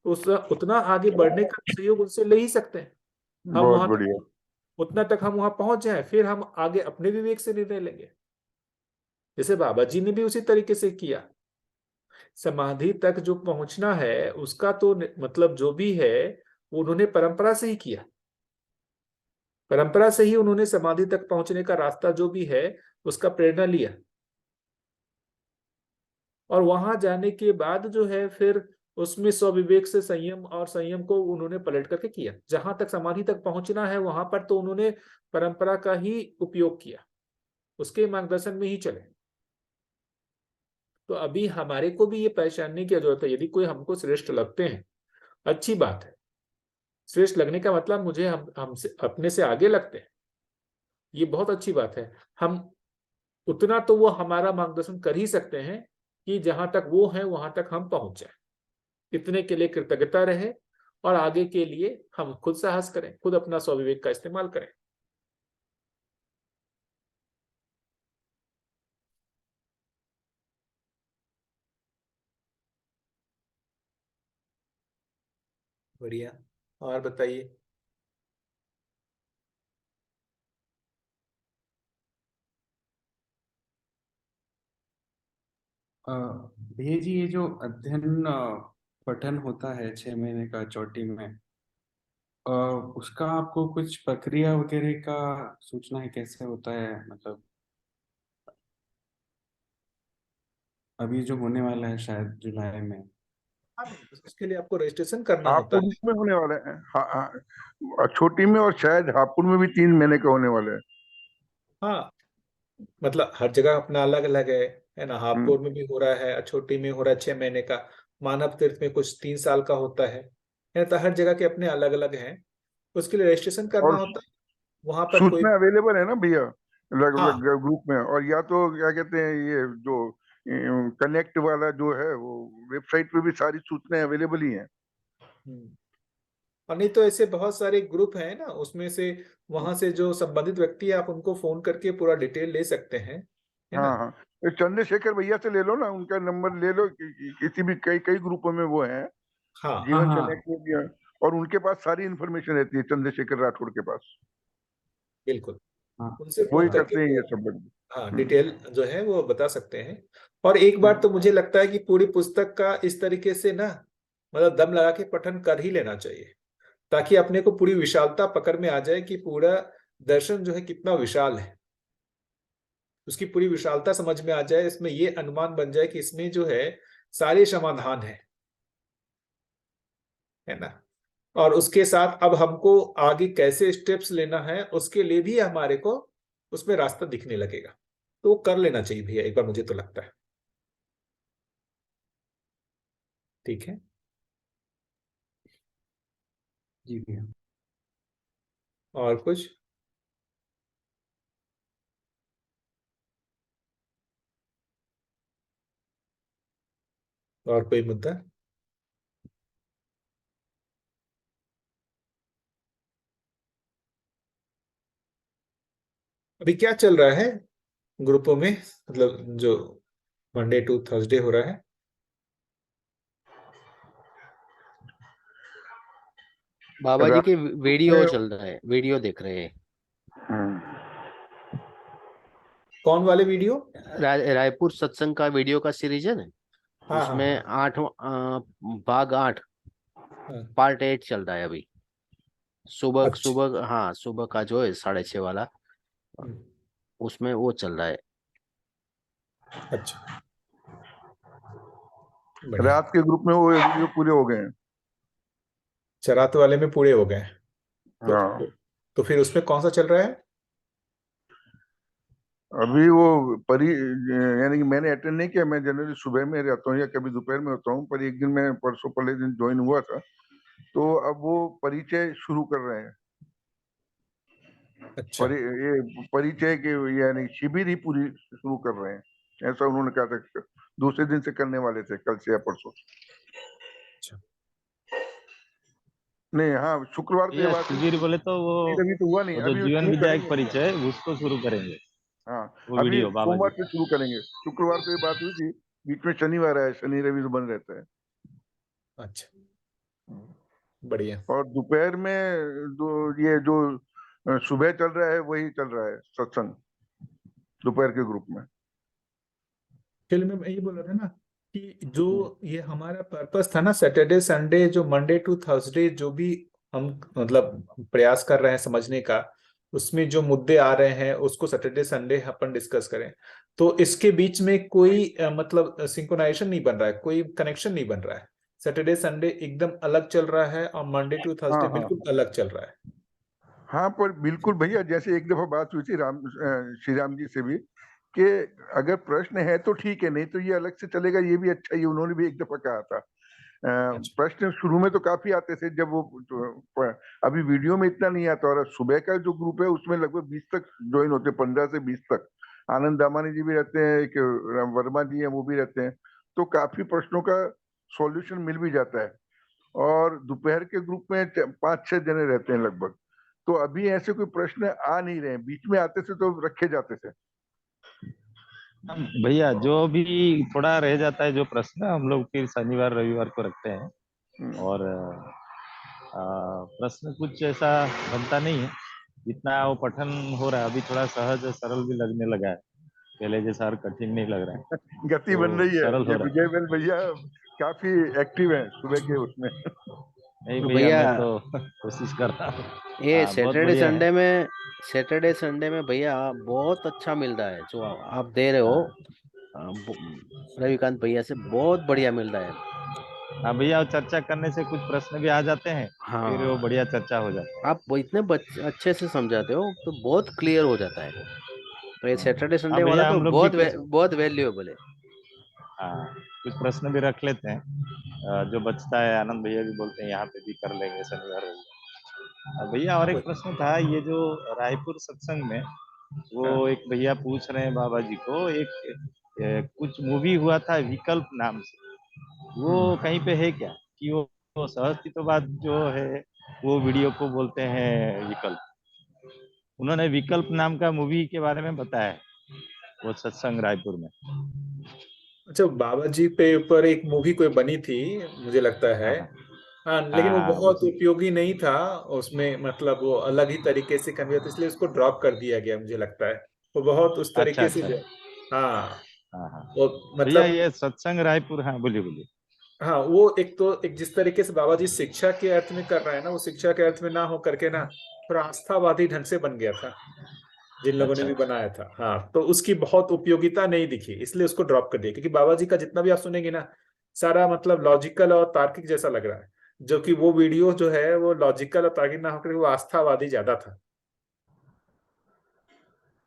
तो उतना आगे बढ़ने का सहयोग उनसे ले ही सकते हैं। हम बहुत वहां बढ़िया। तक उतना तक हम वहां पहुंच जाएं, फिर हम आगे अपने विवेक से निर्णय लेंगे। जैसे बाबा जी ने भी उसी तरीके से किया। समाधि तक जो पहुंचना है उसका तो मतलब जो भी है वो उन्होंने परंपरा से ही किया। परंपरा से ही उन्होंने समाधि तक पहुंचने का रास्ता जो भी है उसका प्रेरणा लिया, और वहां जाने के बाद जो है फिर उसमें स्वविवेक से संयम और संयम को उन्होंने पलट करके किया। जहां तक समाधि तक पहुंचना है वहां पर तो उन्होंने परंपरा का ही उपयोग किया, उसके मार्गदर्शन में ही चले। तो अभी हमारे को भी ये पहचानने की जरूरत है, यदि कोई हमको श्रेष्ठ लगते हैं अच्छी बात है। श्रेष्ठ लगने का मतलब मुझे हमसे अपने से आगे लगते हैं, ये बहुत अच्छी बात है। हम उतना तो वो हमारा मार्गदर्शन कर ही सकते हैं कि जहां तक वो है वहां तक हम पहुंच जाए। इतने के लिए कृतज्ञता रहे, और आगे के लिए हम खुद साहस करें, खुद अपना स्वविवेक का इस्तेमाल करें। बढ़िया। और बताइए। भैया जी, ये जो अध्ययन पठन होता है 6 महीने का चोटी में, उसका आपको कुछ प्रक्रिया वगैरह का सूचना है, कैसे होता है? मतलब अभी जो होने वाला है शायद जुलाई में। हाँ, उसके लिए आपको रजिस्ट्रेशन करना होता हापुड़ है। में होने वाला है, छोटी में, और शायद हापुड़ में भी 3 महीने का होने वाला है। हाँ, मतलब हर जगह अपना अलग अलग है ना। हम्म। हापुड़ में भी हो रहा है, छोटी में हो रहा है 6 महीने का। मानव तीर्थ में कुछ 3 साल का होता है ना। तो हर जगह के अपने अलग अलग हैं। उसके लिए रजिस्ट्रेशन करना और होता है वहां पर कोई। सूचना अवेलेबल है ना भैया, हाँ। ग्रुप में? और या तो क्या कहते हैं, ये जो कनेक्ट वाला जो है वो वेबसाइट पे भी सारी सूचनाएं अवेलेबल ही हैं। हम्म। और नहीं तो ऐसे बहुत सारे ग्रुप हैं ना, उसमें से वहां से जो संबंधित व्यक्ति है आप उनको फोन करके पूरा डिटेल ले सकते हैं, है ना। हाँ हाँ, ये चंद्रशेखर भैया से ले लो ना, उनका नंबर ले लो, किसी भी कई कई ग्रुपों में वो हैं, हाँ, हाँ जीवन हाँ। कनेक्ट में भी हैं, और उनके पास सारी इन्फॉर्मेशन रहती है, चंद्रशेखर राठौड़ के पास। बिल्कुल। हाँ उनसे वही फोन करके करते हैं ये वो, सब लोग। हाँ, हम्म। डिटेल जो है वो बता सकते हैं। और एक बार तो मुझे लगता है कि पूरी पुस्तक का इस तरीके से ना मतलब दम लगा के पठन कर ही लेना चाहिए, ताकि अपने को पूरी विशालता पकड़ में आ जाए कि पूरा दर्शन जो है कितना विशाल है। उसकी पूरी विशालता समझ में आ जाए, इसमें ये अनुमान बन जाए कि इसमें जो है सारे समाधान है ना। और उसके साथ अब हमको आगे कैसे स्टेप्स लेना है उसके लिए भी हमारे को उसमें रास्ता दिखने लगेगा। तो वो कर लेना चाहिए भैया एक बार, मुझे तो लगता है। ठीक है। जी भैया। और कुछ? और कोई मुद्दा? अभी क्या चल रहा है ग्रुपों में, मतलब जो मंडे टू थर्सडे हो रहा है? बाबा जी रात के वीडियो में। चल रहा है, वीडियो देख रहे हैं। हम्म। कौन वाले वीडियो? रायपुर सत्संग का वीडियो का सीरीज है ना, हाँ हाँ उसमें हाँ। 8 हाँ। पार्ट 8 चल रहा है अभी। सुबह अच्छा। सुबह, हाँ, सुबह का जो है 6:30 वाला, हम्म। उसमें वो चल रहा है। अच्छा। बढ़िया। रात के ग्रुप में वो वीडियो पूरे हो गए हैं। चरात वाले में पूरे हो गए हैं। हाँ, तो फिर उसमें कौन सा चल रहा है? अभी वो परी, यानी कि मैंने अटेंड नहीं किया, मैं जनरली सुबह में रहता हूँ या कभी दोपहर में होता हूँ, पर एक दिन मैं परसों पहले दिन ज्वाइन हुआ था। तो अब वो परिचय शुरू कर रहे हैं। अच्छा। ये परिचय के यानी शिविर ही पूरी शुरू कर रहे हैं, ऐसा उन्होंने कहा था। दूसरे दिन से करने वाले थे, कल से या परसों। अच्छा। नहीं, हाँ, शुक्रवार को ये भैया बात हुई शिविर थी। बोले तो नहीं, अभी तो हुआ नहीं, वो जो अभी जीवन शुरू विद्या एक करेंगे। परिचय है उसको शुरू करेंगे, हाँ, वो अभी वीडियो बाबा सोमवार जी। से शुरू करेंगे। शुक्रवार को ये बात हुई थी, बीच में शनिवार है, शनि रवि तो बंद रहता है। अच्छा। बढ़िया। और दोपहर में ये जो सुबह चल रहा है वही चल रहा है सत्संग, दोपहर के ग्रुप में। फिल्म में ये बोल रहा था ना कि जो ये हमारा पर्पस था ना, सैटरडे संडे, जो मंडे टू थर्सडे जो भी हम मतलब प्रयास कर रहे हैं समझने का, उसमें जो मुद्दे आ रहे हैं उसको सैटरडे संडे अपन डिस्कस करें। तो इसके बीच में कोई मतलब सिंक्रोनाइजेशन नहीं बन रहा है, कोई कनेक्शन नहीं बन रहा है। सैटरडे संडे एकदम अलग चल रहा है और मंडे टू हाँ, थर्सडे हाँ, बिल्कुल अलग चल रहा है। हाँ, पर बिल्कुल भैया, जैसे एक दफा बात हुई थी श्री राम जी से भी, कि अगर प्रश्न है तो ठीक है, नहीं तो ये अलग से चलेगा, ये भी अच्छा ही उन्होंने भी एक दफा कहा था। अच्छा। प्रश्न शुरू में तो काफी आते थे, जब वो अभी वीडियो में इतना नहीं आता। और सुबह का जो ग्रुप है उसमें लगभग 20 तक ज्वाइन होते हैं, 15 से 20 तक। आनंद दामानी जी भी रहते हैं, एक वर्मा जी हैं, वो भी रहते हैं। तो काफी प्रश्नों का सॉल्यूशन मिल भी जाता है। और दोपहर के ग्रुप में 5-6 जने रहते हैं लगभग। तो अभी ऐसे कोई प्रश्न आ नहीं रहे हैं, बीच में आते थे तो रखे जाते थे। भैया जो भी थोड़ा रह जाता है जो प्रश्न, हम लोग फिर शनिवार रविवार को रखते हैं। हम्म। और प्रश्न कुछ ऐसा बनता नहीं है, जितना वो पठन हो रहा है अभी थोड़ा सहज और सरल भी लगने लगा है, पहले जैसा और कठिन नहीं लग रहा है, गति बन तो रही है। सरल ये हो रहा विजय है। वेल भैया काफी एक्टिव है सुबह के उसमें। नहीं तो भैया, भैया मैं तो कोशिश कर रहा हूँ। ये बहुत बढ़िया है। सैटरडे संडे में भैया बहुत अच्छा मिल रहा है जो आप दे रहे हो। हाँ रविकांत भैया से बहुत बढ़िया मिल रहा है। हाँ भैया, और चर्चा करने से कुछ प्रश्न भी आ जाते हैं, फिर वो हाँ, बढ़िया चर्चा हो जाता है। आप वो इतने अच्छे से समझाते हो तो बहुत क्लियर हो जाता है। तो ये सैटरडे हाँ संडे वाला भैया, तो हम लोग भी कुछ, बहुत वैल्यूएबल है। हाँ, कुछ प्रश्न भी रख लेते हैं। जो बचता है आनंद भैया भी बोलते हैं यहाँ पे भी कर लेंगे शनिवार रविवार। भैया और हाँ एक भाई। प्रश्न था, ये जो रायपुर सत्संग में वो हाँ। एक भैया पूछ रहे हैं बाबा जी को, एक कुछ मूवी हुआ था विकल्प नाम से, वो हम्म। कहीं पे है क्या? कि वो सहअस्तित्ववाद जो है वो वीडियो को बोलते हैं विकल्प। उन्होंने विकल्प नाम का मूवी के बारे में बताया है, वो सत्संग रायपुर में। अच्छा, बाबा जी पे ऊपर एक मूवी कोई बनी थी, मुझे लगता है। हाँ हाँ हाँ, लेकिन वो हाँ, बहुत उसी। उपयोगी नहीं था। उसमें मतलब वो अलग ही तरीके से कन्वे होता, इसलिए उसको ड्रॉप कर दिया गया, मुझे लगता है। वो बहुत उस अच्छा तरीके से अच्छा। जो, हाँ, हाँ हाँ। वो भैया मतलब, ये सत्संग रायपुर, हाँ बोलिए बोलिए। हाँ, वो एक तो एक जिस तरीके से बाबा जी शिक्षा के अर्थ में कर रहा है ना, वो शिक्षा के अर्थ में ना हो करके ना थोड़ा आस्थावादी ढंग से बन गया था, जिन लोगों ने अच्छा भी अच्छा। बनाया था। हाँ, तो उसकी बहुत उपयोगिता नहीं दिखी, इसलिए उसको ड्रॉप कर दिया। क्योंकि बाबा जी का जितना भी आप सुनेंगे ना, सारा मतलब लॉजिकल और तार्किक जैसा लग रहा है। जो कि वो वीडियो जो है वो लॉजिकल और तार्किक ना होकर वो आस्थावादी ज्यादा था,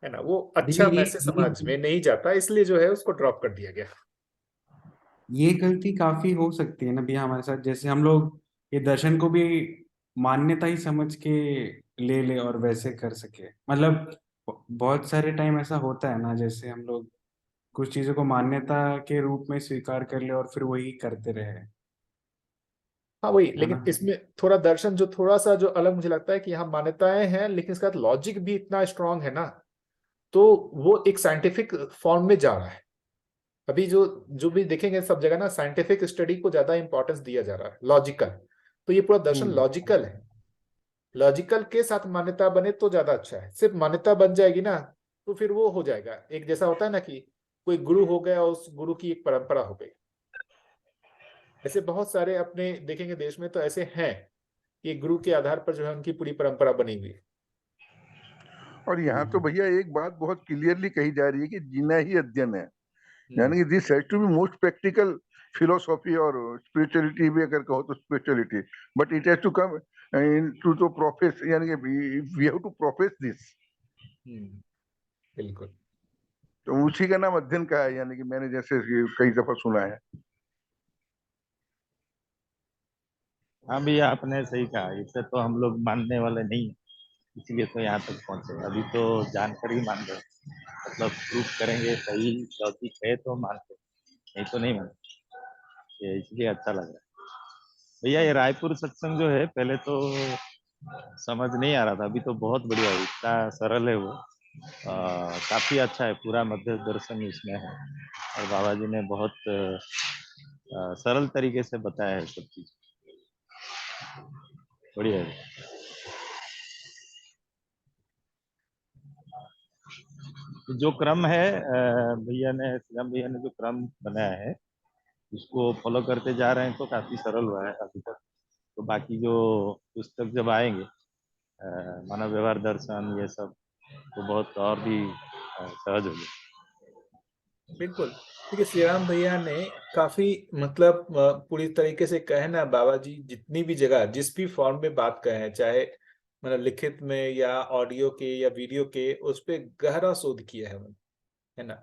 है ना। वो अच्छा देखिए मैसेज समाज में नहीं जाता, इसलिए जो है उसको ड्रॉप कर दिया गया। ये गलती काफी हो सकती है ना भैया हमारे साथ, जैसे हम लोग ये दर्शन को भी मान्यता ही समझ के ले ले और वैसे कर सके। मतलब बहुत सारे टाइम ऐसा होता है ना, जैसे हम लोग कुछ चीजों को मान्यता के रूप में स्वीकार कर ले और फिर वही करते रहे, हाँ वही, है ना। लेकिन इसमें थोड़ा दर्शन जो थोड़ा सा जो अलग मुझे लगता है कि यहाँ मान्यताएं हैं, लेकिन इसका लॉजिक भी इतना स्ट्रांग है ना, तो वो एक साइंटिफिक फॉर्म में जा रहा है। अभी जो जो भी देखेंगे सब जगह ना, साइंटिफिक स्टडी को ज्यादा इंपॉर्टेंस दिया जा रहा है, लॉजिकल। तो ये पूरा दर्शन हम्म। लॉजिकल है। लॉजिकल के साथ मान्यता बने तो ज्यादा अच्छा है। सिर्फ मान्यता बन जाएगी ना, तो फिर वो हो जाएगा एक जैसा होता है ना कि कोई गुरु हो गया और उस गुरु की एक परंपरा हो गई। ऐसे बहुत सारे अपने देखेंगे देश में तो ऐसे हैं कि गुरु के आधार पर जो है उनकी पूरी परंपरा बनी हुई है। और यहाँ तो भैया एक बात बहुत क्लियरली कही जा रही है कि जीना ही अध्ययन है। हम्म। यानी कि this has to be most practical. Philosophy और स्पिरिचुअलिटी भी अगर कहो तो spirituality, but it has to come into to profess, यानी कि we have to profess this. बिल्कुल। तो उसी का नाम अध्ययन का है, यानी कि मैंने जैसे कई दफा सुना है। हाँ भैया, आपने सही कहा, इसे तो हम लोग मानने वाले नहीं हैं, इसलिए तो यहाँ तक पहुँचे। अभी तो जानकर ही मान रहे, मतलब प्रूफ करेंगे सही लौकिक है तो मानते, नहीं तो नहीं मानते। ये इसलिए अच्छा लग रहा है भैया। ये रायपुर सत्संग जो है, पहले तो समझ नहीं आ रहा था, अभी तो बहुत बढ़िया है, इतना सरल है वो। काफी अच्छा है, पूरा मध्य दर्शन इसमें है, और बाबा जी ने बहुत सरल तरीके से बताया है सब चीज, बढ़िया है। जो क्रम है श्रीराम भैया ने जो क्रम बनाया है, उसको फॉलो करते जा रहे हैं तो काफी सरल हुआ है अभी तक। तो बाकी जो पुस्तक जब आएंगे, मानव व्यवहार दर्शन ये सब, तो बहुत और भी सहज हो गया। बिल्कुल। देखिए, श्री राम भैया ने काफी मतलब पूरी तरीके से कहे ना, बाबा जी जितनी भी जगह जिस भी फॉर्म में बात कहे हैं, चाहे मतलब लिखित में या ऑडियो के या वीडियो के, उस पे गहरा शोध किया है उन्होंने, है ना।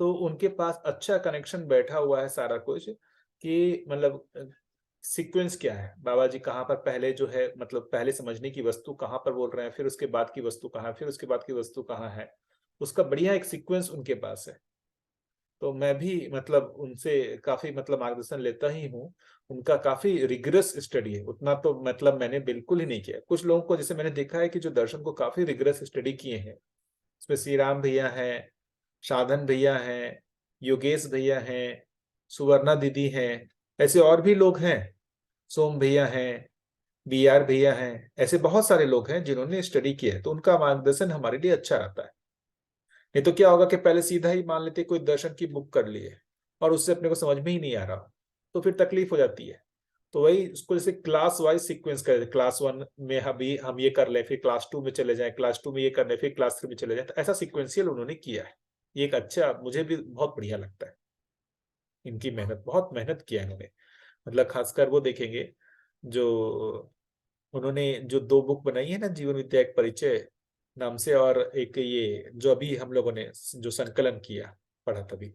तो उनके पास अच्छा कनेक्शन बैठा हुआ है सारा कुछ, कि मतलब सीक्वेंस क्या है, बाबा जी कहाँ पर पहले जो है, मतलब पहले समझने की वस्तु कहाँ पर बोल रहे हैं, फिर उसके बाद की वस्तु कहाँ है, फिर उसके बाद की वस्तु कहाँ है, उसका बढ़िया एक सीक्वेंस उनके पास है। तो मैं भी मतलब उनसे काफी मतलब मार्गदर्शन लेता ही हूँ। उनका काफी रिगरस स्टडी है, उतना तो मतलब मैंने बिल्कुल ही नहीं किया। कुछ लोगों को जैसे मैंने देखा है कि जो दर्शन को काफी रिगरस स्टडी किए हैं, उसमें श्री राम भैया हैं, साधन भैया हैं, योगेश भैया हैं, सुवर्णा दीदी हैं, ऐसे और भी लोग हैं, सोम भैया हैं, BR भैया हैं, ऐसे बहुत सारे लोग हैं जिन्होंने स्टडी किया है। तो उनका मार्गदर्शन हमारे लिए अच्छा रहता है। नहीं तो क्या होगा कि पहले सीधा ही मान लेते कोई दर्शन की बुक कर लिए और उससे अपने को समझ में ही नहीं आ रहा, तो फिर तकलीफ हो जाती है। तो वही उसको जैसे क्लास वाइज सीक्वेंस कर, क्लास 1 में अभी हम ये कर ले, फिर क्लास 2 में चले जाएं, क्लास 2 में ये कर ले, फिर क्लास 3 में चले जाएं, तो ऐसा सिक्वेंशियल उन्होंने किया है। ये एक अच्छा, मुझे भी बहुत बढ़िया लगता है इनकी मेहनत, बहुत मेहनत किया है इन्होंने। मतलब खासकर वो देखेंगे जो उन्होंने जो 2 बुक बनाई है ना, जीवन विद्या एक परिचय नाम से, और एक ये जो अभी हम लोगों ने जो संकलन किया पढ़ा तभी,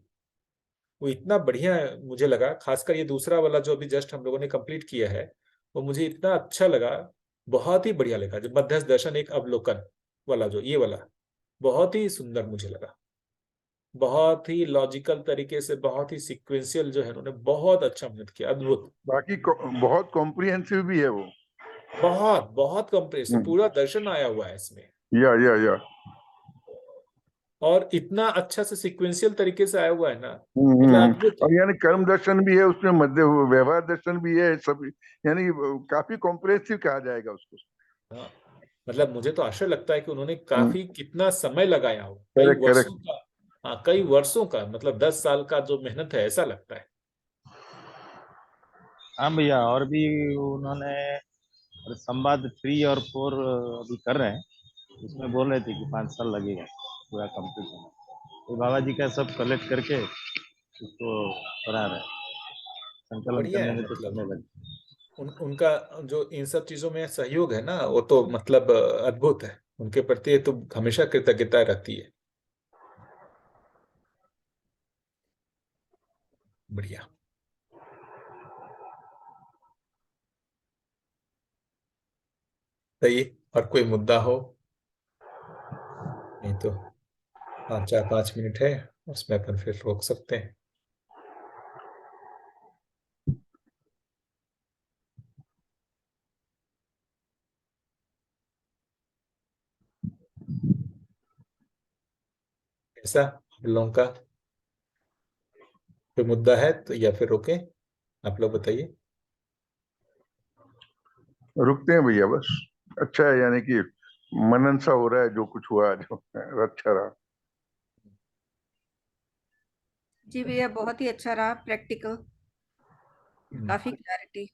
वो इतना बढ़िया मुझे लगा। खासकर ये दूसरा वाला जो अभी जस्ट हम लोगों ने कंप्लीट किया है, वो मुझे इतना अच्छा लगा, बहुत ही बढ़िया लगा। जो मध्यस्थ दर्शन एक अवलोकन वाला, जो ये वाला बहुत ही सुंदर मुझे लगा, बहुत ही लॉजिकल तरीके से, बहुत ही सिक्वेंशियल जो है उन्होंने बहुत अच्छा मेहनत किया, अद्भुत। बाकी बहुत कॉम्प्रिहेंसिव भी है वो। बहुत बहुत कंप्रेसिव पूरा दर्शन आया हुआ है इसमें, या और इतना अच्छा से सिक्वेंशियल तरीके से आया हुआ है ना, मतलब अद्भुत है। और यानी कर्म दर्शन भी है उसमें, मध्य व्यवहार दर्शन भी है, सब यानी काफी कॉम्प्रिहेंसिव कहा जाएगा उसको। हाँ, मतलब मुझे तो आश्चर्य लगता है कि उन्होंने हम्म, काफी कितना समय लगाया हो, कई करेक्ट वर्षों करेक्ट। का। हाँ, कई वर्षों का, मतलब 10 साल का जो मेहनत है, ऐसा लगता है। हाँ भैया, और भी उन्होंने संवाद 3 और 4 अभी कर रहे हैं, उसमें बोल रहे थे कि 5 साल लगेगा पूरा कंप्लीट होना। तो बाबा जी का सब कलेक्ट करके उसको करा रहे हैं, संकलन बढ़िया करने है, में तो मतलब समय लगे। उनका जो इन सब चीजों में सहयोग है ना, वो तो मतलब अद्भुत है। उनके प्रति तो हमेशा कृतज्ञता रहती है। बढ़िया। सही। और कोई मुद्दा हो? नहीं तो 5 है, उसमें अपन फिर रोक सकते हैं। ऐसा आप लोगों का कोई मुद्दा है तो, या फिर रोकें? आप लोग बताइए। रुकते हैं भैया बस। अच्छा है, यानी कि मनन सा हो रहा है, जो कुछ हुआ जो अच्छा रहा। जी भैया, बहुत ही अच्छा रहा, प्रैक्टिकल, काफी क्लैरिटी।